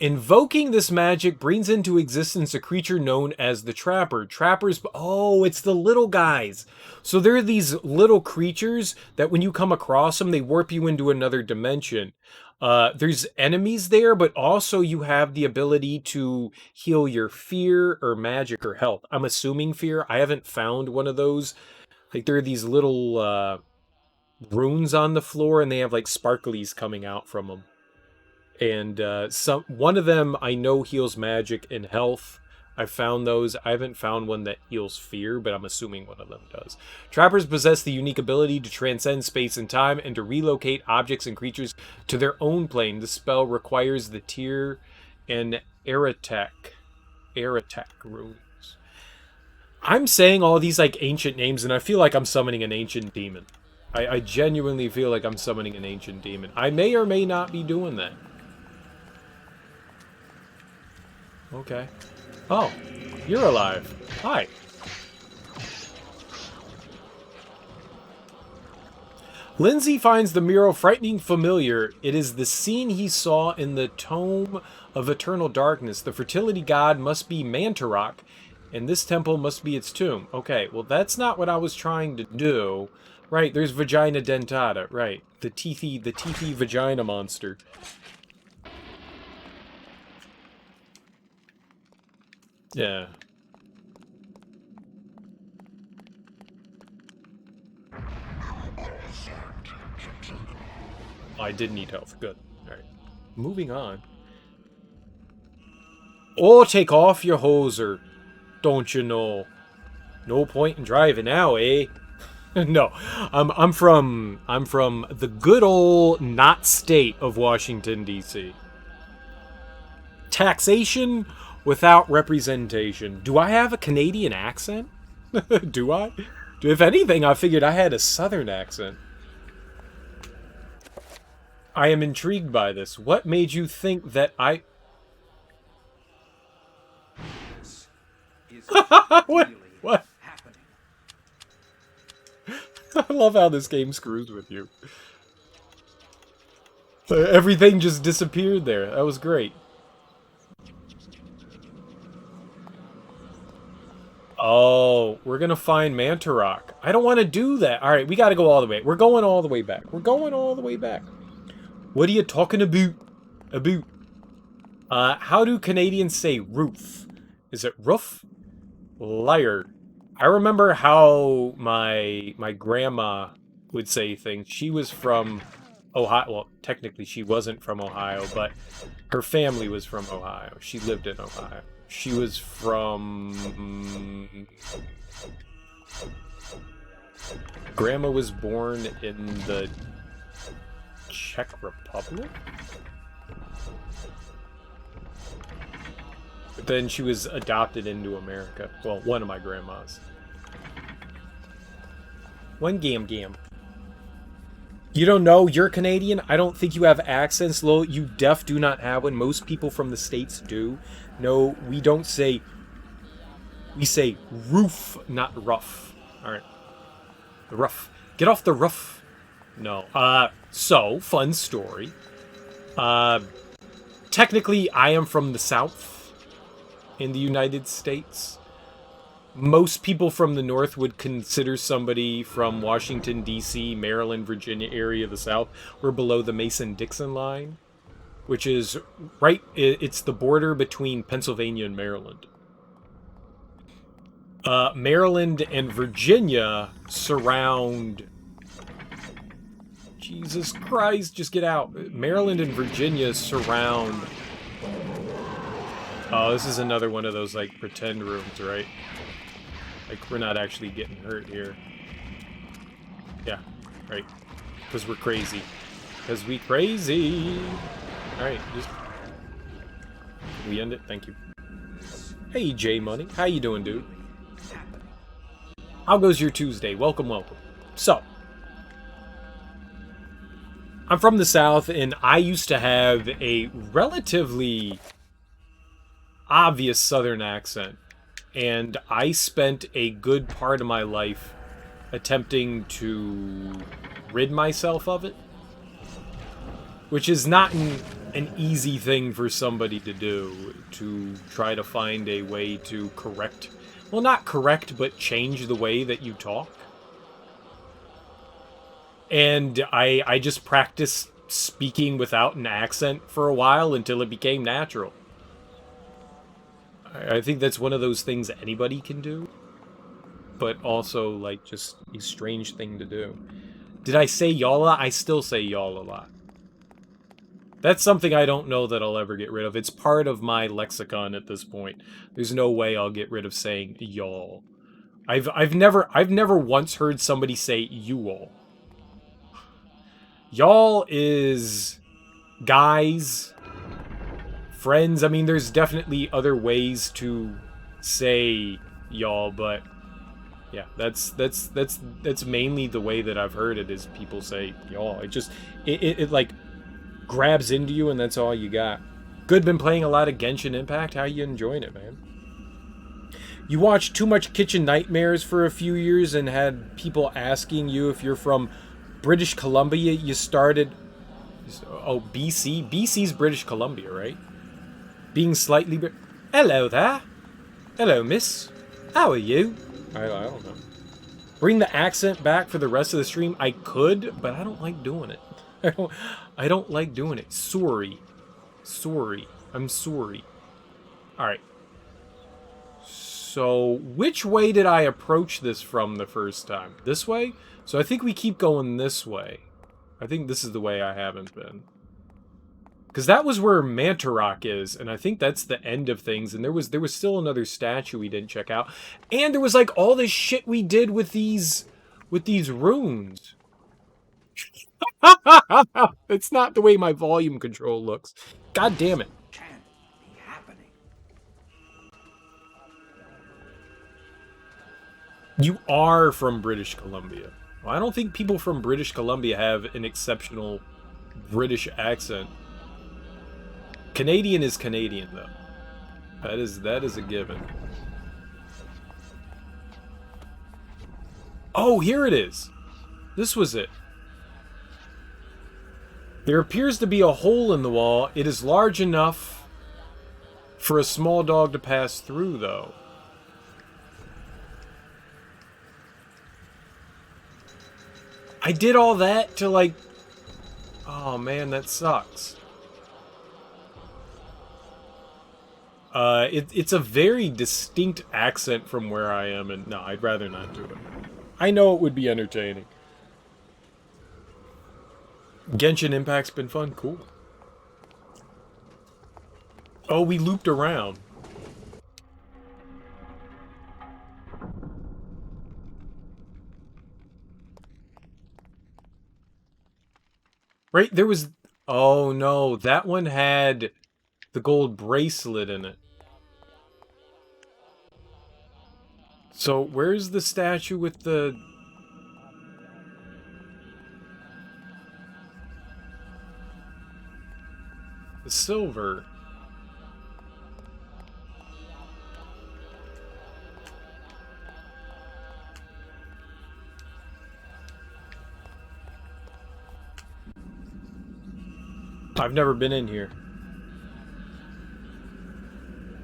Invoking this magic brings into existence a creature known as the Trapper. Trappers... Oh, it's the little guys. So there are these little creatures that when you come across them, they warp you into another dimension. There's enemies there, but also you have the ability to heal your fear or magic or health. I'm assuming fear. I haven't found one of those. Like, there are these little runes on the floor, and they have, like, sparklies coming out from them. And one of them I know heals magic and health. I found those. I haven't found one that heals fear, but I'm assuming one of them does. Trappers possess the unique ability to transcend space and time and to relocate objects and creatures to their own plane. The spell requires the Tyr and Aratak runes. I'm saying all these like ancient names, and I feel like I'm summoning an ancient demon. I genuinely feel like I'm summoning an ancient demon. I may or may not be doing that. Okay. Oh, you're alive. Hi. Lindsay finds the mural frightening familiar. It is the scene he saw in the Tome of Eternal Darkness. The fertility god must be Mantarok, and this temple must be its tomb. Okay, well that's not what I was trying to do. Right, there's Vagina Dentata. Right, the teethy vagina monster. Yeah. I did need health. Good. Alright. Moving on. Oh, take off your hoser. Don't you know? No point in driving now, eh? No. I'm from the good old not state of Washington, D.C. Taxation without representation. Do I have a Canadian accent? Do I? If anything, I figured I had a southern accent. I am intrigued by this. What made you think that I... What? I love how this game screws with you. Everything just disappeared there. That was great. Oh, we're gonna find Mantarok. I don't want to do that. All right, we got to go all the way. We're going all the way back. We're going all the way back. What are you talking about? How do Canadians say roof? Is it roof? Liar. I remember how my grandma would say things. She was from Ohio. Well, technically she wasn't from Ohio, but her family was from Ohio. She lived in Ohio. She was from... Grandma was born in the Czech Republic? But then she was adopted into America. Well, one of my grandmas. One gam. You don't know? You're Canadian? I don't think you have accents, Lil. You def do not have one. Most people from the States do. No, we don't say... We say roof, not rough. Alright. The rough. Get off the roof. No. So, fun story. Technically, I am from the South in the United States. Most people from the North would consider somebody from Washington, D.C., Maryland, Virginia area of the South. We're below the Mason-Dixon line, which is right... It's the border between Pennsylvania and Maryland. Maryland and Virginia surround... Jesus Christ, just get out. Maryland and Virginia surround... Oh, this is another one of those, like, pretend rooms, right? Like, we're not actually getting hurt here. Yeah, right. Because we're crazy. Because we crazy! Alright, just... We end it? Thank you. Hey, J-Money. How you doing, dude? How goes your Tuesday? Welcome, welcome. So, I'm from the South, and I used to have a relatively obvious Southern accent. And I spent a good part of my life attempting to rid myself of it. Which is not an easy thing for somebody to do, to try to find a way to correct, well, not correct, but change the way that you talk. And I just practiced speaking without an accent for a while until it became natural. I think that's one of those things anybody can do, but also, like, just a strange thing to do. Did I say y'all a lot? I still say y'all a lot. That's something I don't know that I'll ever get rid of. It's part of my lexicon at this point. There's no way I'll get rid of saying y'all. I've never once heard somebody say you all. Y'all is guys, friends. I mean, there's definitely other ways to say y'all, but yeah, that's mainly the way that I've heard it, is people say y'all. It like grabs into you, and that's all you got. Good, been playing a lot of Genshin Impact. How you enjoying it, man? You watched Too Much Kitchen Nightmares for a few years and had people asking you if you're from British Columbia. You started... Oh, BC? BC's British Columbia, right? Being slightly... Hello there. Hello, miss. How are you? I don't know. Bring the accent back for the rest of the stream? I could, but I don't like doing it. I don't like doing it. Sorry. Sorry. I'm sorry. Alright. So, which way did I approach this from the first time? This way? So I think we keep going this way. I think this is the way I haven't been. Because that was where Mantarok is, and I think that's the end of things, and there was still another statue we didn't check out. And there was, like, all this shit we did with these runes. It's not the way my volume control looks. God damn it. Can't be happening. You are from British Columbia. Well, I don't think people from British Columbia have an exceptional British accent. Canadian is Canadian, though. That is a given. Oh, here it is. This was it. There appears to be a hole in the wall. It is large enough for a small dog to pass through, though. I did all that to, like... Oh, man, that sucks. It's a very distinct accent from where I am, and no, I'd rather not do it. I know it would be entertaining. Genshin Impact's been fun. Cool. Oh, we looped around. Right, there was... Oh, no. That one had the gold bracelet in it. So, where's the statue with the... the silver? I've never been in here.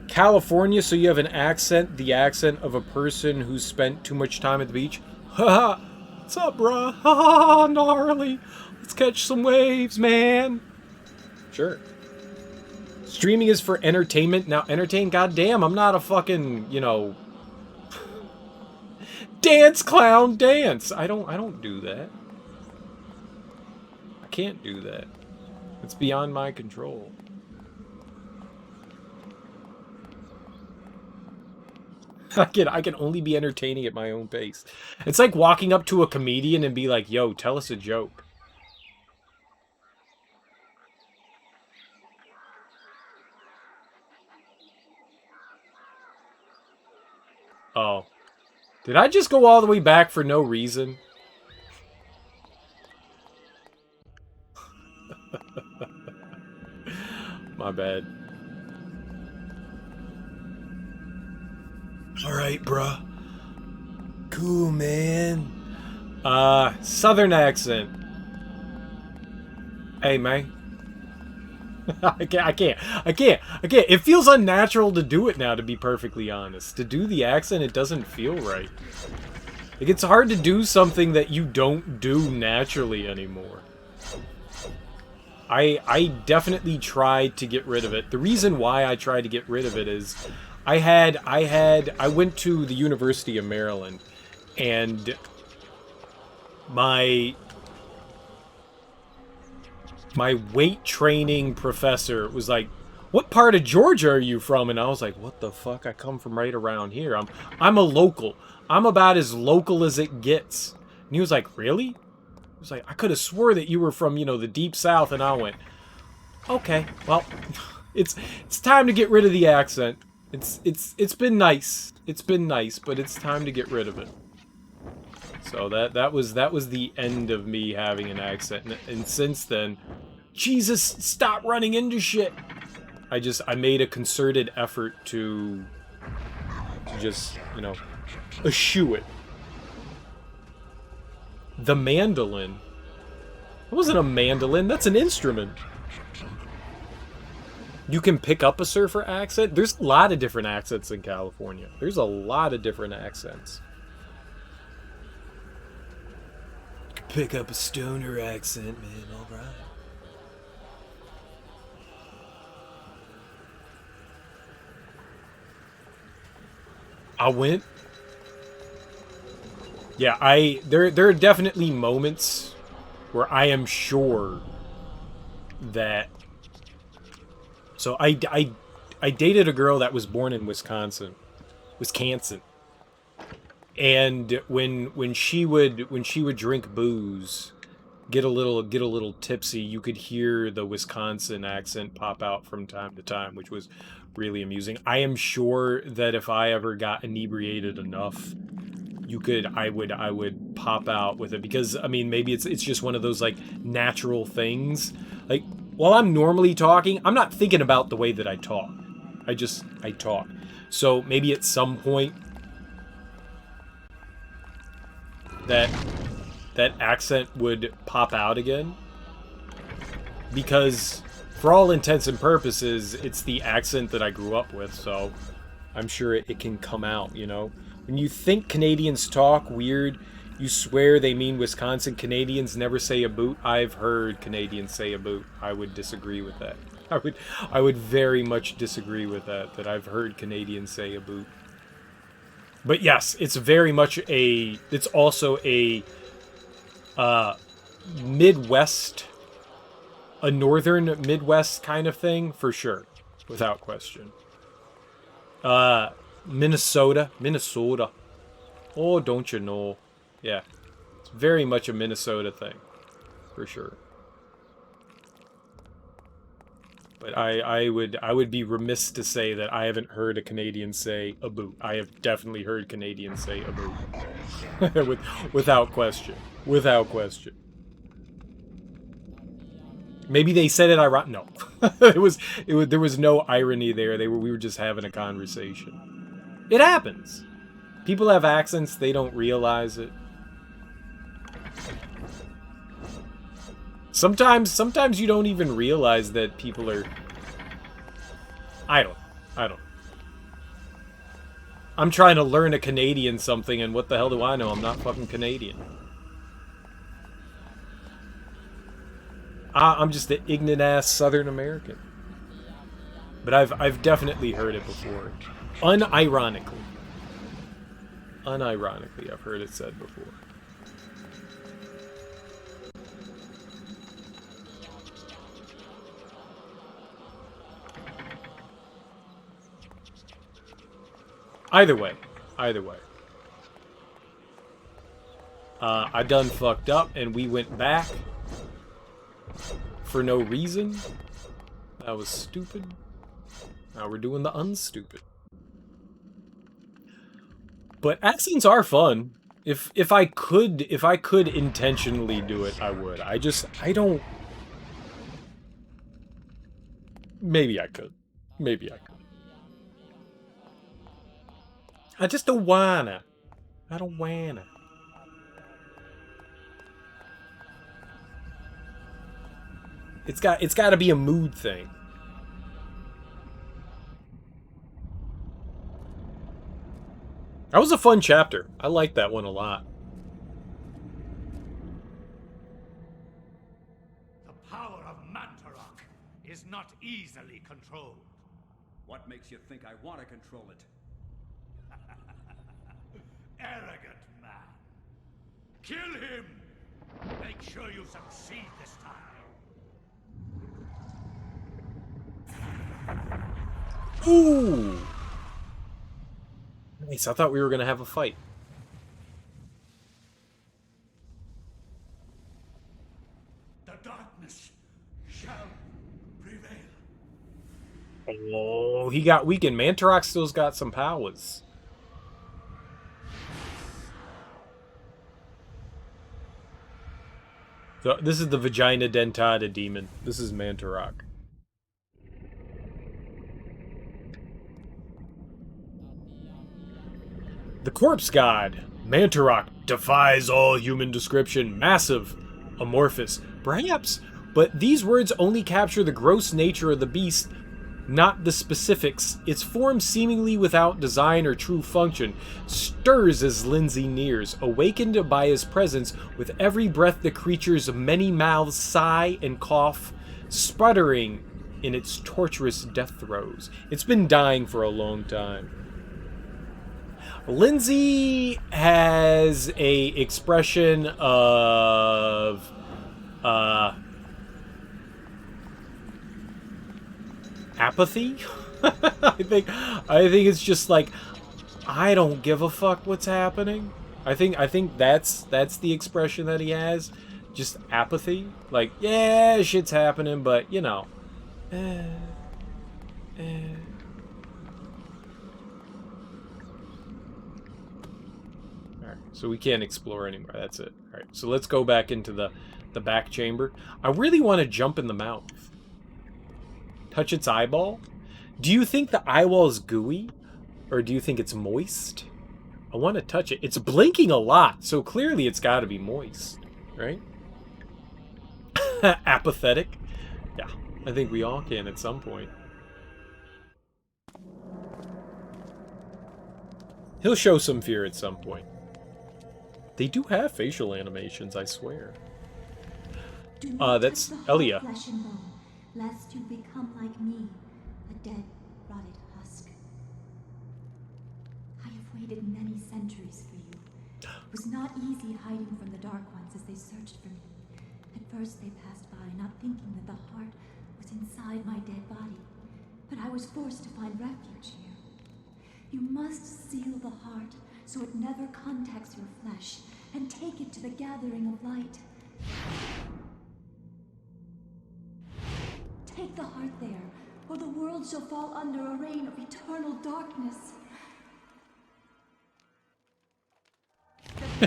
California, so you have an accent, the accent of a person who's spent too much time at the beach. Haha, what's up, bruh? Haha, gnarly. Let's catch some waves, man. Sure. Streaming is for entertainment. Now, entertain, goddamn, I'm not a fucking, you know... Dance, clown, dance! I don't do that. I can't do that. It's beyond my control. I can only be entertaining at my own pace. It's like walking up to a comedian and be like, yo, tell us a joke. Oh. Did I just go all the way back for no reason? My bad. Alright, bruh. Cool, man. Southern accent. Hey, man. I can't. It feels unnatural to do it now, to be perfectly honest. To do the accent, it doesn't feel right. Like, it's hard to do something that you don't do naturally anymore. I definitely tried to get rid of it. The reason why I tried to get rid of it is I went to the University of Maryland, and my weight training professor was like, "What part of Georgia are you from?" And I was like, "What the fuck? I come from right around here. I'm a local. I'm about as local as it gets." And he was like, "Really?" He was like, "I could have swore that you were from, you know, the deep south." And I went, "Okay, well, it's time to get rid of the accent. It's been nice. It's been nice, but it's time to get rid of it." So that was the end of me having an accent, and since then, Jesus, stop running into shit. I made a concerted effort to just, you know, eschew it. The mandolin. It wasn't a mandolin, that's an instrument. You can pick up a surfer accent. There's a lot of different accents in California. There's a lot of different accents. Pick up a stoner accent, man, alright. I went. Yeah, there are definitely moments where I am sure that. So I dated a girl that was born in Wisconsin. And when she would drink booze, get a little tipsy, you could hear the Wisconsin accent pop out from time to time, which was really amusing. I am sure that if I ever got inebriated enough, I would pop out with it, because I mean, maybe it's just one of those like natural things. Like, while I'm normally talking, I'm not thinking about the way that I talk. I talk. So maybe at some point that accent would pop out again, because for all intents and purposes, it's the accent that I grew up with, so I'm sure it can come out, you know? When you think Canadians talk weird, you swear they mean Wisconsin. Canadians never say a boot. I've heard Canadians say a boot. I would disagree with that. I would very much disagree with that I've heard Canadians say a boot. But yes, it's very much it's also a Midwest, a northern Midwest kind of thing, for sure, without question. Minnesota. Oh, don't you know? Yeah, it's very much a Minnesota thing, for sure. But I would be remiss to say that I haven't heard a Canadian say a boot. I have definitely heard Canadians say a boot, without question. Without question. Maybe they said it ironic. No, there was no irony there. We were just having a conversation. It happens. People have accents, they don't realize it. Sometimes you don't even realize that people are. I don't. I'm trying to learn a Canadian something, and what the hell do I know? I'm not fucking Canadian. I'm just an ignorant-ass Southern American. But I've definitely heard it before. Unironically, I've heard it said before. Either way. I done fucked up, and we went back for no reason. That was stupid. Now we're doing the unstupid. But accents are fun. If I could intentionally do it, I would. I don't. Maybe I could. Maybe I could. I just don't wanna. I don't wanna. It's got to be a mood thing. That was a fun chapter. I liked that one a lot. The power of Mantarok is not easily controlled. What makes you think I want to control it? Arrogant man. Kill him! Make sure you succeed this time. Ooh! Nice, I thought we were going to have a fight. The darkness shall prevail. Oh, he got weakened. Mantarok still's got some powers. So this is the Vagina Dentata demon. This is Mantarok. The Corpse God. Mantarok defies all human description. Massive. Amorphous. Perhaps. But these words only capture the gross nature of the beast, not the specifics. Its form, seemingly without design or true function, stirs as Lindsay nears, awakened by his presence. With every breath the creature's many mouths sigh and cough, sputtering in its torturous death throes. It's been dying for a long time. Lindsay has a expression of apathy. I think it's just like, I don't give a fuck what's happening. I think that's the expression that he has. Just apathy. Like, yeah, shit's happening, but you know. Alright, so we can't explore anymore. That's it. Alright, so let's go back into the back chamber. I really want to jump in the mouth. Touch its eyeball. Do you think the eyeball is gooey? Or do you think it's moist? I want to touch it. It's blinking a lot, so clearly it's got to be moist. Right? Apathetic? Yeah, I think we all can at some point. He'll show some fear at some point. They do have facial animations, I swear. That's Elia. Flesh and bone, lest you become like me, a dead, rotted husk. I have waited many centuries for you. It was not easy hiding from the Dark Ones as they searched for me. At first they passed by, not thinking that the heart was inside my dead body. But I was forced to find refuge here. You must seal the heart so it never contacts your flesh, and take it to the gathering of light. Take the heart there, or the world shall fall under a reign of eternal darkness.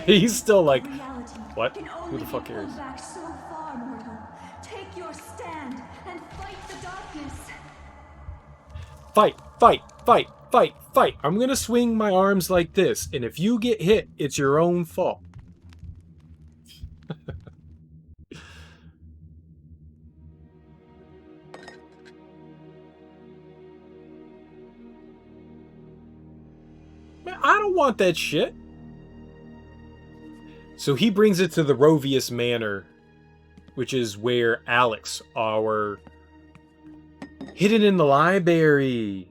He's still like, Reality what? can Who only the fuck be pulled cares? back so far, mortal. Take your stand and fight the darkness. Fight, fight, fight, fight, fight. I'm gonna swing my arms like this, and if you get hit, it's your own fault. Man, I don't want that shit. So he brings it to the Rovius Manor, which is where Alex, our hidden in the library.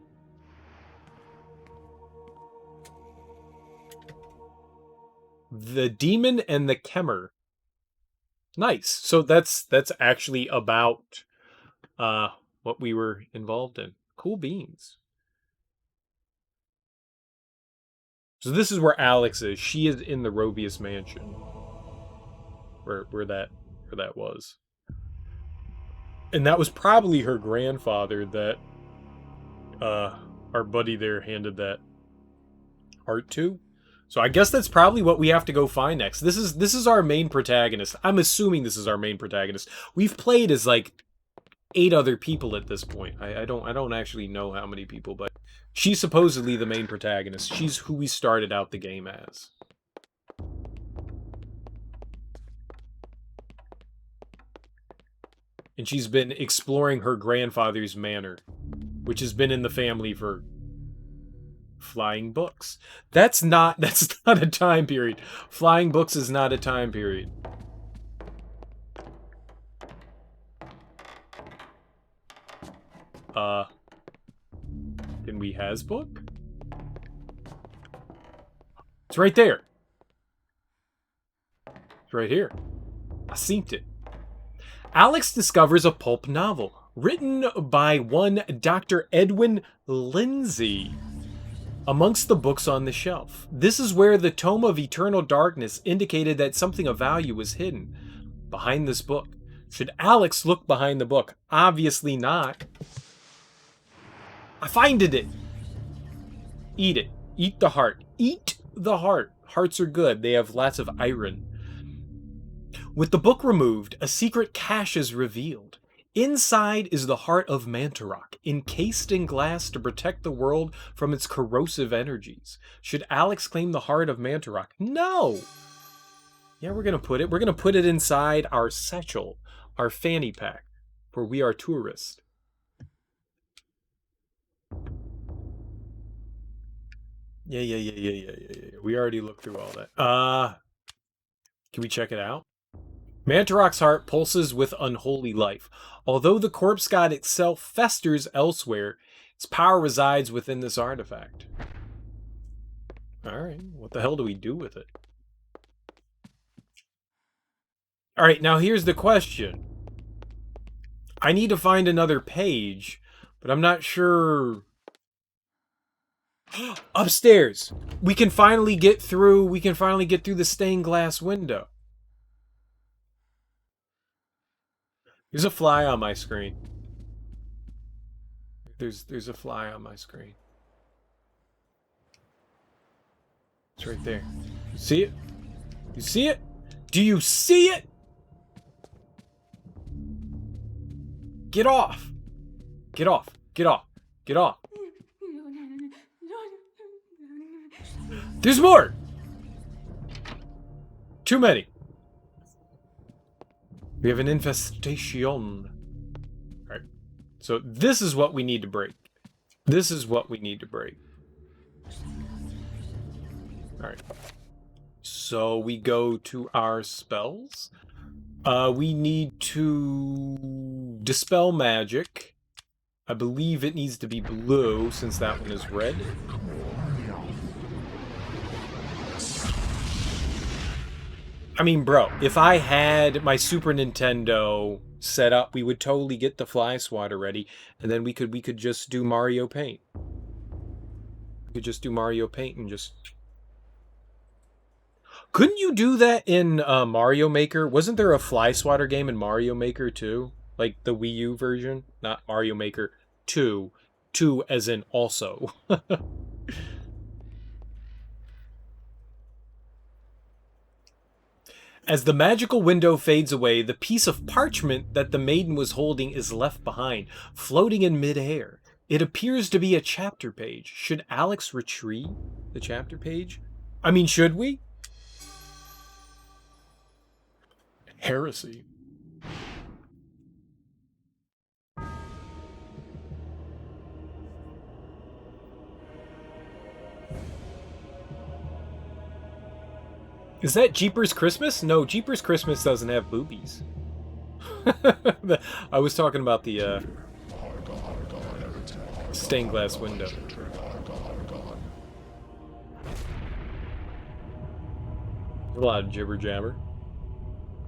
The Demon and the Kemmer. Nice. So that's actually about what we were involved in. Cool beans. So this is where Alex is. She is in the Rovius mansion. Where that was. And that was probably her grandfather that our buddy there handed that art to. So I guess that's probably what we have to go find next. This is our main protagonist. I'm assuming this is our main protagonist. We've played as like 8 other people at this point. I don't actually know how many people, but she's supposedly the main protagonist. She's who we started out the game as. And she's been exploring her grandfather's manor, which has been in the family for flying books. That's not a time period. Flying books is not a time period. Can we has book? It's right there. It's right here. I synced it. Alex discovers a pulp novel written by one Dr. Edwin Lindsay amongst the books on the shelf. This is where the Tome of Eternal Darkness indicated that something of value was hidden behind this book. Should Alex look behind the book? Obviously not. I finded it. Eat it. Eat the heart. Eat the heart. Hearts are good. They have lots of iron. With the book removed, a secret cache is revealed. Inside is the heart of Mantarok, encased in glass to protect the world from its corrosive energies. Should Alex claim the heart of Mantarok? No! Yeah, we're gonna put it inside our satchel, our fanny pack, for we are tourists. Yeah. We already looked through all that. Can we check it out? Mantarok's heart pulses with unholy life. Although the corpse god itself festers elsewhere, its power resides within this artifact. Alright, what the hell do we do with it? Alright, now here's the question. I need to find another page, but I'm not sure... Upstairs! We can finally get through the stained glass window. There's a fly on my screen. There's a fly on my screen. It's right there. You see it? You see it? Do you see it? Get off! Get off! Get off! Get off! There's more! Too many. We have an infestation. Alright. So this is what we need to break. This is what we need to break. Alright. So we go to our spells. We need to dispel magic. I believe it needs to be blue since that one is red. I mean, bro, if I had my Super Nintendo set up, we would totally get the fly swatter ready, and then we could just do Mario Paint. We could just do Mario Paint and just... Couldn't you do that in Mario Maker? Wasn't there a fly swatter game in Mario Maker 2? Like the Wii U version? Not Mario Maker 2. 2 as in also. As the magical window fades away, the piece of parchment that the maiden was holding is left behind, floating in midair. It appears to be a chapter page. Should Alex retrieve the chapter page? I mean, should we? Heresy. Is that Jeepers Christmas? No, Jeepers Christmas doesn't have boobies. I was talking about the stained glass window. A lot of jibber jabber.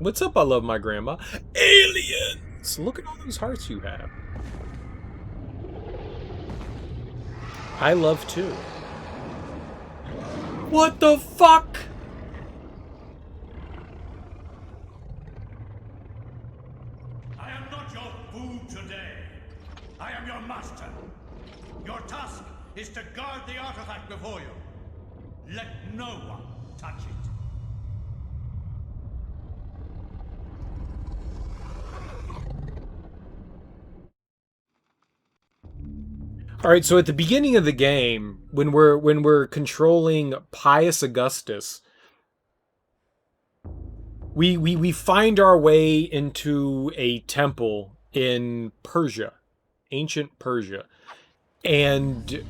What's up? I love my grandma. Aliens! Look at all those hearts you have. I love too. What the fuck? I am not your food today. I am your master. Your task is to guard the artifact before you. Let no one touch it. All right, so at the beginning of the game, when we're controlling Pius Augustus, we find our way into a temple in Persia, ancient Persia, and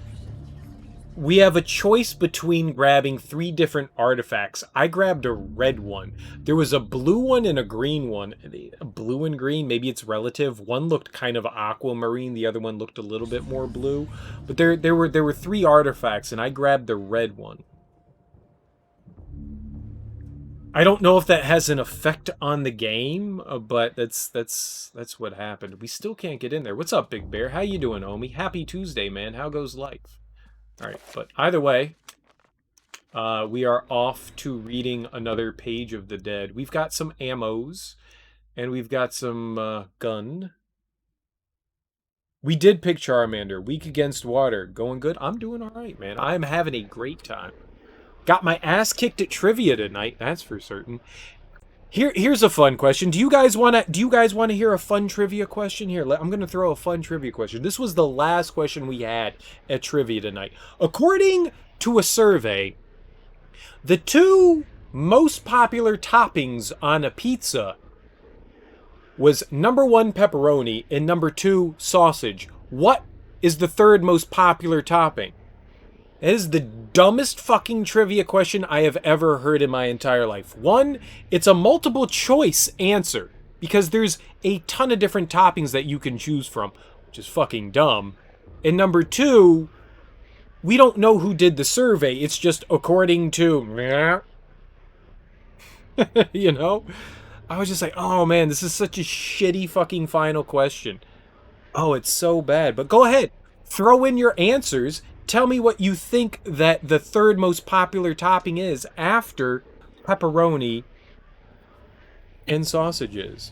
we have a choice between grabbing 3 different artifacts. I grabbed a red one. There was a blue one and a green one. Blue and green, maybe it's relative. One looked kind of aquamarine, the other one looked a little bit more blue. But there were 3 artifacts, and I grabbed the red one. I don't know if that has an effect on the game, but that's what happened. We still can't get in there. What's up, Big Bear? How you doing, Omi? Happy Tuesday, man. How goes life? All right, but either way, we are off to reading another Page of the Dead. We've got some ammos, and we've got some gun. We did pick Charmander. Weak against water. Going good? I'm doing all right, man. I'm having a great time. Got my ass kicked at trivia tonight, that's for certain. Here's a fun question. Do you guys want to hear a fun trivia question? Here, I'm going to throw a fun trivia question. This was the last question we had at trivia tonight. According to a survey, the 2 most popular toppings on a pizza was number 1 pepperoni and number 2 sausage. What is the 3rd most popular topping? That is the dumbest fucking trivia question I have ever heard in my entire life. 1, it's a multiple choice answer, because there's a ton of different toppings that you can choose from, which is fucking dumb. And number 2, we don't know who did the survey. It's just according to... you know? I was just like, oh man, this is such a shitty fucking final question. Oh, it's so bad. But go ahead. Throw in your answers. Tell me what you think that the 3rd most popular topping is after pepperoni and sausages.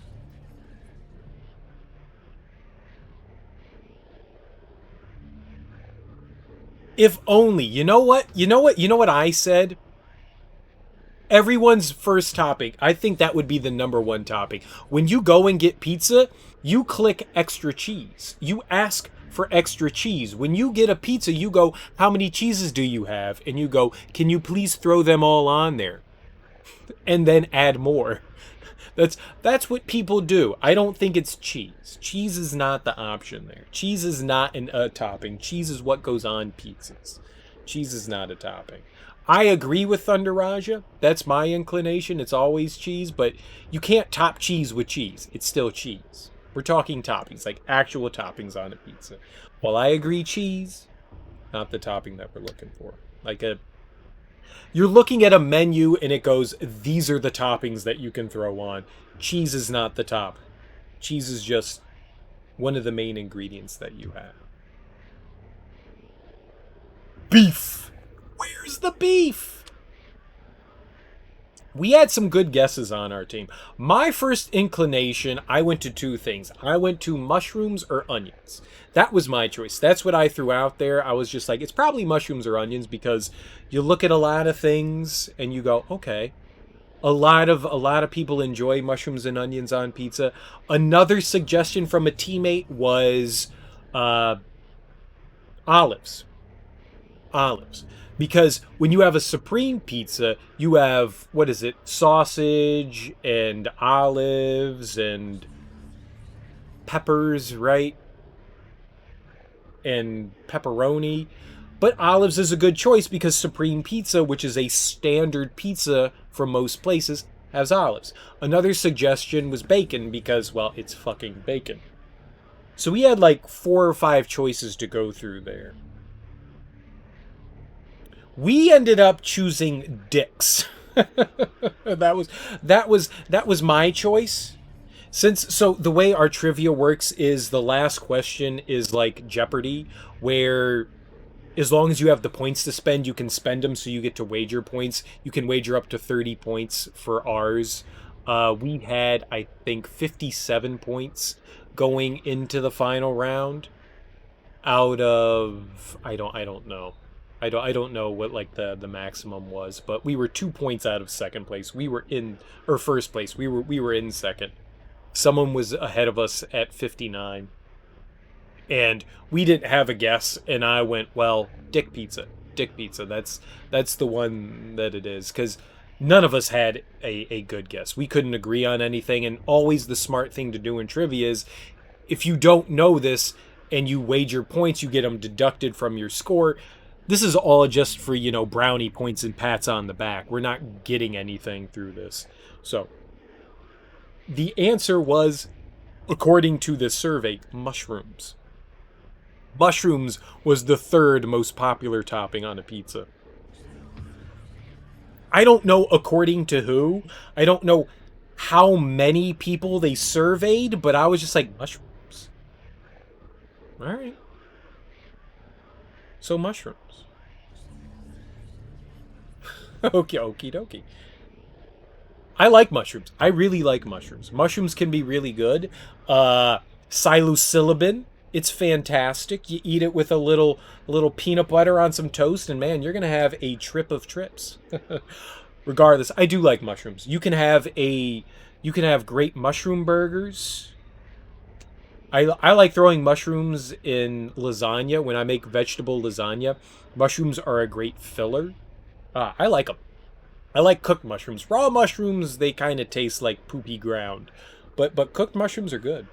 If only. You know what I said? Everyone's first topping. I think that would be the number 1 topping. When you go and get pizza, you click extra cheese. You ask for extra cheese. When you get a pizza, you go, how many cheeses do you have? And you go, can you please throw them all on there? And then add more. That's what people do. I don't think it's cheese. Cheese is not the option there. Cheese is not a topping. Cheese is what goes on pizzas. Cheese is not a topping. I agree with Thunder Raja. That's my inclination. It's always cheese, but you can't top cheese with cheese. It's still cheese. We're talking toppings, like actual toppings on a pizza. While I agree cheese, not the topping that we're looking for. You're looking at a menu and it goes, these are the toppings that you can throw on. Cheese is not the top. Cheese is just one of the main ingredients that you have. Beef! Where's the beef? We had some good guesses on our team. My first inclination, I went to 2 things. I went to mushrooms or onions. That was my choice. That's what I threw out there. I was just like, it's probably mushrooms or onions, because you look at a lot of things and you go, okay. A lot of people enjoy mushrooms and onions on pizza. Another suggestion from a teammate was olives. Olives. Because when you have a supreme pizza, you have, what is it, sausage and olives and peppers, right? And pepperoni. But olives is a good choice because supreme pizza, which is a standard pizza from most places, has olives. Another suggestion was bacon because, well, it's fucking bacon. So we had like 4 or 5 choices to go through there. We ended up choosing dicks. that was my choice. So the way our trivia works is the last question is like Jeopardy, where as long as you have the points to spend, you can spend them, so you get to wager points. You can wager up to 30 points for ours. We had, I think, 57 points going into the final round out of, I don't know. I don't know what like the maximum was, but we were 2 points out of second place. We were in or first place. We were in second. Someone was ahead of us at 59. And we didn't have a guess, and I went, well, Dick Pizza. Dick Pizza. That's the one that it is, because none of us had a good guess. We couldn't agree on anything, and always the smart thing to do in trivia is, if you don't know this and you wager points, you get them deducted from your score. This is all just for, you know, brownie points and pats on the back. We're not getting anything through this. So, the answer was, according to this survey, mushrooms. Mushrooms was the third most popular topping on a pizza. I don't know according to who. I don't know how many people they surveyed, but I was just like, mushrooms. All right. So mushrooms. Okay, okie dokie. I like mushrooms. I really like mushrooms. Mushrooms can be really good. Psilocybin, it's fantastic. You eat it with a little peanut butter on some toast, and man, you're gonna have a trip of trips. Regardless, I do like mushrooms. You can have great mushroom burgers. I like throwing mushrooms in lasagna. When I make vegetable lasagna, mushrooms are a great filler. I like them. I like cooked mushrooms. Raw mushrooms, they kind of taste like poopy ground. But cooked mushrooms are good.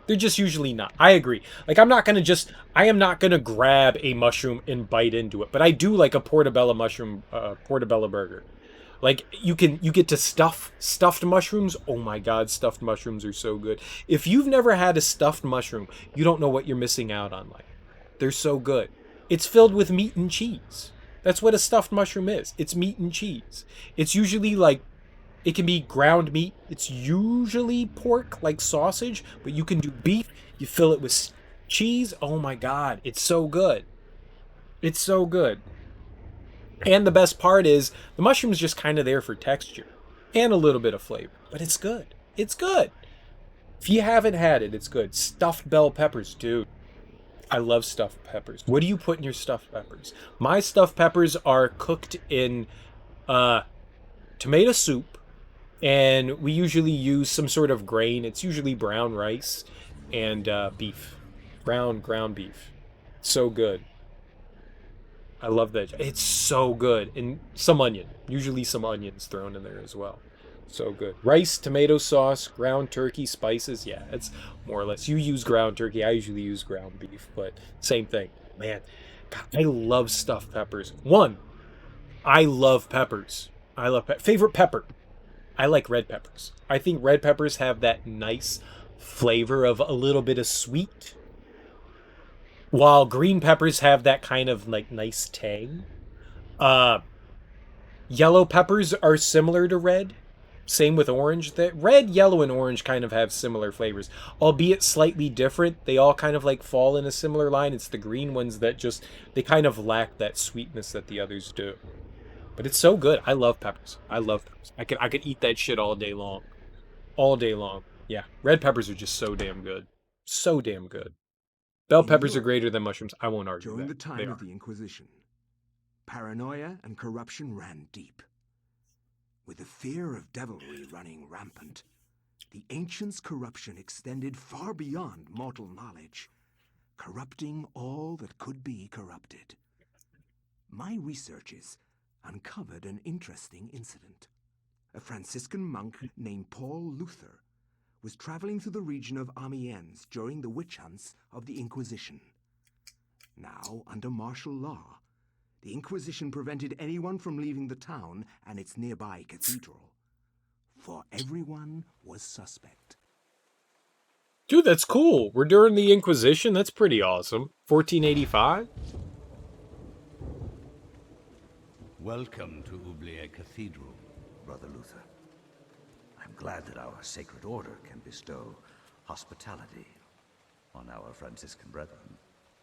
They're just usually not. I agree. Like, I am not gonna grab a mushroom and bite into it. But I do like a portobello mushroom, portobello burger. Like, you get to stuffed mushrooms. Oh my god, stuffed mushrooms are so good. If you've never had a stuffed mushroom, you don't know what you're missing out on. Like, they're so good. It's filled with meat and cheese. That's what a stuffed mushroom is. It's meat and cheese. It's usually like, it can be ground meat. It's usually pork, like sausage, but you can do beef. You fill it with cheese. Oh my god, it's so good. It's so good. And the best part is, the mushroom's just kind of there for texture and a little bit of flavor, but it's good. It's good. If you haven't had it, it's good. Stuffed bell peppers, dude. I love stuffed peppers. What do you put in your stuffed peppers? My stuffed peppers are cooked in tomato soup, and we usually use some sort of grain. It's usually brown rice and beef. Brown ground beef. So good. I love that. It's so good. And some onion. Usually some onions thrown in there as well. So good. Rice, tomato sauce, ground turkey, spices. Yeah, it's more or less. You use ground turkey. I usually use ground beef, but same thing. Man, God, I love stuffed peppers. I love peppers. Favorite pepper. I like red peppers. I think red peppers have that nice flavor of a little bit of sweet, while green peppers have that kind of like nice tang. Yellow peppers are similar to red. Same with orange. That red, yellow, and orange kind of have similar flavors, albeit slightly different. They all kind of like fall in a similar line. It's the green ones that they kind of lack that sweetness that the others do. But it's so good. I love peppers. I love peppers. I could eat that shit all day long. All day long. Yeah. Red peppers are just so damn good. So damn good. Bell peppers are greater than mushrooms. I won't argue During that. the time of the Inquisition, paranoia and corruption ran deep. With the fear of devilry running rampant, the ancients' corruption extended far beyond mortal knowledge, corrupting all that could be corrupted. My researches uncovered an interesting incident. A Franciscan monk named Paul Luther was traveling through the region of Amiens during the witch hunts of the Inquisition. Now, under martial law, the Inquisition prevented anyone from leaving the town and its nearby cathedral, for everyone was suspect. Dude, that's cool. We're during the Inquisition. That's pretty awesome. 1485? Welcome to Oubliette Cathedral, Brother Luther. I'm glad that our sacred order can bestow hospitality on our Franciscan brethren.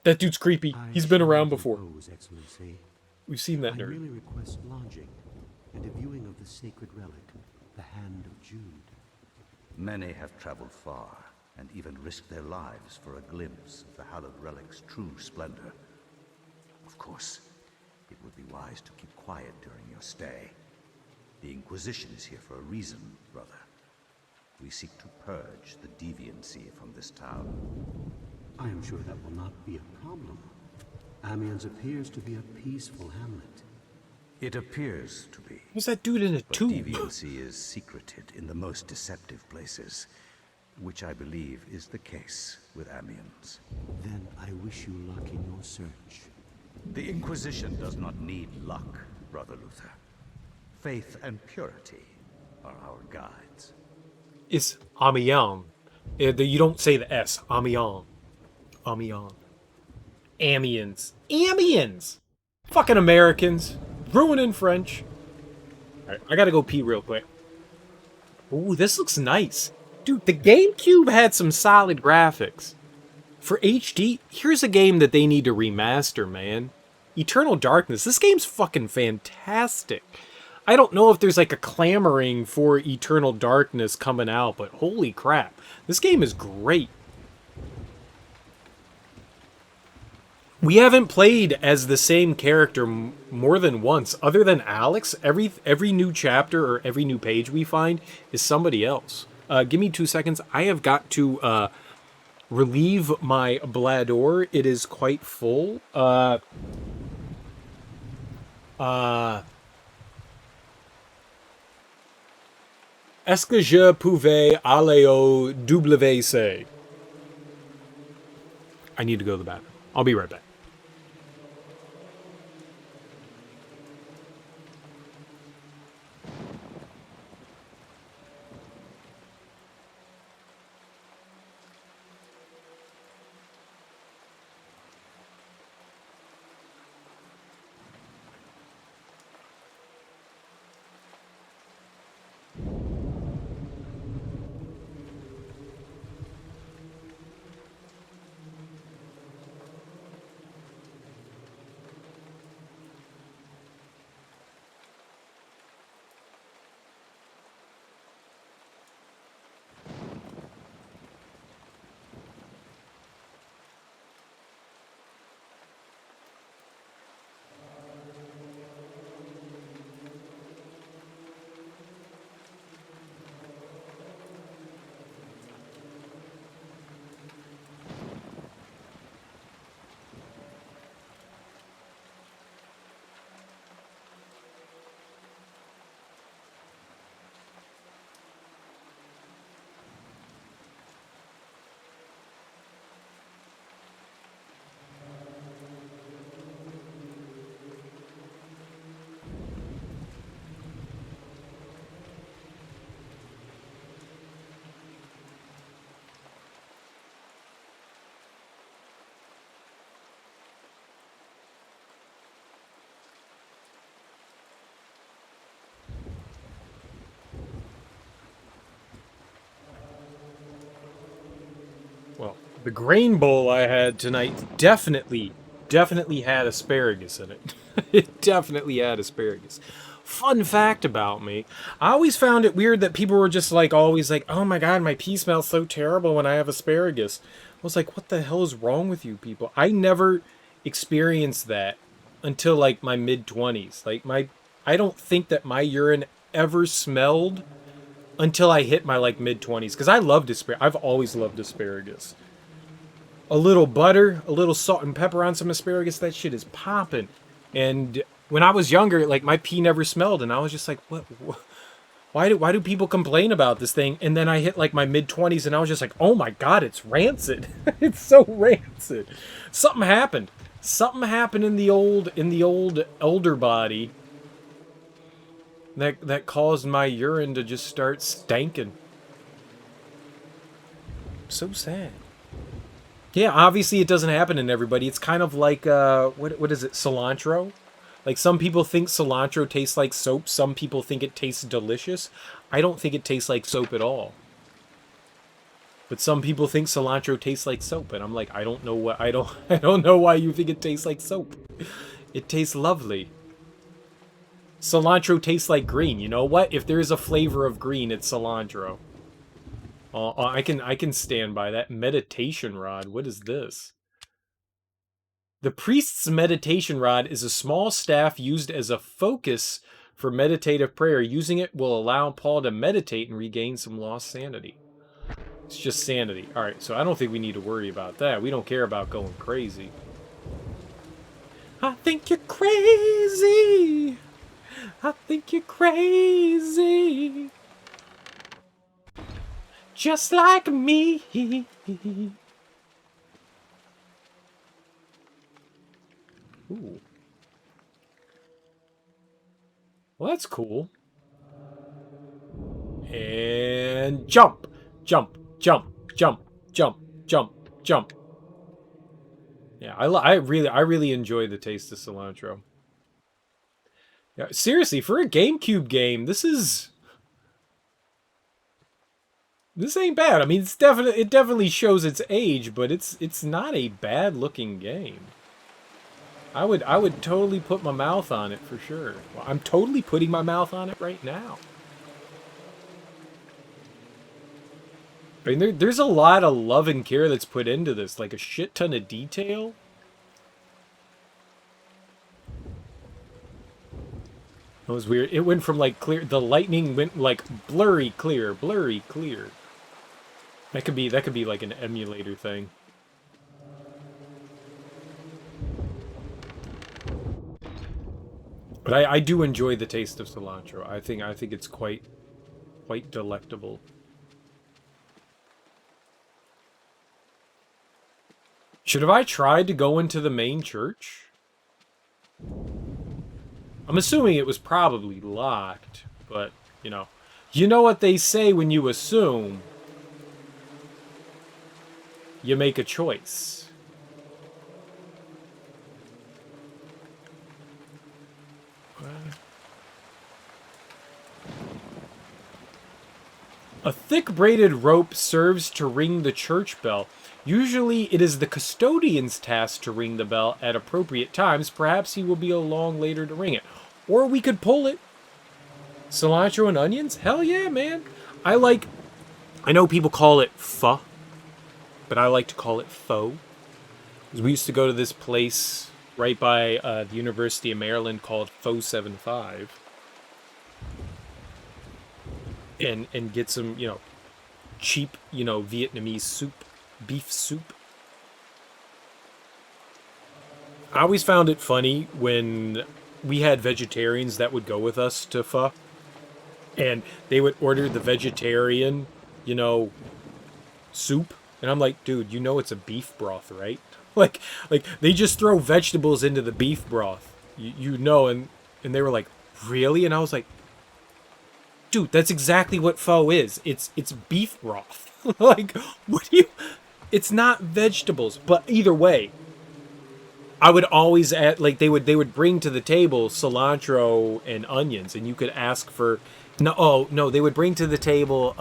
That dude's creepy. He's been around before. Excellency. We've seen that I nerd. really request lodging and a viewing of the sacred relic, the Hand of Jude. Many have traveled far and even risked their lives for a glimpse of the hallowed relic's true splendor. Of course, It would be wise to keep quiet during your stay. The Inquisition is here for a reason, brother. We seek to purge the deviancy from this town. I am sure that will not be a problem. Amiens appears to be a peaceful hamlet. It appears to be. Who's that dude in a But tube? deviancy is secreted in the most deceptive places, which I believe is the case with Amiens. Then I wish you luck in your search. The Inquisition does not need luck, Brother Luther. Faith and purity are our guides. It's Amiens. You don't say the S. Amiens. Amiens. Amiens. Amiens! Fucking Americans. Ruining French. Alright, I gotta go pee real quick. Ooh, this looks nice. Dude, the Gamecube had some solid graphics. For HD, here's a game that they need to remaster, man. Eternal Darkness. This game's fucking fantastic. I don't know if there's like a clamoring for Eternal Darkness coming out, but holy crap. This game is great. We haven't played as the same character more than once. Other than Alex, every new chapter or every new page we find is somebody else. Give me 2 seconds. I have got to relieve my bladder. It is quite full. Est-ce que je pouvais aller au WC? I need to go to the bathroom. I'll be right back. Well, the grain bowl I had tonight definitely had asparagus in it. It definitely had asparagus. Fun fact about me, I always found it weird that people were just like, always like, oh my god, my pee smells so terrible when I have asparagus. I was like, what the hell is wrong with you people? I never experienced that until like my mid-20s. Like I don't think that my urine ever smelled until I hit my like mid-20s, because I loved asparagus. I've always loved asparagus. A little butter, a little salt and pepper on some asparagus, that shit is popping. And when I was younger, like my pee never smelled, and I was just like, what? Why do people complain about this thing? And then I hit like my mid-20s, and I was just like, oh my god, it's rancid. It's so rancid. Something happened. Something happened in the old elder body that caused my urine to just start stanking. So sad. Yeah, obviously it doesn't happen in everybody. It's kind of like what is it? Cilantro? Like some people think cilantro tastes like soap, some people think it tastes delicious. I don't think it tastes like soap at all. But some people think cilantro tastes like soap, and I'm like, I don't know why you think it tastes like soap. It tastes lovely. Cilantro tastes like green. You know what? If there is a flavor of green, it's cilantro. I can stand by that. Meditation rod. What is this? The priest's meditation rod is a small staff used as a focus for meditative prayer. Using it will allow Paul to meditate and regain some lost sanity. It's just sanity. Alright, so I don't think we need to worry about that. We don't care about going crazy. I think you're crazy. I think you're crazy. Just like me. Ooh. Well, that's cool. And jump, jump, jump, jump, jump, jump, jump. Yeah, I really enjoy the taste of cilantro. Yeah, seriously, for a GameCube game, this ain't bad. I mean, it definitely shows its age, but it's not a bad looking game. I would totally put my mouth on it for sure. Well, I'm totally putting my mouth on it right now. I mean, there's a lot of love and care that's put into this, like a shit ton of detail. It was weird. It went from like clear, the lightning went like blurry clear, blurry clear. That could be like an emulator thing. But I do enjoy the taste of cilantro. I think it's quite delectable. Should have I tried to go into the main church? I'm assuming it was probably locked, but you know what they say when you assume. You make a choice. A thick braided rope serves to ring the church bell. Usually it is the custodian's task to ring the bell at appropriate times. Perhaps he will be along later to ring it. Or we could pull it. Cilantro and onions? Hell yeah, man. I know people call it pho, but I like to call it faux. We used to go to this place right by the University of Maryland called Pho 75. And get some, cheap, Vietnamese soup, beef soup. I always found it funny when we had vegetarians that would go with us to pho, and they would order the vegetarian, soup, and I'm like, dude, it's a beef broth, right? Like they just throw vegetables into the beef broth, and they were like, really? And I was like, dude, that's exactly what pho is. It's beef broth. Like, what do you... It's not vegetables. But either way, I would always add, like, they would bring to the table cilantro and onions, and you could ask for... No, they would bring to the table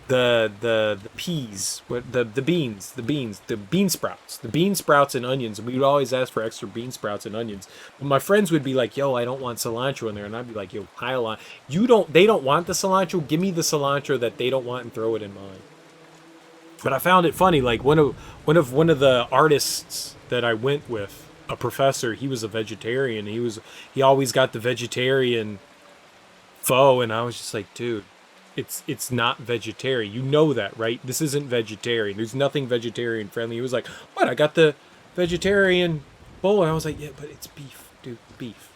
the peas, the beans, the bean sprouts and onions. And we would always ask for extra bean sprouts and onions. But my friends would be like, yo, I don't want cilantro in there. And I'd be like, yo, pile on. They don't want the cilantro. Give me the cilantro that they don't want and throw it in mine. But I found it funny. Like one of the artists that I went with, a professor, he was a vegetarian. He always got the vegetarian pho. And I was just like, dude, it's not vegetarian. You know that, right? This isn't vegetarian. There's nothing vegetarian friendly. He was like, what? I got the vegetarian bowl. And I was like, yeah, but it's beef, dude. Beef.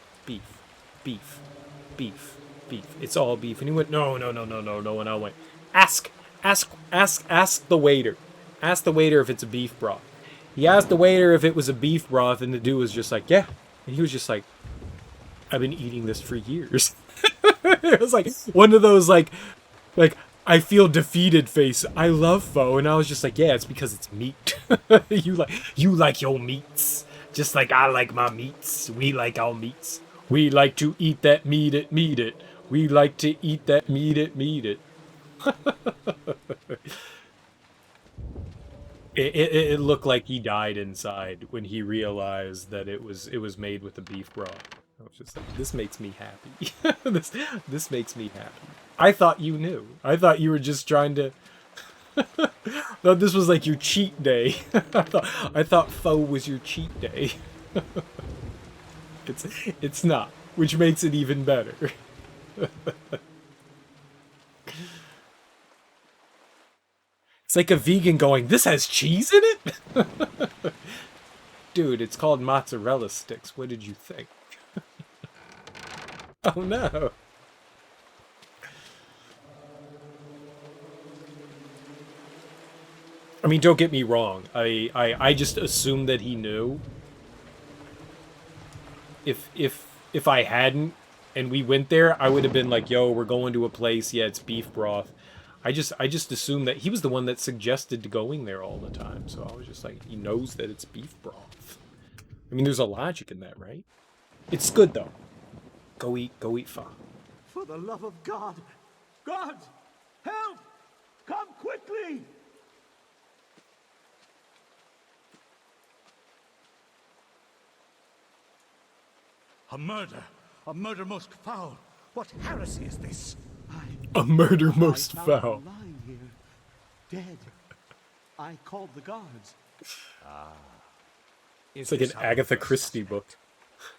It's all beef. And he went, no. And I went, ask the waiter. Ask the waiter if it's a beef broth. He asked the waiter if it was a beef broth, and the dude was just like, yeah. And he was just like, I've been eating this for years. It was like one of those like I feel defeated face. I love pho, and I was just like, yeah, it's because it's meat. you like your meats, just like I like my meats. We like our meats. We like to eat that meat it. We like to eat that meat it. It looked like he died inside when he realized that it was made with the beef broth. I was just like, this makes me happy. This makes me happy. I thought you knew. I thought you were just trying to No, this was like your cheat day. I thought foe was your cheat day. It's not, which makes it even better. It's like a vegan going, "This has cheese in it?" Dude, it's called mozzarella sticks. What did you think? Oh no. I mean, don't get me wrong. I just assumed that he knew. If I hadn't and we went there, I would have been like, "Yo, we're going to a place. Yeah, it's beef broth." I just assumed that he was the one that suggested to going there all the time. So I was just like, he knows that it's beef broth. I mean, there's a logic in that, right? It's good though. Go eat pho. For the love of God! God! Help! Come quickly! A murder! A murder most foul! What heresy is this? A murder most I found foul. him lying here, dead. I called the guards. It's like an Agatha Christie book.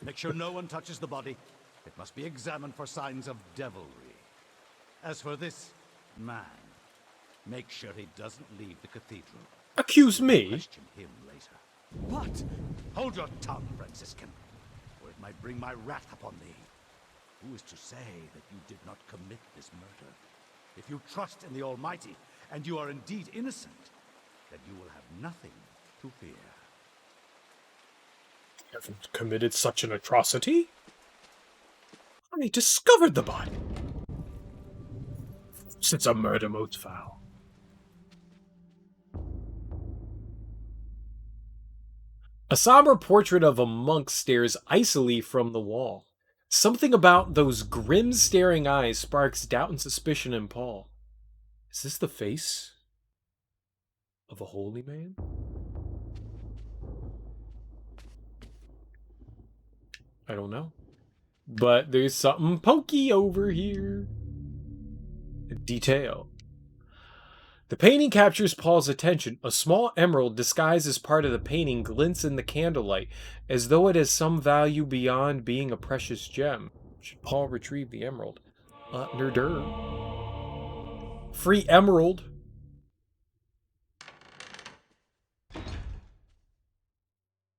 Make sure no one touches the body. It must be examined for signs of devilry. As for this man, make sure he doesn't leave the cathedral. Accuse me? Question him later. What? Hold your tongue, Franciscan, or it might bring my wrath upon thee. Who is to say that you did not commit this murder? If you trust in the Almighty, and you are indeed innocent, then you will have nothing to fear. Haven't committed such an atrocity? I discovered the body. It's a murder most foul. A somber portrait of a monk stares icily from the wall. Something about those grim staring eyes sparks doubt and suspicion in Paul. Is this the face of a holy man? I don't know. But there's something pokey over here. Detail. The painting captures Paul's attention. A small emerald disguised as part of the painting glints in the candlelight, as though it has some value beyond being a precious gem. Should Paul retrieve the emerald? Nerder. Free emerald.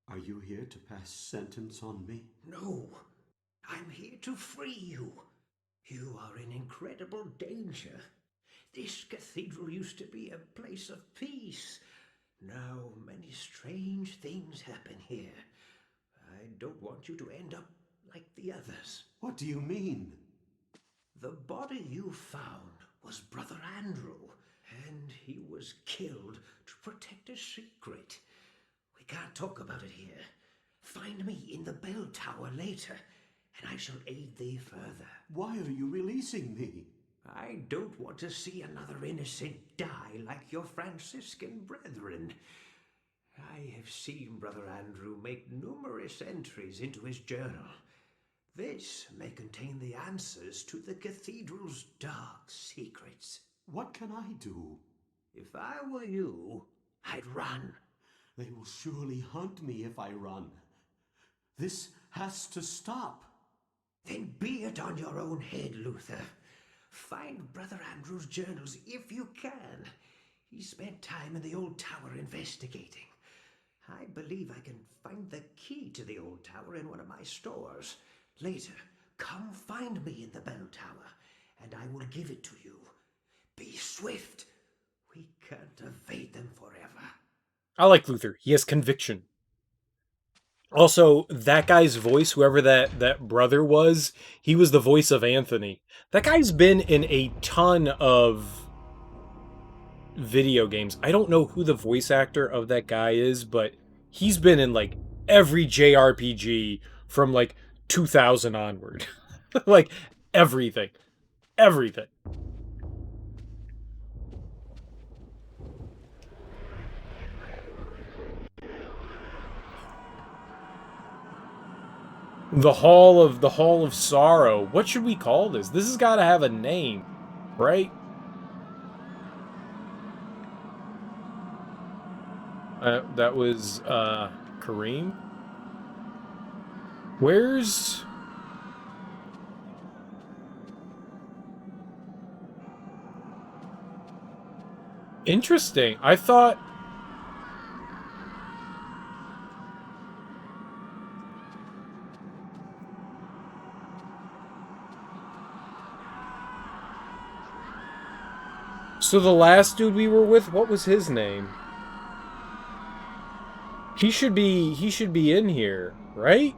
Are you here to pass sentence on me? No, I'm here to free you. You are in incredible danger. This cathedral used to be a place of peace. Now many strange things happen here. I don't want you to end up like the others. What do you mean? The body you found was Brother Andrew, and he was killed to protect a secret. We can't talk about it here. Find me in the bell tower later, and I shall aid thee further. Why are you releasing me? I don't want to see another innocent die like your Franciscan brethren. I have seen Brother Andrew make numerous entries into his journal. This may contain the answers to the cathedral's dark secrets. What can I do? If I were you, I'd run. They will surely hunt me if I run. This has to stop. Then be it on your own head, Luther. Find Brother Andrew's journals if you can. He spent time in the old tower investigating. I believe I can find the key to the old tower in one of my stores. Later, come find me in the bell tower, and I will give it to you. Be swift. We can't evade them forever. I like Luther. He has conviction. Also, that guy's voice, whoever that brother was, he was the voice of Anthony. That guy's been in a ton of video games. I don't know who the voice actor of that guy is, but he's been in like every JRPG from like 2000 onward. Like everything. Everything. The Hall of Sorrow. What should we call this? This has got to have a name, right? That was Kareem. Where's... Interesting. I thought... So the last dude we were with, what was his name? He should be in here, right?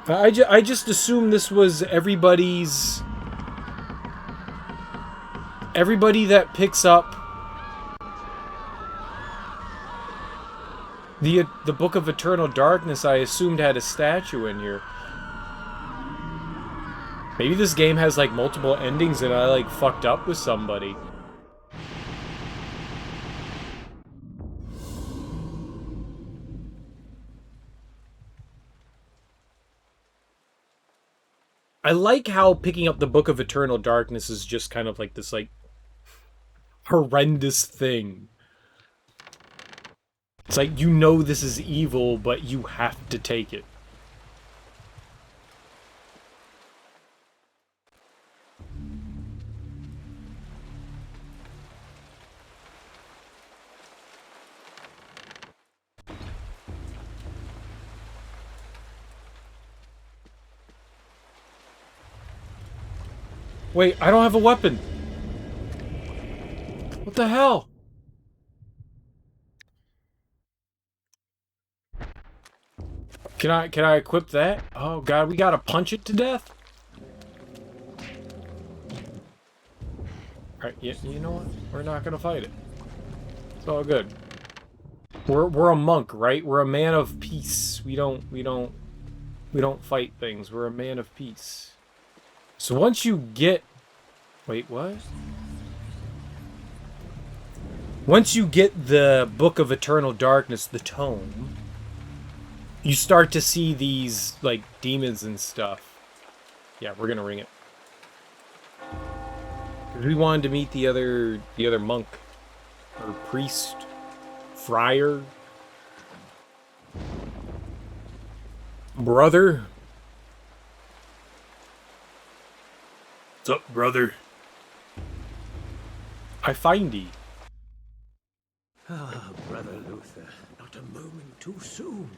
I just assumed this was everybody that picks up the Book of Eternal Darkness. I assumed had a statue in here. Maybe this game has like multiple endings and I like fucked up with somebody. I like how picking up the Book of Eternal Darkness is just kind of like this, like, horrendous thing. It's like, you know this is evil, but you have to take it. Wait, I don't have a weapon. What the hell? Can I equip that? Oh god, we gotta punch it to death? Alright, yeah, you know what? We're not gonna fight it. It's all good. We're a monk, right? We're a man of peace. We don't fight things. We're a man of peace. So once you get... Wait, what? Once you get the Book of Eternal Darkness, the tome, you start to see these, like, demons and stuff. Yeah, we're gonna ring it. 'Cause we wanted to meet the other monk. Or priest. Friar. Brother. What's up, brother? I find ye. Ah, Brother Luther, not a moment too soon.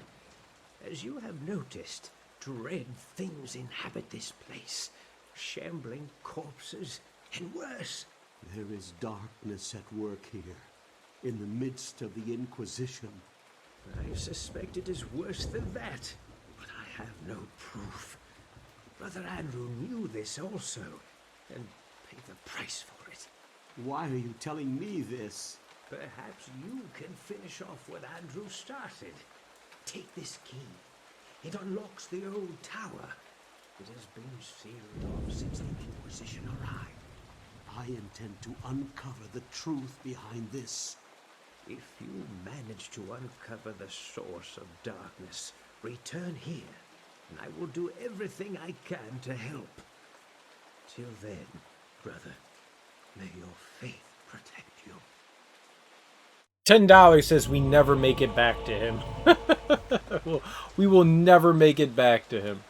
As you have noticed, dread things inhabit this place. Shambling corpses, and worse. There is darkness at work here, in the midst of the Inquisition. I suspect it is worse than that, but I have no proof. Brother Andrew knew this also, and paid the price for it. Why are you telling me this? Perhaps you can finish off what Andrew started. Take this key. It unlocks the old tower. It has been sealed off since the Inquisition arrived. I intend to uncover the truth behind this. If you manage to uncover the source of darkness, return here, and I will do everything I can to help. Till then, brother, may your faith protect you. $10 says we never make it back to him. We will never make it back to him.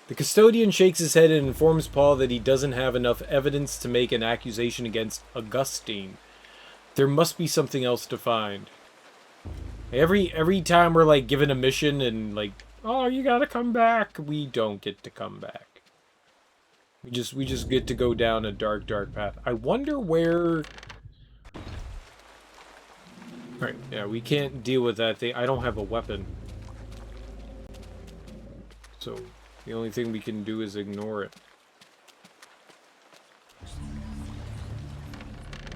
The custodian shakes his head and informs Paul that he doesn't have enough evidence to make an accusation against Augustine. There must be something else to find. Every time we're like given a mission and like, oh, you gotta come back, we don't get to come back. We just get to go down a dark path. I wonder where... Alright, yeah, we can't deal with that thing. I don't have a weapon. So, the only thing we can do is ignore it.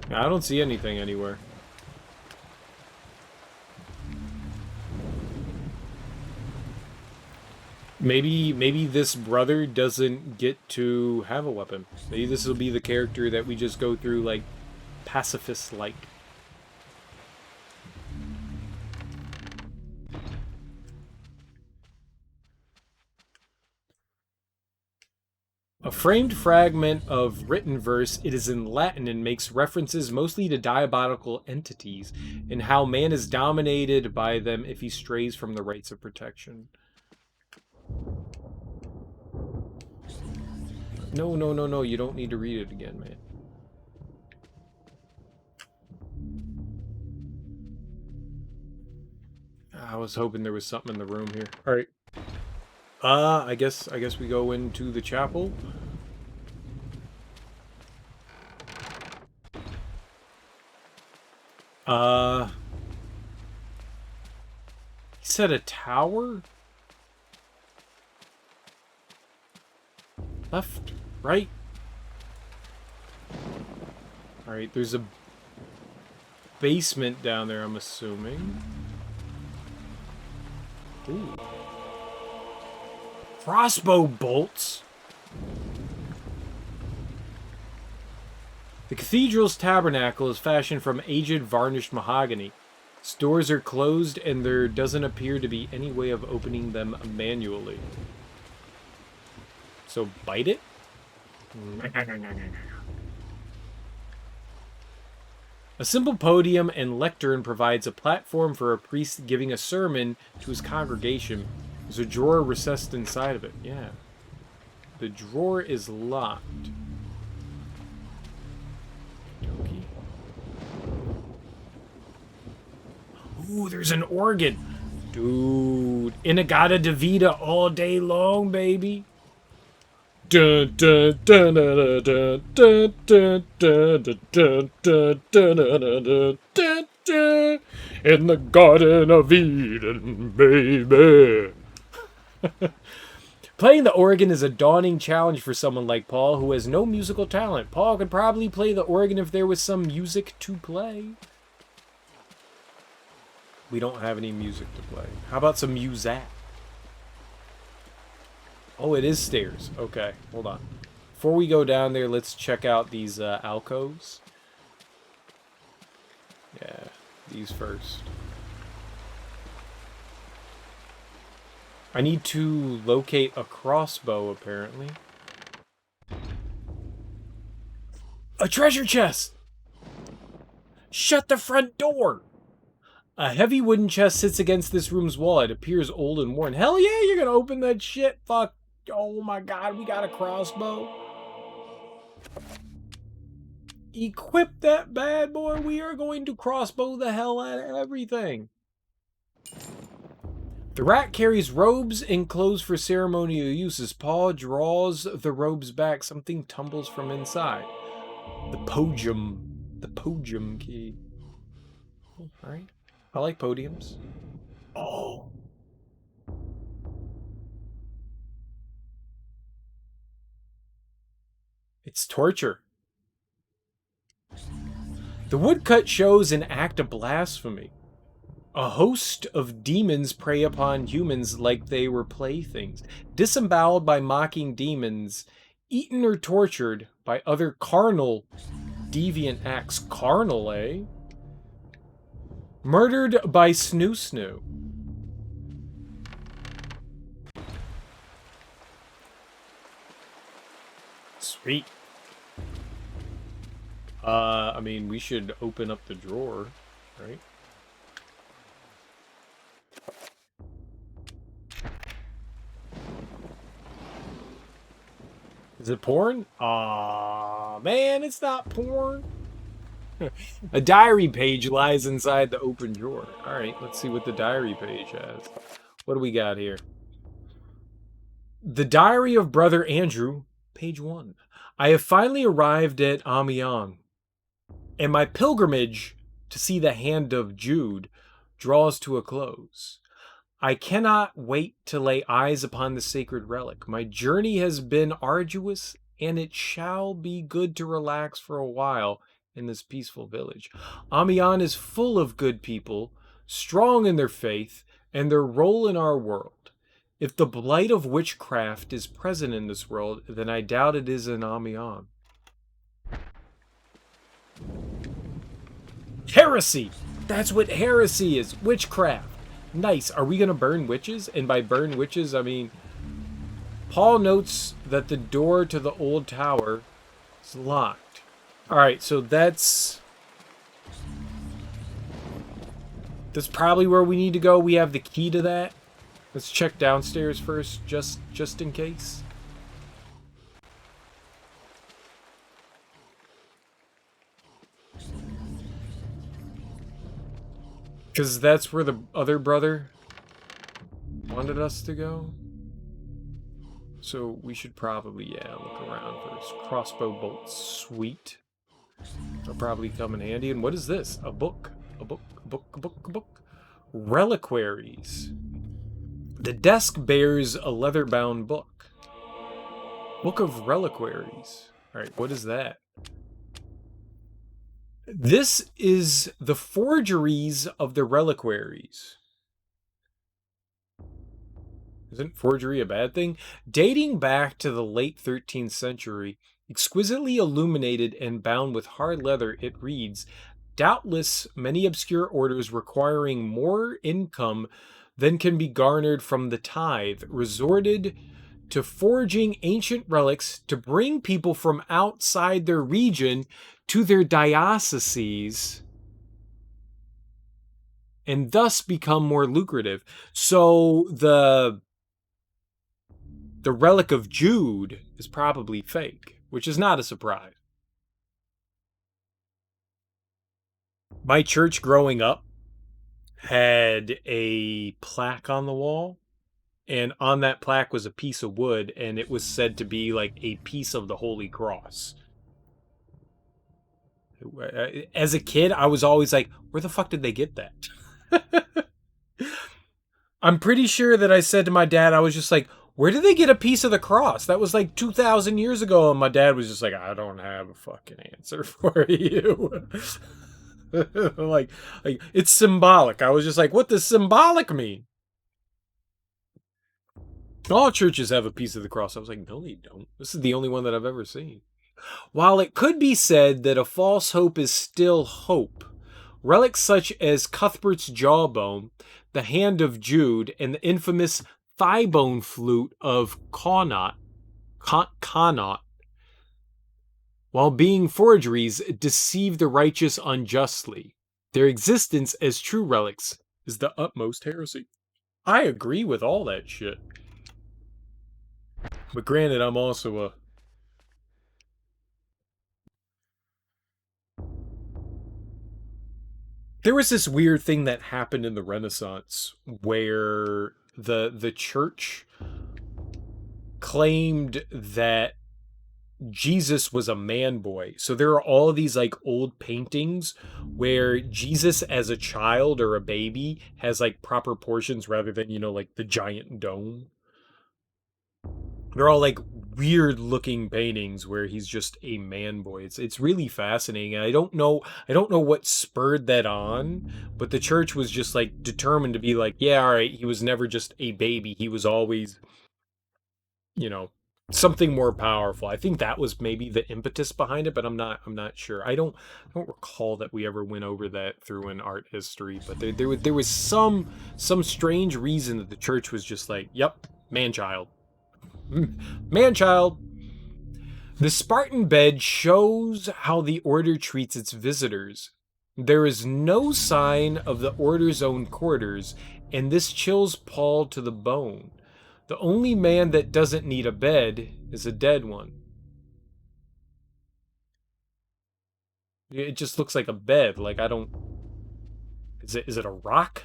I don't see anything anywhere. Maybe this brother doesn't get to have a weapon. Maybe this will be the character that we just go through, like, pacifist-like. A framed fragment of written verse, it is in Latin and makes references mostly to diabolical entities and how man is dominated by them if he strays from the rights of protection. No, you don't need to read it again, man. I was hoping there was something in the room here. All right. I guess we go into the chapel. He said a tower? Left, right. All right, there's a basement down there, I'm assuming. Ooh. Crossbow bolts. The cathedral's tabernacle is fashioned from aged varnished mahogany. Its doors are closed and there doesn't appear to be any way of opening them manually. So bite it? A simple podium and lectern provides a platform for a priest giving a sermon to his congregation. There's a drawer recessed inside of it. Yeah. The drawer is locked. Okay. Ooh, there's an organ. Dude. Inagata Davida all day long, baby. Dun, dun, dun, dun, dun, dun, dun, dun, dun, dun, dun, dun, dun, in the Garden of Eden, baby. Playing the organ is a daunting challenge for someone like Paul who has no musical talent. Paul could probably play the organ if there was some music to play. We don't have any music to play. How about some music? Oh, it is stairs. Okay, hold on. Before we go down there, let's check out these alcoves. Yeah, these first. I need to locate a crossbow, apparently. A treasure chest! Shut the front door! A heavy wooden chest sits against this room's wall. It appears old and worn. Hell yeah, you're gonna open that shit? Fuck. Oh my god, we got a crossbow. Equip that bad boy. We are going to crossbow the hell out of everything. The rat carries robes and clothes for ceremonial uses. Paul draws the robes back. Something tumbles from inside. The podium. The podium key. Oh, alright. I like podiums. Oh. It's torture. The woodcut shows an act of blasphemy. A host of demons prey upon humans like they were playthings, disemboweled by mocking demons, eaten or tortured by other carnal, deviant acts. Carnal, eh? Murdered by Snoo Snoo. Sweet. I mean, we should open up the drawer, right? Is it porn? Aw, man, it's not porn. A diary page lies inside the open drawer. Alright, let's see what the diary page has. What do we got here? The Diary of Brother Andrew, page 1. I have finally arrived at Amiens, and my pilgrimage to see the hand of Jude draws to a close. I cannot wait to lay eyes upon the sacred relic. My journey has been arduous, and it shall be good to relax for a while in this peaceful village. Amiens is full of good people, strong in their faith and their role in our world. If the blight of witchcraft is present in this world, then I doubt it is in Amiens. Heresy! That's what heresy is. Witchcraft. Nice. Are we going to burn witches? And by burn witches, I mean... Paul notes that the door to the old tower is locked. Alright, so that's probably where we need to go. We have the key to that. Let's check downstairs first, just in case. Because that's where the other brother wanted us to go. So we should probably, yeah, look around first. Crossbow bolts, sweet. They'll probably come in handy. And what is this? A book. A book, a book, a book, a book. Reliquaries. The desk bears a leather-bound book. Book of Reliquaries. Alright, what is that? This is the forgeries of the reliquaries. Isn't forgery a bad thing? Dating back to the late 13th century, exquisitely illuminated and bound with hard leather, it reads, doubtless many obscure orders requiring more income than can be garnered from the tithe resorted to forging ancient relics to bring people from outside their region to their dioceses and thus become more lucrative. So the relic of Jude is probably fake, which is not a surprise. My church growing up had a plaque on the wall, and on that plaque was a piece of wood, and it was said to be like a piece of the Holy Cross. As a kid, I was always like, where the fuck did they get that? I'm pretty sure that I said to my dad, I was just like, where did they get a piece of the cross? That was like 2,000 years ago. And my dad was just like, I don't have a fucking answer for you. like, it's symbolic. I was just like, what does symbolic mean? All churches have a piece of the cross. I was like, no, they don't. This is the only one that I've ever seen. While it could be said that a false hope is still hope, relics such as Cuthbert's jawbone, the hand of Jude, and the infamous thigh bone flute of Connaught, while being forgeries, deceive the righteous unjustly. Their existence as true relics is the utmost heresy. I agree with all that shit. But granted, I'm also a... There was this weird thing that happened in the Renaissance where the church claimed that Jesus was a man boy. So there are all these like old paintings where Jesus as a child or a baby has like proper portions rather than, you know, like the giant dome. They're all like weird looking paintings where he's just a man boy. It's really fascinating. And I don't know what spurred that on, but the church was just like determined to be like, yeah, all right, he was never just a baby. He was always, you know, something more powerful. I think that was maybe the impetus behind it, but I'm not sure. I don't recall that we ever went over that through in art history, but there was some strange reason that the church was just like, yep, man-child. Man-child. The Spartan bed shows how the order treats its visitors. There is no sign of the order's own quarters, and this chills Paul to the bone. The only man that doesn't need a bed is a dead one. It just looks like a bed. Like, I don't... Is it a rock?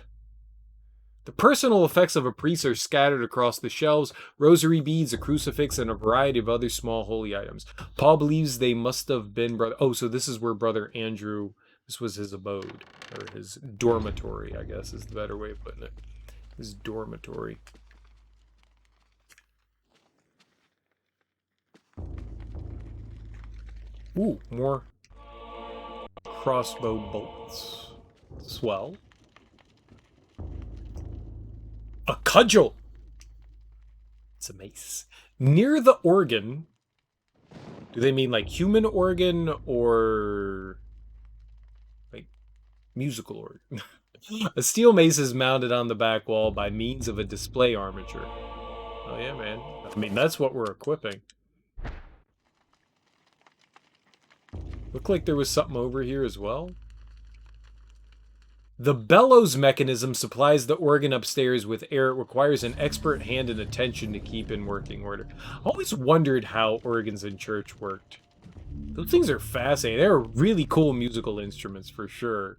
The personal effects of a priest are scattered across the shelves, rosary beads, a crucifix, and a variety of other small holy items. Paul believes they must have been brother... Oh, so this is where Brother Andrew... This was his abode, or his dormitory, I guess is the better way of putting it. His dormitory. Ooh, more crossbow bolts. Swell. A cudgel! It's a mace. Near the organ, do they mean like human organ or like musical organ? A steel mace is mounted on the back wall by means of a display armature. Oh yeah, man. I mean, that's what we're equipping. Looked like there was something over here as well. The bellows mechanism supplies the organ upstairs with air. It requires an expert hand and attention to keep in working order. I always wondered how organs in church worked. Those things are fascinating. They're really cool musical instruments for sure.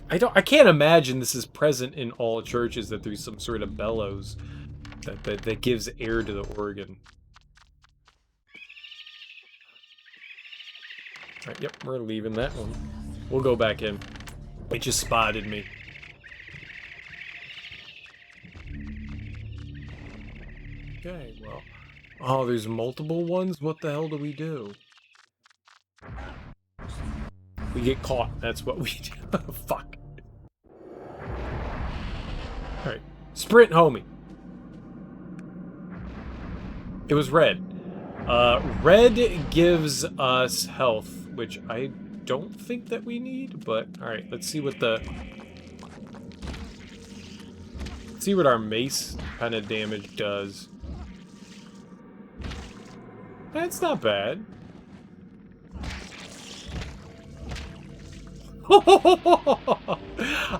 I can't imagine this is present in all churches, that there's some sort of bellows that gives air to the organ. Alright, yep, we're leaving that one. We'll go back in. It just spotted me. Okay, well. Oh, there's multiple ones? What the hell do we do? We get caught. That's what we do. Fuck. Alright. Sprint, homie. It was red. Red gives us health, which I don't think that we need, but alright, let's see what the... Let's see what our mace kind of damage does. That's not bad.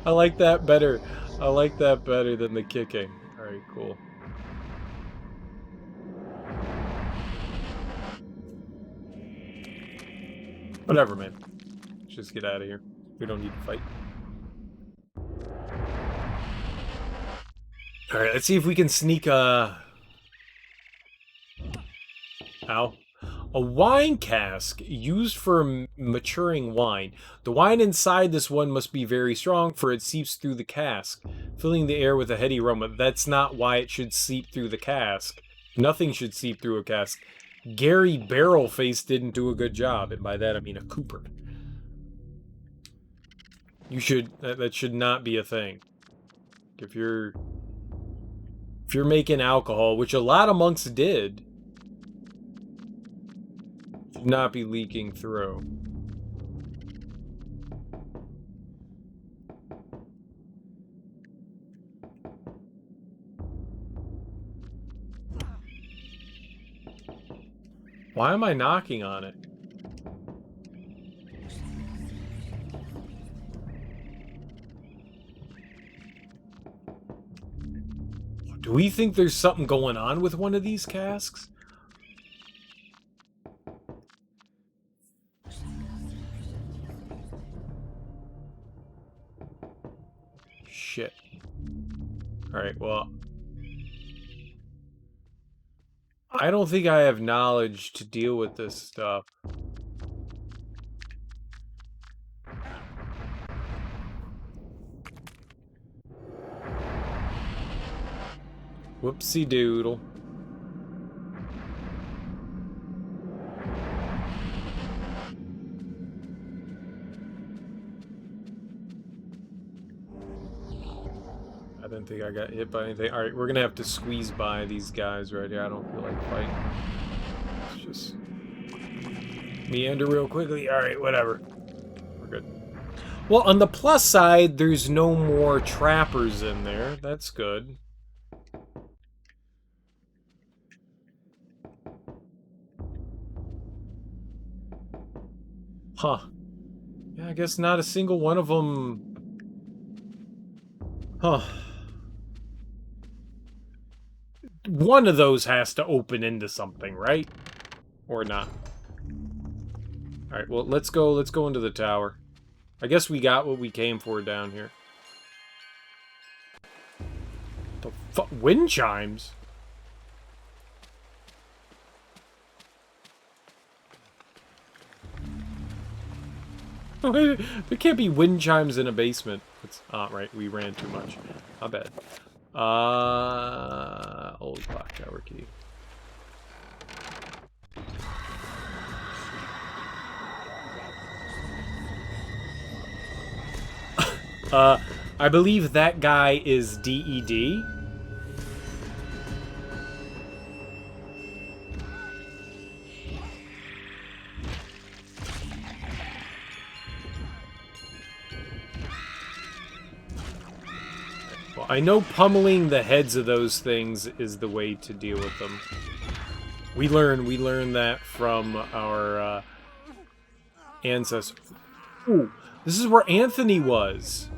I like that better. I like that better than the kicking. Alright, cool. Whatever, man. Let's just get out of here. We don't need to fight. Alright, let's see if we can sneak a... Ow. A wine cask used for maturing wine. The wine inside this one must be very strong, for it seeps through the cask, filling the air with a heady aroma. That's not why it should seep through the cask. Nothing should seep through a cask. Gary Barrelface didn't do a good job, and by that I mean a Cooper. You should... That should not be a thing. If you're making alcohol, which a lot of monks did, should not be leaking through. Why am I knocking on it? Do we think there's something going on with one of these casks? Shit. Alright, well... I don't think I have knowledge to deal with this stuff. Whoopsie doodle. I didn't think I got hit by anything. Alright, we're gonna have to squeeze by these guys right here. I don't feel like fighting. Let's just meander real quickly. Alright, whatever. We're good. Well, on the plus side, there's no more trappers in there. That's good. Huh. Yeah, I guess not a single one of them... Huh. One of those has to open into something, right? Or not. Alright, well, let's go into the tower. I guess we got what we came for down here. The fuck? Wind chimes? There can't be wind chimes in a basement. Right, we ran too much. Not bad. Old clock tower key. I believe that guy is DED. I know pummeling the heads of those things is the way to deal with them. We learn that from our ancestors. Ooh, this is where Anthony was.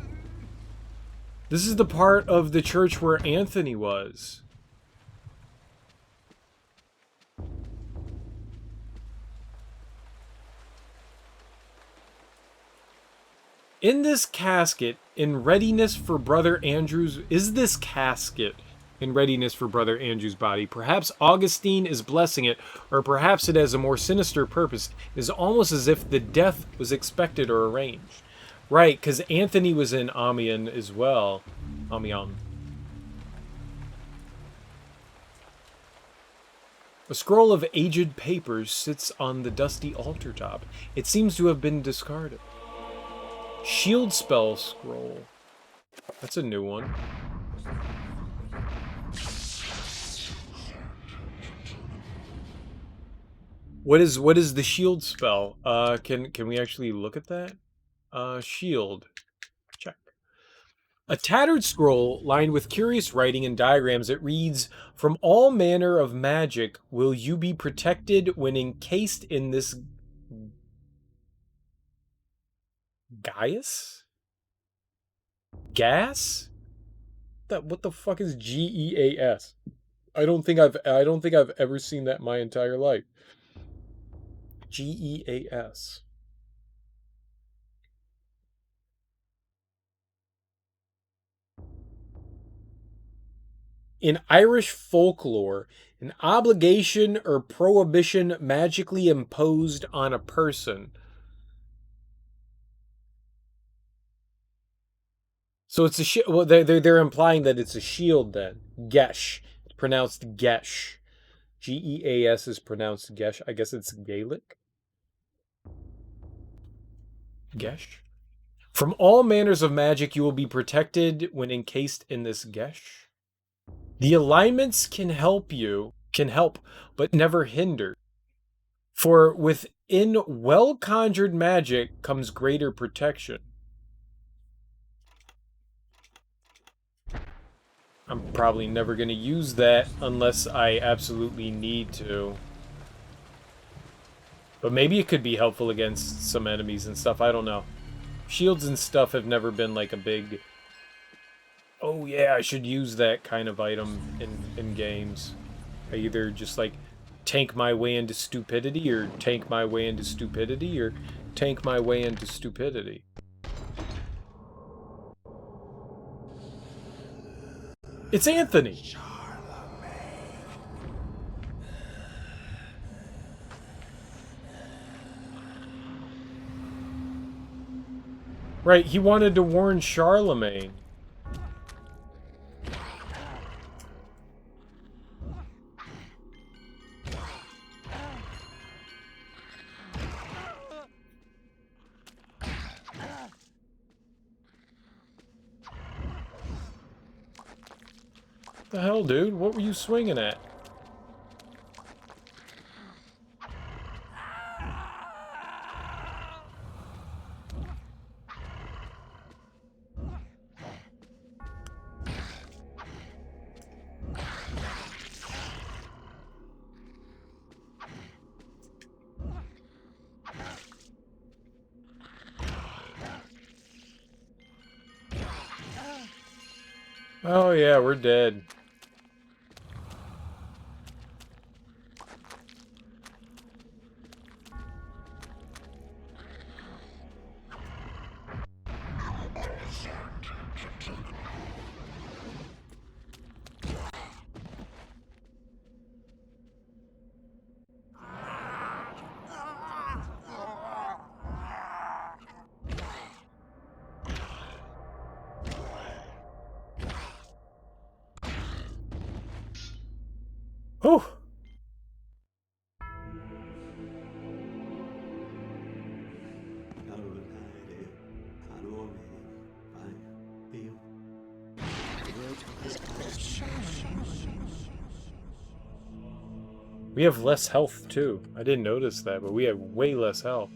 This is the part of the church where Anthony was. In this casket, in readiness for Brother Andrew's... Is this casket in readiness for Brother Andrew's body? Perhaps Augustine is blessing it, or perhaps it has a more sinister purpose. It is almost as if the death was expected or arranged. Right, because Anthony was in Amiens as well. Amiens. A scroll of aged papers sits on the dusty altar top. It seems to have been discarded. Shield spell scroll. That's a new one. What is the shield spell? Can we actually look at that? Shield. Check. A tattered scroll lined with curious writing and diagrams. It reads, "From all manner of magic will you be protected when encased in this Gaius? Gas? What the fuck is GEAS? I don't think I've ever seen that in my entire life. GEAS. In Irish folklore, an obligation or prohibition magically imposed on a person. So it's a well, they're implying that it's a shield then. Gesh. It's pronounced Gesh. GEAS is pronounced Gesh. I guess it's Gaelic. Gesh. From all manners of magic you will be protected when encased in this Gesh. The alignments can help, but never hinder. For within well-conjured magic comes greater protection. I'm probably never going to use that unless I absolutely need to. But maybe it could be helpful against some enemies and stuff. I don't know. Shields and stuff have never been like a big... Oh yeah, I should use that kind of item in games. I either just like tank my way into stupidity or tank my way into stupidity or tank my way into stupidity. It's Anthony! Right, he wanted to warn Charlemagne. What the hell, dude? What were you swinging at? Oh yeah, we're dead. Whew. We have less health too. I didn't notice that, but we have way less health.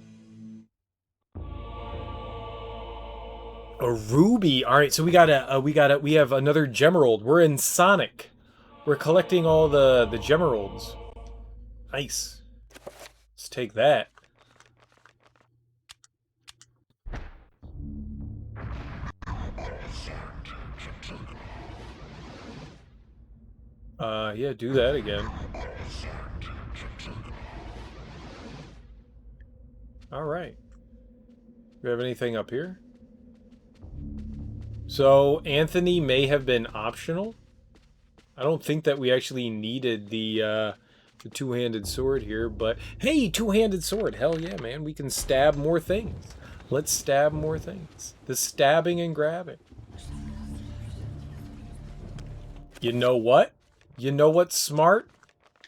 A ruby. All right, so we have another Gemerald. We're in Sonic. We're collecting all the Gemeralds. Nice. Let's take that. Yeah, do that again. All right. Do we have anything up here? So, Anthony may have been optional. I don't think that we actually needed the two-handed sword here, but hey, two-handed sword. Hell yeah, man. We can stab more things. Let's stab more things. The stabbing and grabbing. You know what? You know what's smart?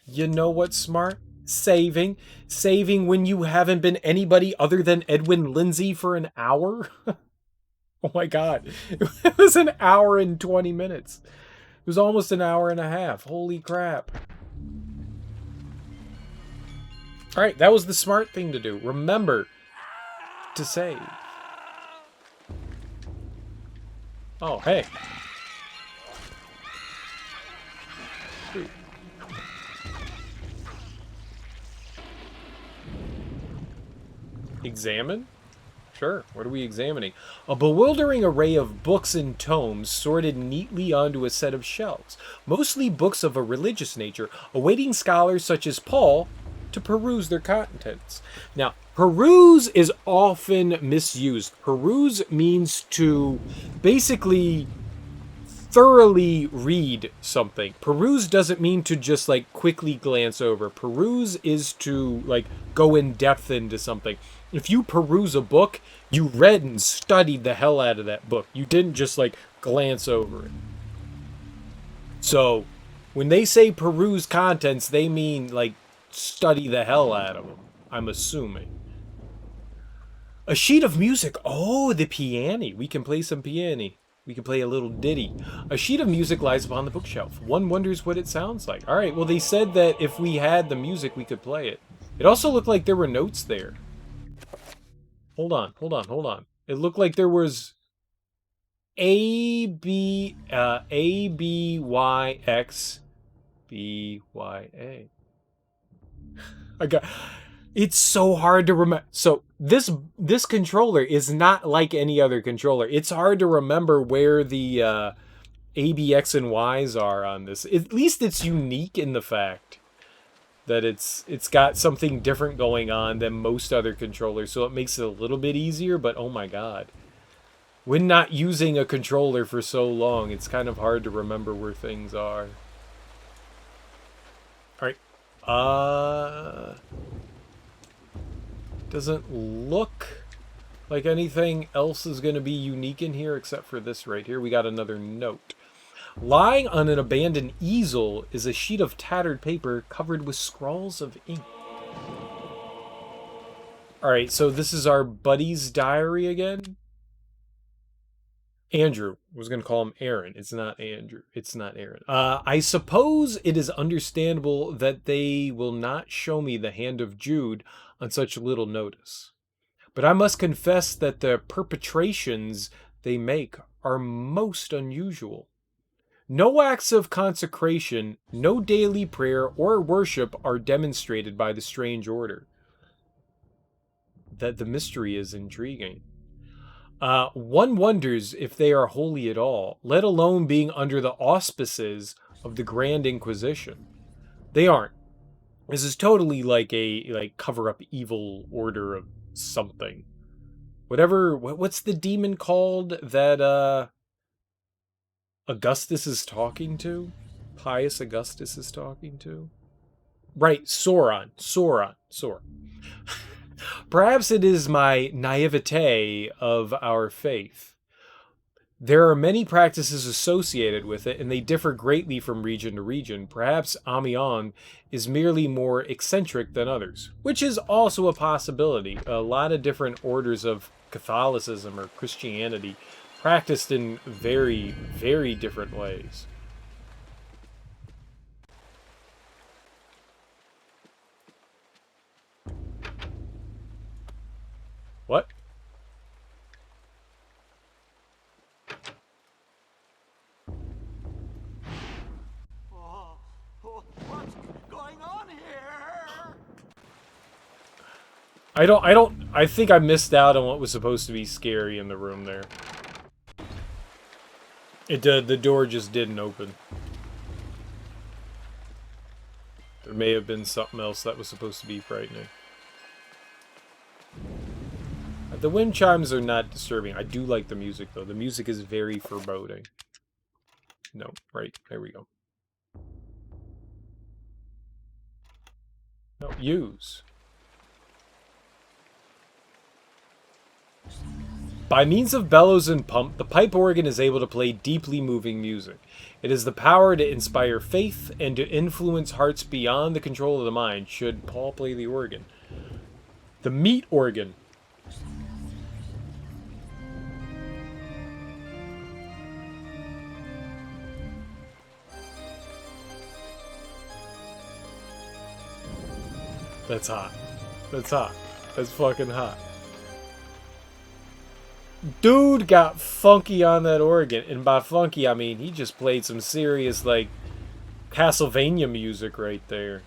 You know what's smart? Saving. Saving when you haven't been anybody other than Edwin Lindsay for an hour? Oh my god. It was an hour and 20 minutes. It was almost an hour and a half. Holy crap. Alright, that was the smart thing to do. Remember to save. Oh, hey. Sweet. Examine? Sure, what are we examining? A bewildering array of books and tomes sorted neatly onto a set of shelves, mostly books of a religious nature, awaiting scholars such as Paul to peruse their contents. Now, peruse is often misused. Peruse means to basically thoroughly read something. Peruse doesn't mean to just like quickly glance over. Peruse is to like go in depth into something. If you peruse a book, you read and studied the hell out of that book. You didn't just like glance over it. So when they say peruse contents, they mean like study the hell out of them, I'm assuming. A sheet of music. Oh, the piano. We can play some piano. We can play a little ditty. A sheet of music lies upon the bookshelf. One wonders what it sounds like. All right, well, they said that if we had the music, we could play it. It also looked like there were notes there. Hold on, hold on, hold on. It looked like there was A, B, Y, X, B, Y, A. I got... It's so hard to remember. So this controller is not like any other controller. It's hard to remember where the A, B, X, and Y's are on this. At least it's unique in the fact that it's got something different going on than most other controllers, so it makes it a little bit easier, but oh my god. When not using a controller for so long, it's kind of hard to remember where things are. Alright. Doesn't look like anything else is going to be unique in here except for this right here. We got another note. Lying on an abandoned easel is a sheet of tattered paper covered with scrawls of ink. Alright, so this is our buddy's diary again. Andrew. I was going to call him Aaron. It's not Andrew. It's not Aaron. I suppose it is understandable that they will not show me the hand of Jude on such little notice. But I must confess that the perpetrations they make are most unusual. No acts of consecration, no daily prayer or worship are demonstrated by the strange order. That the mystery is intriguing. One wonders if they are holy at all, let alone being under the auspices of the Grand Inquisition. They aren't. This is totally like a cover-up evil order of something. Whatever, what's the demon called that Augustus is talking to? Pius Augustus is talking to? Right, Sauron. Perhaps it is my naivete of our faith. There are many practices associated with it, and they differ greatly from region to region. Perhaps Amiens is merely more eccentric than others, which is also a possibility. A lot of different orders of Catholicism or Christianity practiced in very, very different ways. What? I think I missed out on what was supposed to be scary in the room there. It did, the door just didn't open. There may have been something else that was supposed to be frightening. The wind chimes are not disturbing. I do like the music, though. The music is very foreboding. No, right. There we go. No, use. By means of bellows and pump, the pipe organ is able to play deeply moving music. It has the power to inspire faith and to influence hearts beyond the control of the mind, should Paul play the organ. The meat organ. That's hot. That's hot. That's fucking hot. Dude got funky on that organ. And by funky, I mean he just played some serious, like, Castlevania music right there.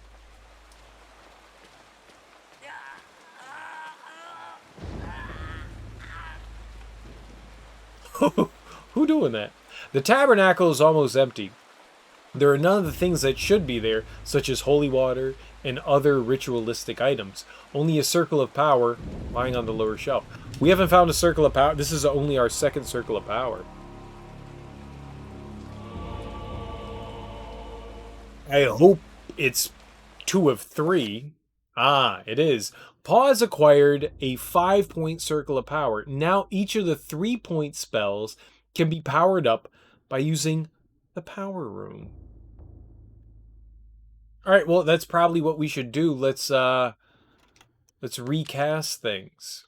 Who doing that? The tabernacle is almost empty. There are none of the things that should be there, such as holy water and other ritualistic items. Only a circle of power lying on the lower shelf. We haven't found a circle of power. This is only our second circle of power. I hope it's 2 of 3. Ah, it is. Paul has acquired a 5-point circle of power. Now each of the 3-point spells can be powered up by using the power room. All right, well, that's probably what we should do. Let's recast things.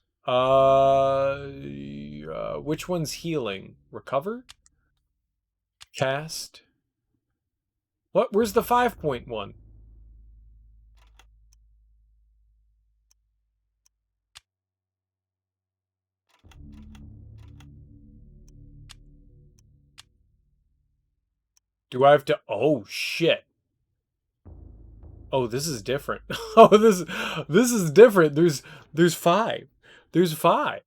Which one's healing? Recover? Cast? What? Where's the 5-point one? Do I have to... Oh, shit. Oh, this is different. Oh, this is different. There's 5. There's 5.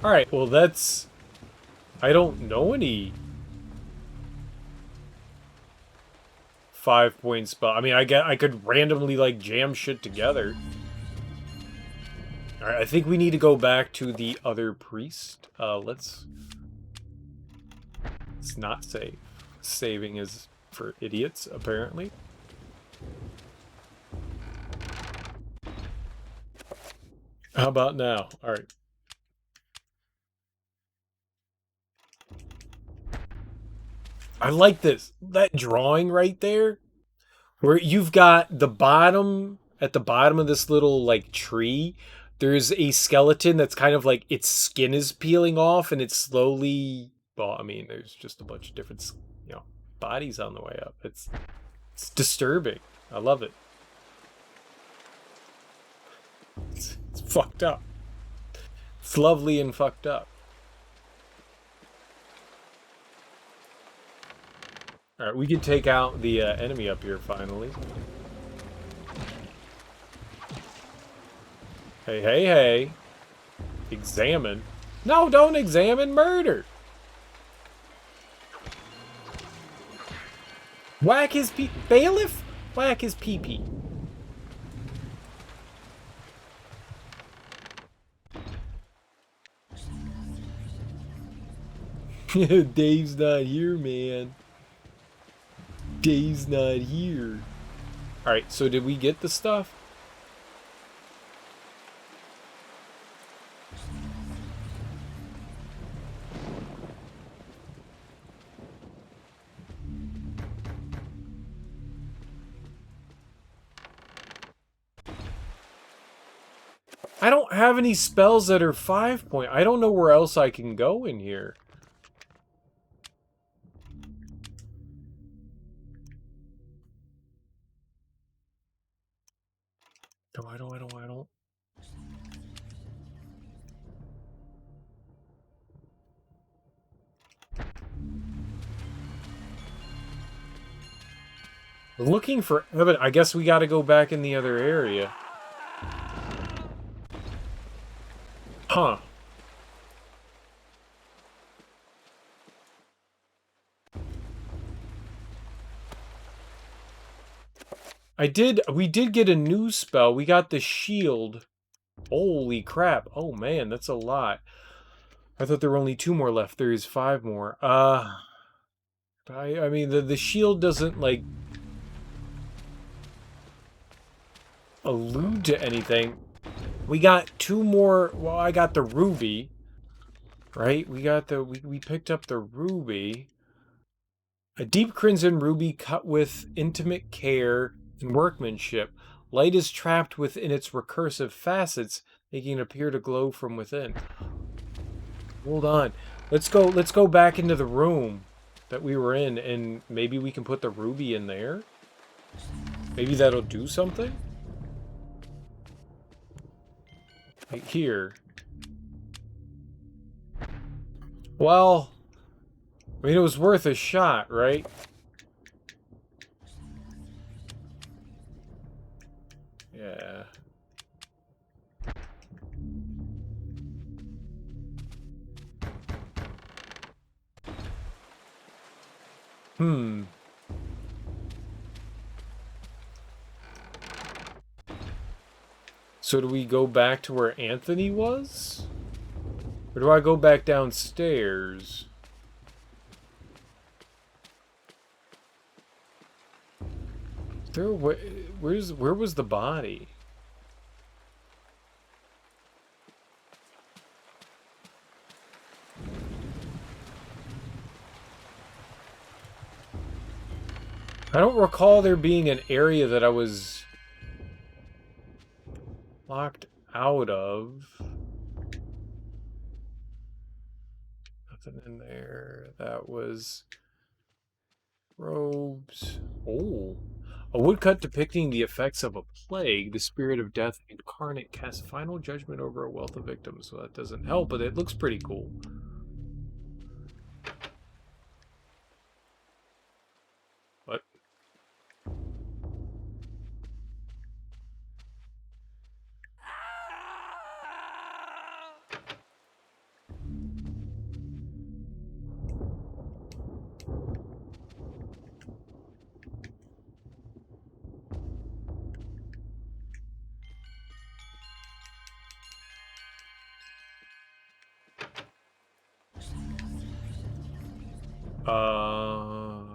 All right. Well, that's... I don't know any 5-point spell. I mean, I could randomly like jam shit together. All right. I think we need to go back to the other priest. Let's not save. Saving is for idiots, apparently. How about now? All right. I like this. That drawing right there, where you've got the bottom, at the bottom of this little like tree, there's a skeleton that's kind of like its skin is peeling off and it's slowly, well, I mean, there's just a bunch of different, you know, bodies on the way up. It's disturbing. I love it. It's fucked up. It's lovely and fucked up. Alright, we can take out the enemy up here, finally. Hey, hey, hey. Examine. No, don't examine, murder! Whack his bailiff? Whack his pee-pee. Dave's not here, man. Dave's not here. Alright, so did we get the stuff? I don't have any spells that are 5-point. I don't know where else I can go in here. I don't. Looking for evidence. I guess we got to go back in the other area. Huh. We did get a new spell. We got the shield. Holy crap. Oh man, that's a lot. I thought there were only 2 more left. There is 5 more. I mean, the shield doesn't, like, allude to anything. We got 2 more. Well, I got the ruby. Right? We got the... We picked up the ruby. A deep crimson ruby cut with intimate care and workmanship. Light is trapped within its recursive facets, making it appear to glow from within. Hold on. Let's go back into the room that we were in, and maybe we can put the ruby in there? Maybe that'll do something? Right here. Well, I mean, it was worth a shot, right? Yeah. So do we go back to where Anthony was? Or do I go back downstairs? Where was the body? I don't recall there being an area that I was locked out of. Nothing in there. That was robes. Oh. A woodcut depicting the effects of a plague. The spirit of death incarnate casts final judgment over a wealth of victims. So that doesn't help, but it looks pretty cool. What? Uh-oh.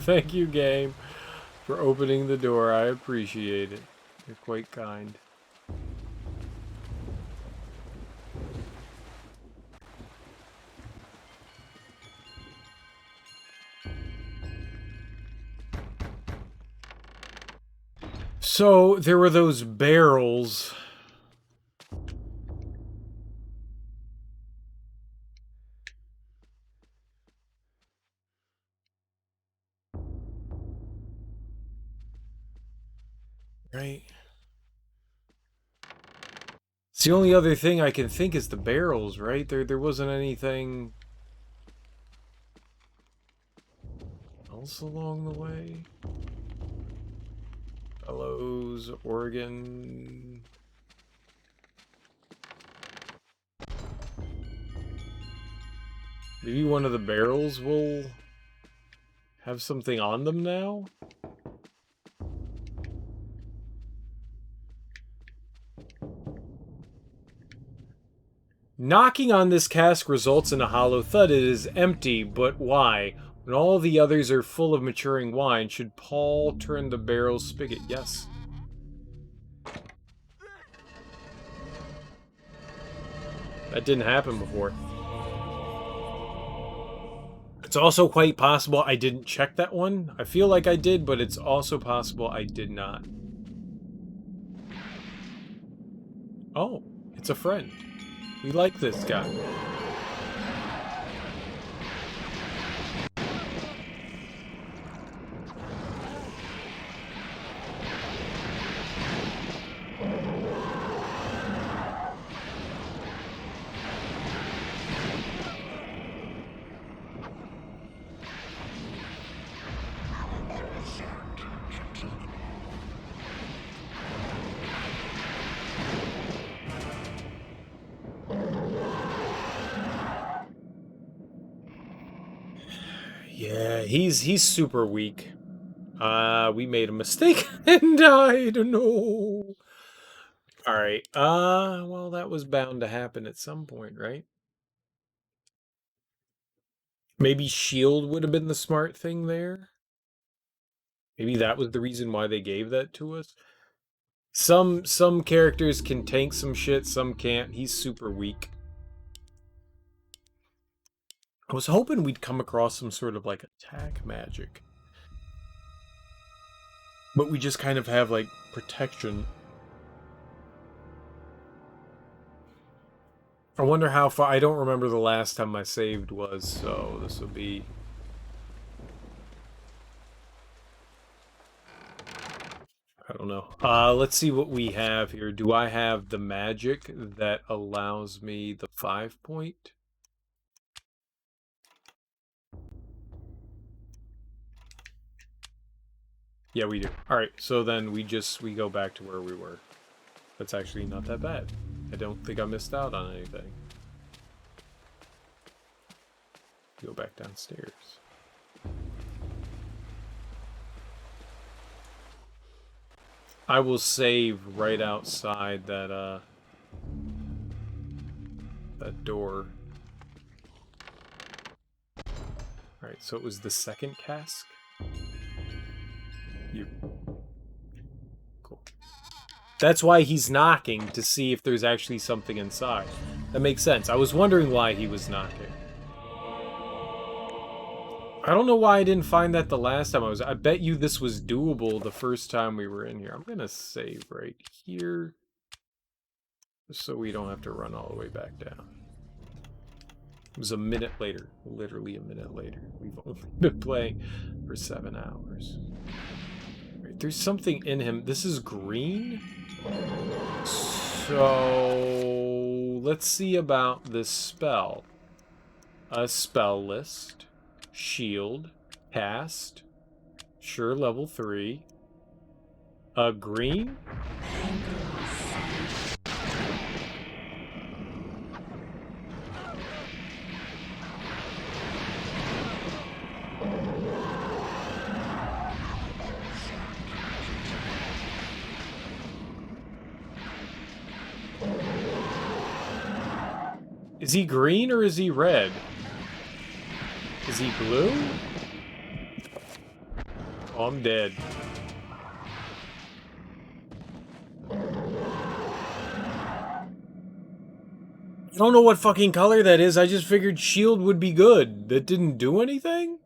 Thank you, game, for opening the door. I appreciate it. You're quite kind. So, there were those barrels. Right. It's the only other thing I can think is the barrels, right? There wasn't anything else along the way. Bellows, organ. Maybe one of the barrels will have something on them now? Knocking on this cask results in a hollow thud. It is empty, but why? When all the others are full of maturing wine, should Paul turn the barrel spigot? Yes. That didn't happen before. It's also quite possible I didn't check that one. I feel like I did, but it's also possible I did not. Oh, it's a friend. We like this guy. Yeah, he's super weak. We made a mistake and died. No. All right. Well, that was bound to happen at some point, right? Maybe shield would have been the smart thing there. Maybe that was the reason why they gave that to us. Some characters can tank some shit, some can't. He's super weak. I was hoping we'd come across some sort of like attack magic. But we just kind of have like protection. I wonder how far. I don't remember the last time I saved was, so this will be. I don't know. Let's see what we have here. Do I have the magic that allows me the 5-point? Yeah, we do. All right, so then we go back to where we were. That's actually not that bad. I don't think I missed out on anything. Go back downstairs. I will save right outside that that door. Alright, so it was the second cask? Cool. That's why he's knocking, to see if there's actually something inside. That makes sense. I was wondering why he was knocking. I don't know why I didn't find that the last time I bet you this was doable the first time we were in here. I'm gonna save right here, just so we don't have to run all the way back down. It was a minute later, literally a minute later. We've only been playing for 7 hours. Right, there's something in him. This is green? So let's see about this spell. A spell list. Shield, cast, sure, level 3. Green. Is he green or is he red? Is he blue? Oh, I'm dead. I don't know what fucking color that is. I just figured shield would be good. That didn't do anything?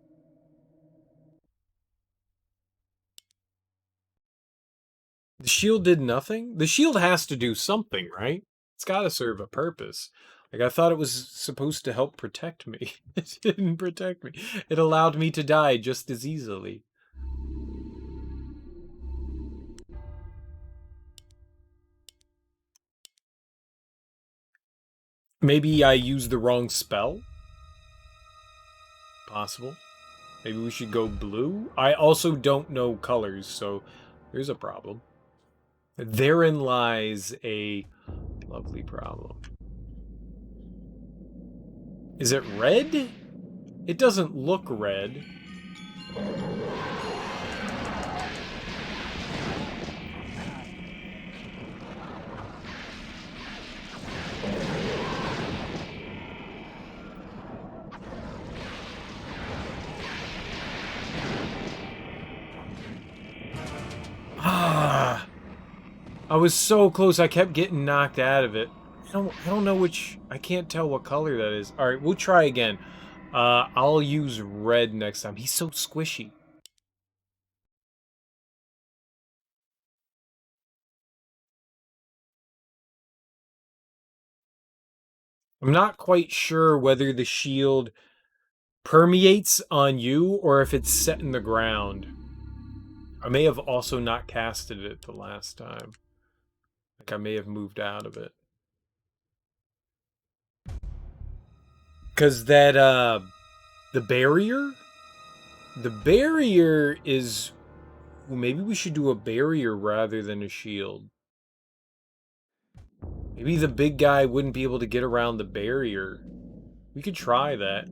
The shield did nothing? The shield has to do something, right? It's got to serve a purpose. Like, I thought it was supposed to help protect me. It didn't protect me. It allowed me to die just as easily. Maybe I used the wrong spell? Possible. Maybe we should go blue? I also don't know colors, so there's a problem. Therein lies a lovely problem. Is it red? It doesn't look red. I was so close. I kept getting knocked out of it. I don't know which. I can't tell what color that is. All right, we'll try again. I'll use red next time. He's so squishy. I'm not quite sure whether the shield permeates on you or if it's set in the ground. I may have also not casted it the last time. Like, I may have moved out of it. Because that, the barrier? The barrier is... Well, maybe we should do a barrier rather than a shield. Maybe the big guy wouldn't be able to get around the barrier. We could try that.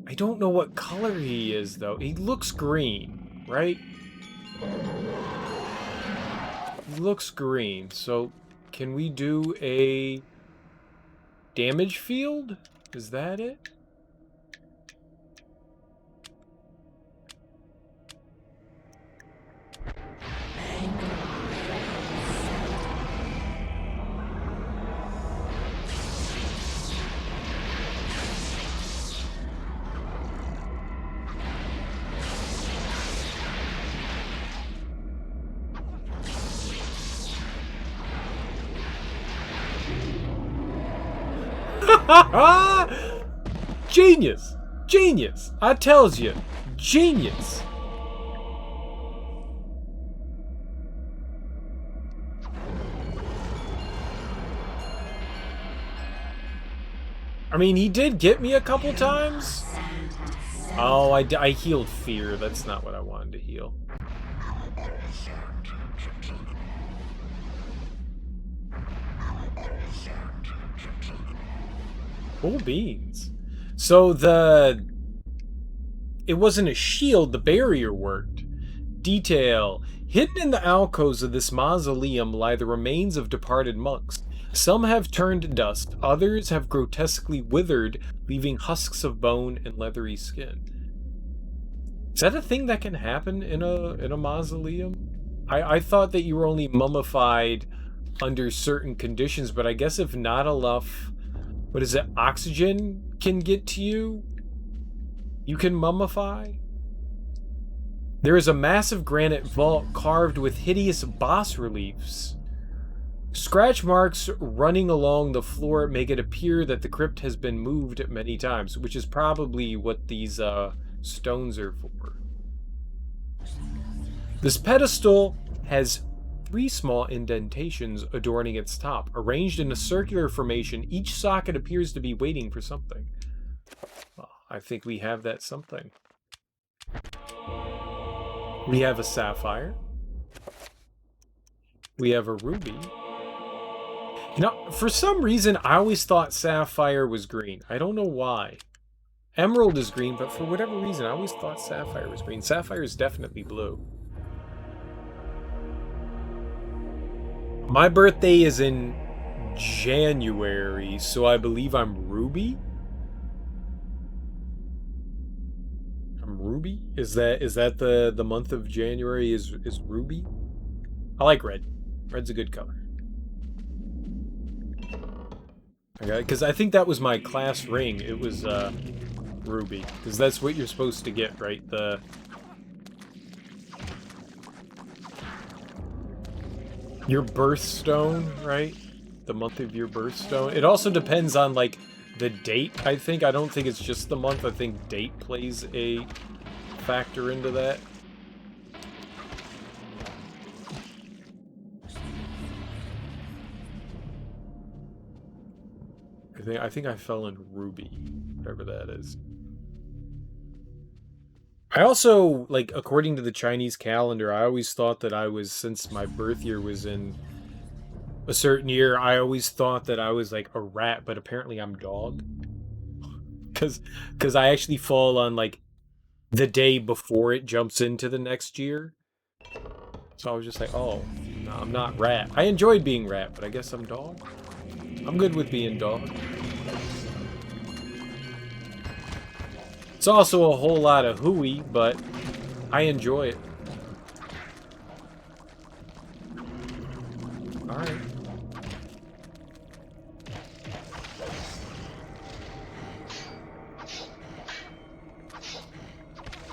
I don't know what color he is, though. He looks green, right? He looks green, so can we do a damage field? Is that it? Genius! Genius! I tells you, genius! I mean, he did get me a couple times. Oh, I healed fear. That's not what I wanted to heal. Cool beans. So it wasn't a shield, the barrier worked. Detail. Hidden in the alcoves of this mausoleum lie the remains of departed monks. Some have turned to dust, others have grotesquely withered, leaving husks of bone and leathery skin. Is that a thing that can happen in a mausoleum? I thought that you were only mummified under certain conditions, but I guess if not enough, what is it, oxygen can get to you, you can mummify? There is a massive granite vault carved with hideous bas reliefs. Scratch marks running along the floor make it appear that the crypt has been moved many times, which is probably what these stones are for. This pedestal has 3 small indentations adorning its top. Arranged in a circular formation, each socket appears to be waiting for something. Well, I think we have that something. We have a sapphire. We have a ruby. You know, for some reason, I always thought sapphire was green. I don't know why. Emerald is green, but for whatever reason, I always thought sapphire was green. Sapphire is definitely blue. My birthday is in January, so I believe I'm ruby? I'm ruby? Is that the month of January is ruby? I like red. Red's a good color. Okay, because I think that was my class ring. It was ruby, because that's what you're supposed to get, right? Your birthstone, right? The month of your birthstone. It also depends on, like, the date, I think. I don't think it's just the month. I think date plays a factor into that. I think I fell in ruby, whatever that is. I also, like, according to the Chinese calendar, I always thought that I was, since my birth year was in a certain year, I always thought that I was, like, a rat, but apparently I'm dog. Because I actually fall on, like, the day before it jumps into the next year. So I was just like, oh, no, I'm not rat. I enjoyed being rat, but I guess I'm dog. I'm good with being dog. It's also a whole lot of hooey, but I enjoy it. Alright.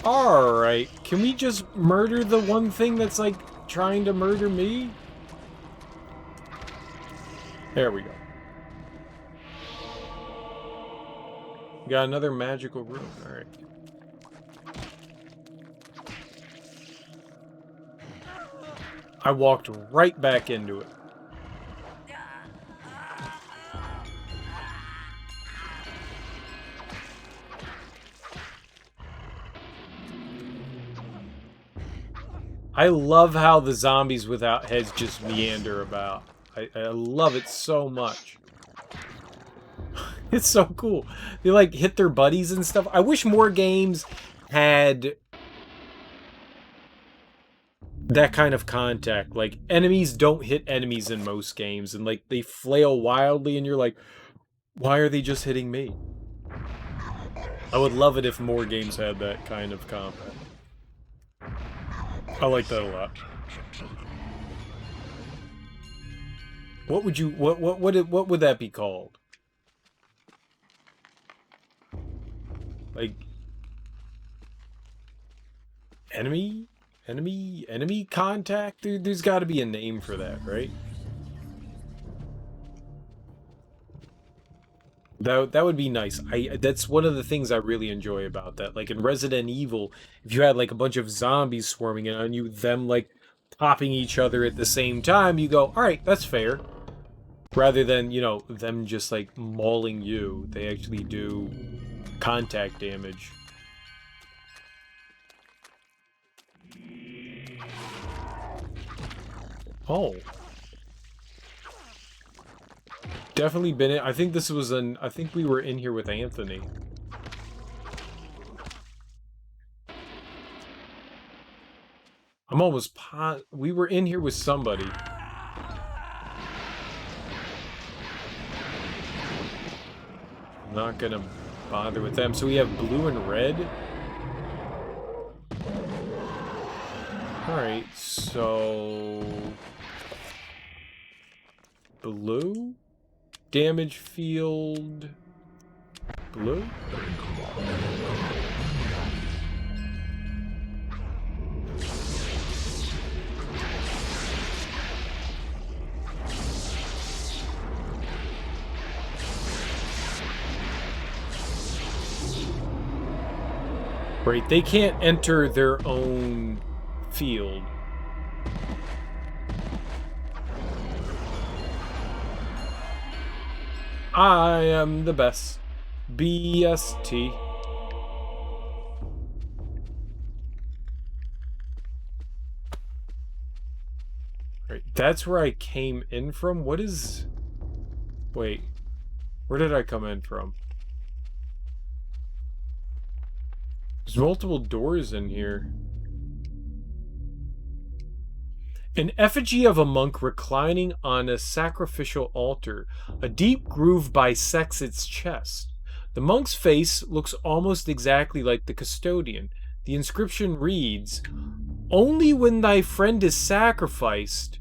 Alright, can we just murder the one thing that's, like, trying to murder me? There we go. Got another magical room. Alright. I walked right back into it. I love how the zombies without heads just meander about. I love it so much. It's so cool. They like hit their buddies and stuff. I wish more games had that kind of contact. Like, enemies don't hit enemies in most games, and like they flail wildly and you're like, why are they just hitting me? I would love it if more games had that kind of combat. I like that a lot. What would you what would that be called? Like enemy contact? There's got to be a name for that, right? That would be nice. That's one of the things I really enjoy about that. Like in Resident Evil, if you had like a bunch of zombies swarming in on you, them like popping each other at the same time, you go, all right, that's fair. Rather than, you know, them just like mauling you, they actually do contact damage. Oh. Definitely been in. I think this was I think we were in here with Anthony. I'm almost we were in here with somebody. I'm not gonna bother with them. So we have blue and red. Alright, so... blue? Damage field... blue? Right, they can't enter their own field. I am the best. BST. Right, that's where I came in from? What is... wait. Where did I come in from? There's multiple doors in here. An effigy of a monk reclining on a sacrificial altar. A deep groove bisects its chest. The monk's face looks almost exactly like the custodian. The inscription reads, "Only when thy friend is sacrificed,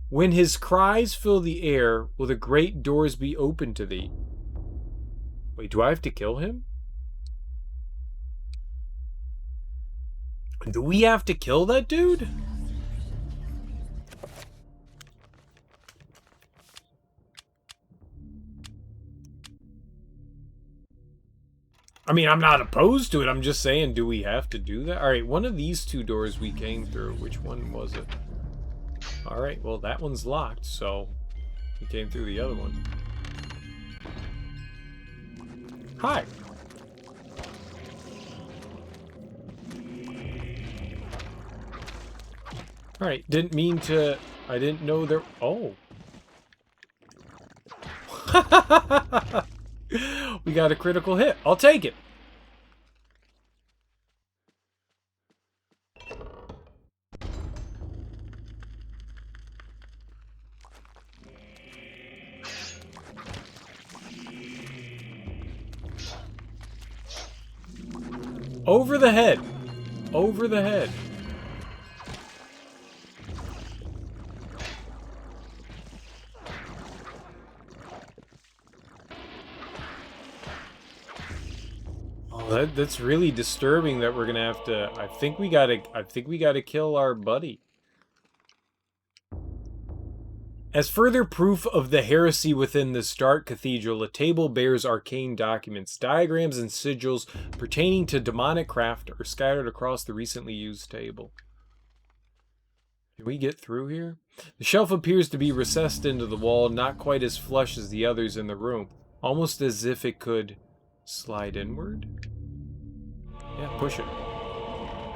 when his cries fill the air, will the great doors be open to thee." Wait, do I have to kill him? Do we have to kill that dude? I mean, I'm not opposed to it. I'm just saying, do we have to do that? All right, one of these two doors we came through. Which one was it? All right, well, that one's locked, so we came through the other one. Hi. All right, didn't mean to... I didn't know there... oh. We got a critical hit. I'll take it. Over the head. Over the head. That's really disturbing that we're gonna have to... I think we gotta kill our buddy. As further proof of the heresy within this dark cathedral, a table bears arcane documents. Diagrams and sigils pertaining to demonic craft are scattered across the recently used table. Can we get through here? The shelf appears to be recessed into the wall, not quite as flush as the others in the room. Almost as if it could slide inward? Yeah, push it.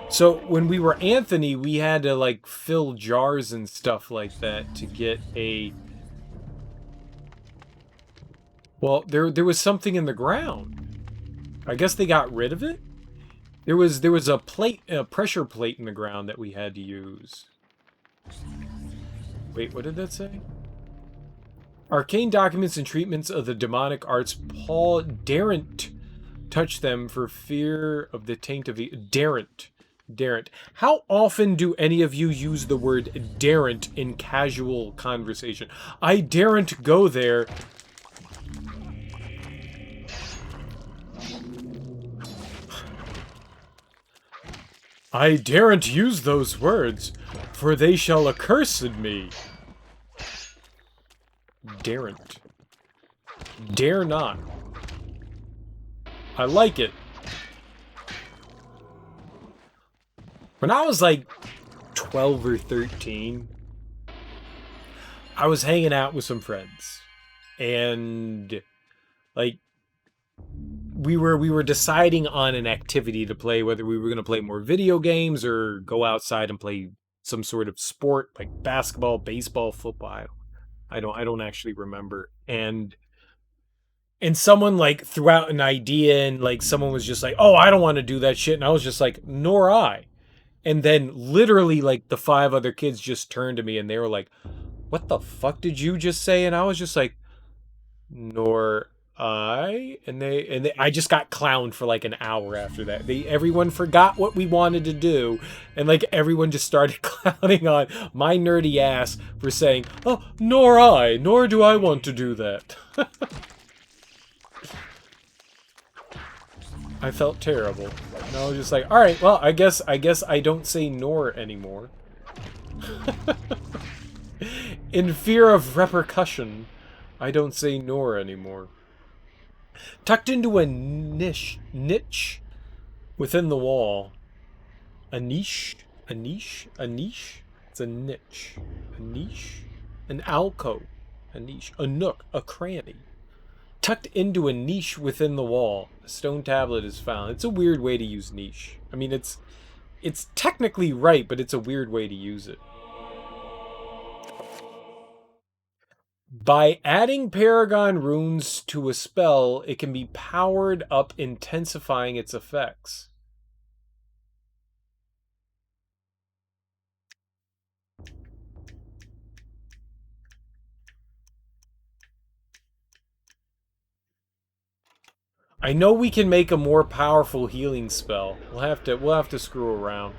So, when we were Anthony, we had to, like, fill jars and stuff like that to get a Well, there was something in the ground. I guess they got rid of it? There was a plate, a pressure plate in the ground that we had to use. Wait, what did that say? Arcane documents and treatments of the demonic arts. Paul daren't touch them for fear of the taint of the... Daren't. How often do any of you use the word daren't in casual conversation? I daren't go there. I daren't use those words, for they shall accursed me. Daren't. Dare not. I like it. When I was like 12 or 13, I was hanging out with some friends. And like we were deciding on an activity to play, whether we were going to play more video games or go outside and play some sort of sport like basketball, baseball, football. I don't actually remember. And someone like threw out an idea, and like someone was just like, "Oh, I don't want to do that shit." And I was just like, "Nor I." And then literally like the 5 other kids just turned to me and they were like, "What the fuck did you just say?" And I was just like, "Nor I." And I just got clowned for like an hour after that. Everyone forgot what we wanted to do, and like everyone just started clowning on my nerdy ass for saying, "Oh, nor do I want to do that." I felt terrible. And I was just like, alright, well, I guess I don't say nor anymore. In fear of repercussion, I don't say nor anymore. Tucked into a niche within the wall. A niche? It's a niche. A niche? An alcove. A niche. A nook. A cranny. Tucked into a niche within the wall, a stone tablet is found. It's a weird way to use niche. I mean, it's technically right, but it's a weird way to use it. By adding Paragon runes to a spell, it can be powered up, intensifying its effects. I know we can make a more powerful healing spell. We'll have to screw around.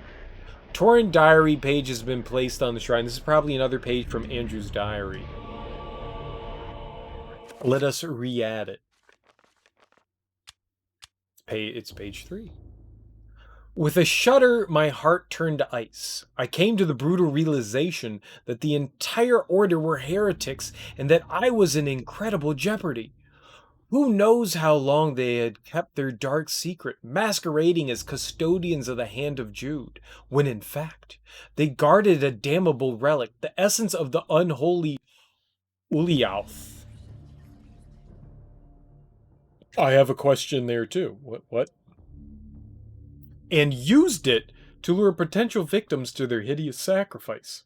Torrent diary page has been placed on the shrine. This is probably another page from Andrew's diary. Let us re-add it. It's page 3. With a shudder, my heart turned to ice. I came to the brutal realization that the entire order were heretics and that I was in incredible jeopardy. Who knows how long they had kept their dark secret, masquerading as custodians of the Hand of Jude, when in fact, they guarded a damnable relic, the essence of the unholy Uliauth. I have a question there too. What? And used it to lure potential victims to their hideous sacrifice.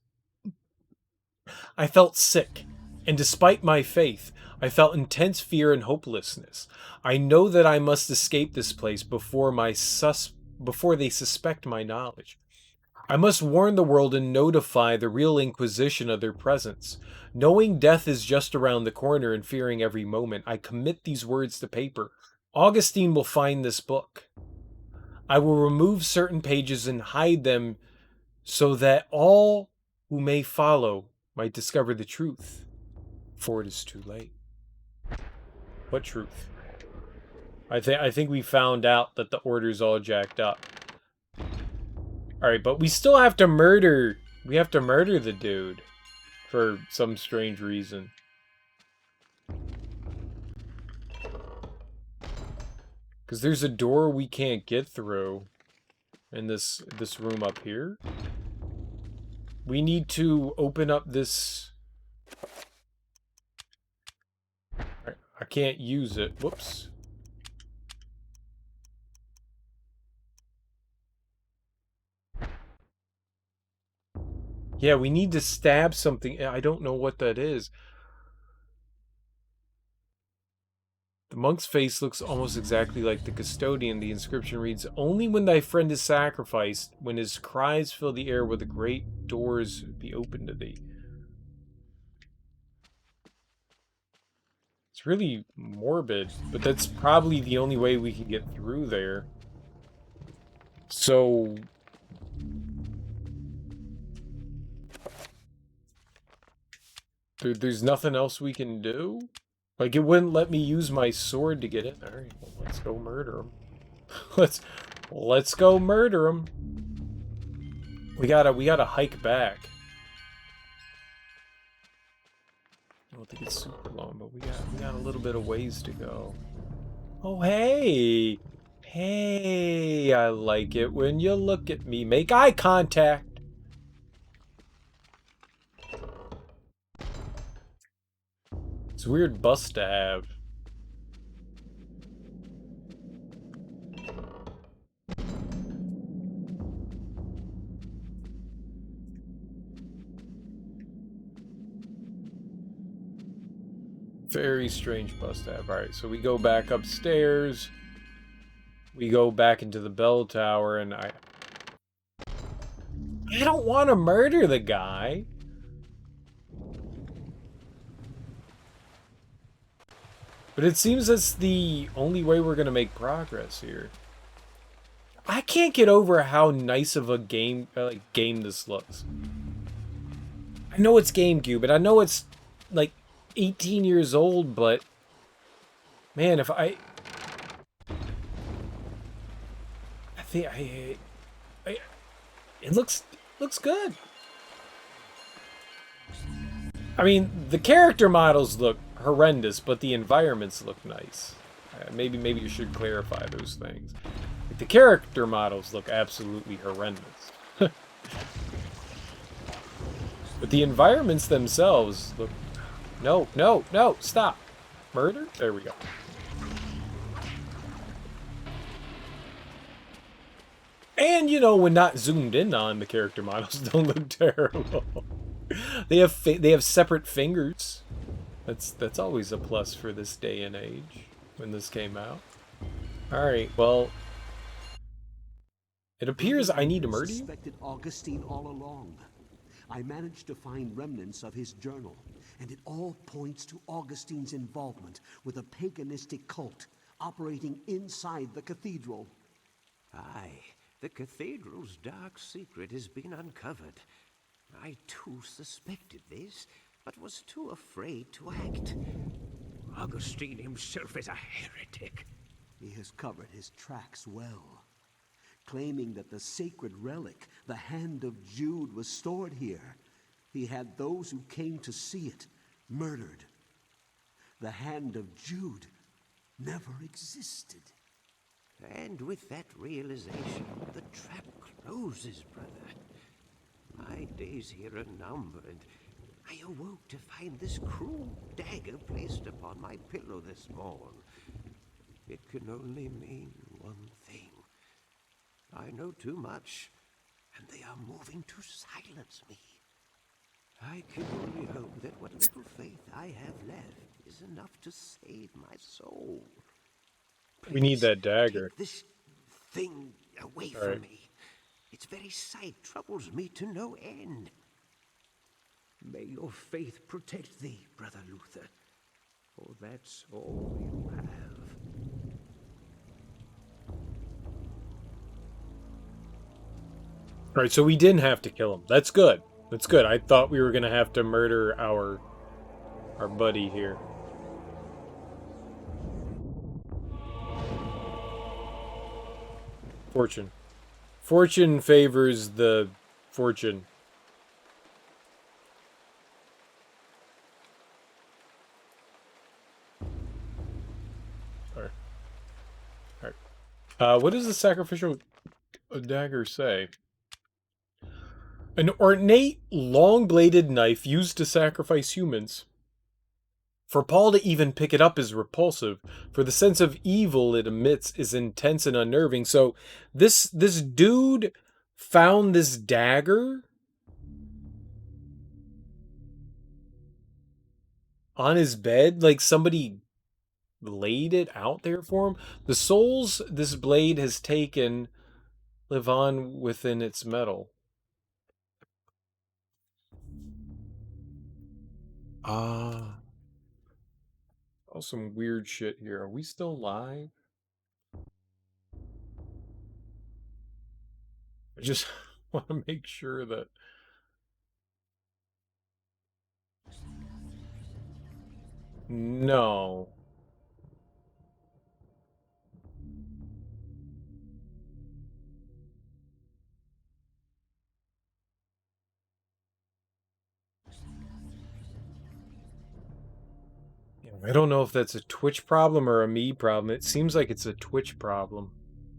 I felt sick, and despite my faith, I felt intense fear and hopelessness. I know that I must escape this place before they suspect my knowledge. I must warn the world and notify the real Inquisition of their presence. Knowing death is just around the corner and fearing every moment, I commit these words to paper. Augustine will find this book. I will remove certain pages and hide them so that all who may follow might discover the truth, for it is too late. What truth? I think we found out that the order's all jacked up. Alright, but we still have to murder... We have to murder the dude. For some strange reason. Because there's a door we can't get through. In this room up here. We need to open up this... I can't use it. Whoops. Yeah, we need to stab something. I don't know what that is. The monk's face looks almost exactly like the custodian. The inscription reads, "Only when thy friend is sacrificed, when his cries fill the air, will the great doors be opened to thee." It's really morbid, but that's probably the only way we can get through there. So... there's nothing else we can do? Like, it wouldn't let me use my sword to get in. Alright, well, let's go murder him. let's go murder him. We gotta hike back. I don't think it's super long, but we got a little bit of ways to go. Oh, hey! Hey, I like it when you look at me. Make eye contact! It's a weird bus to have. Very strange bus to have. Alright, so we go back upstairs. We go back into the bell tower, and I don't want to murder the guy. But it seems that's the only way we're going to make progress here. I can't get over how nice of a game this looks. I know it's Gamecube, and I know it's like 18 years old, but man, if I think it looks good. I mean, the character models look horrendous, but the environments look nice. Maybe you should clarify those things. Like, the character models look absolutely horrendous. But the environments themselves look... No, stop. Murder? There we go. And, you know, when not zoomed in on, the character models don't look terrible. They have separate fingers. That's always a plus for this day and age when this came out. Alright, well, it appears I need to murder you. Suspected Augustine all along. I managed to find remnants of his journal, and it all points to Augustine's involvement with a paganistic cult operating inside the cathedral. Aye, the cathedral's dark secret has been uncovered. I too suspected this, but was too afraid to act. Augustine himself is a heretic. He has covered his tracks well, claiming that the sacred relic, the Hand of Jude, was stored here. He had those who came to see it murdered. The Hand of Jude never existed. And with that realization, the trap closes, brother. My days here are numbered. I awoke to find this cruel dagger placed upon my pillow this morn. It can only mean one thing. I know too much, and they are moving to silence me. I can only hope that what little faith I have left is enough to save my soul. Please, we need that dagger. Take this thing away from me. Its very sight troubles me to no end. May your faith protect thee, Brother Luther, for that's all you have. Alright, so we didn't have to kill him. That's good. That's good. I thought we were going to have to murder our buddy here. Fortune. Fortune favors the fortune. Alright. What does the sacrificial dagger say? An ornate, long-bladed knife used to sacrifice humans. For Paul to even pick it up is repulsive, for the sense of evil it emits is intense and unnerving. So this dude found this dagger on his bed, like somebody laid it out there for him. The souls this blade has taken live on within its metal. Ah. Oh, some weird shit here. Are we still live? I just want to make sure that... No. I don't know if that's a Twitch problem or a me problem. It seems like it's a Twitch problem.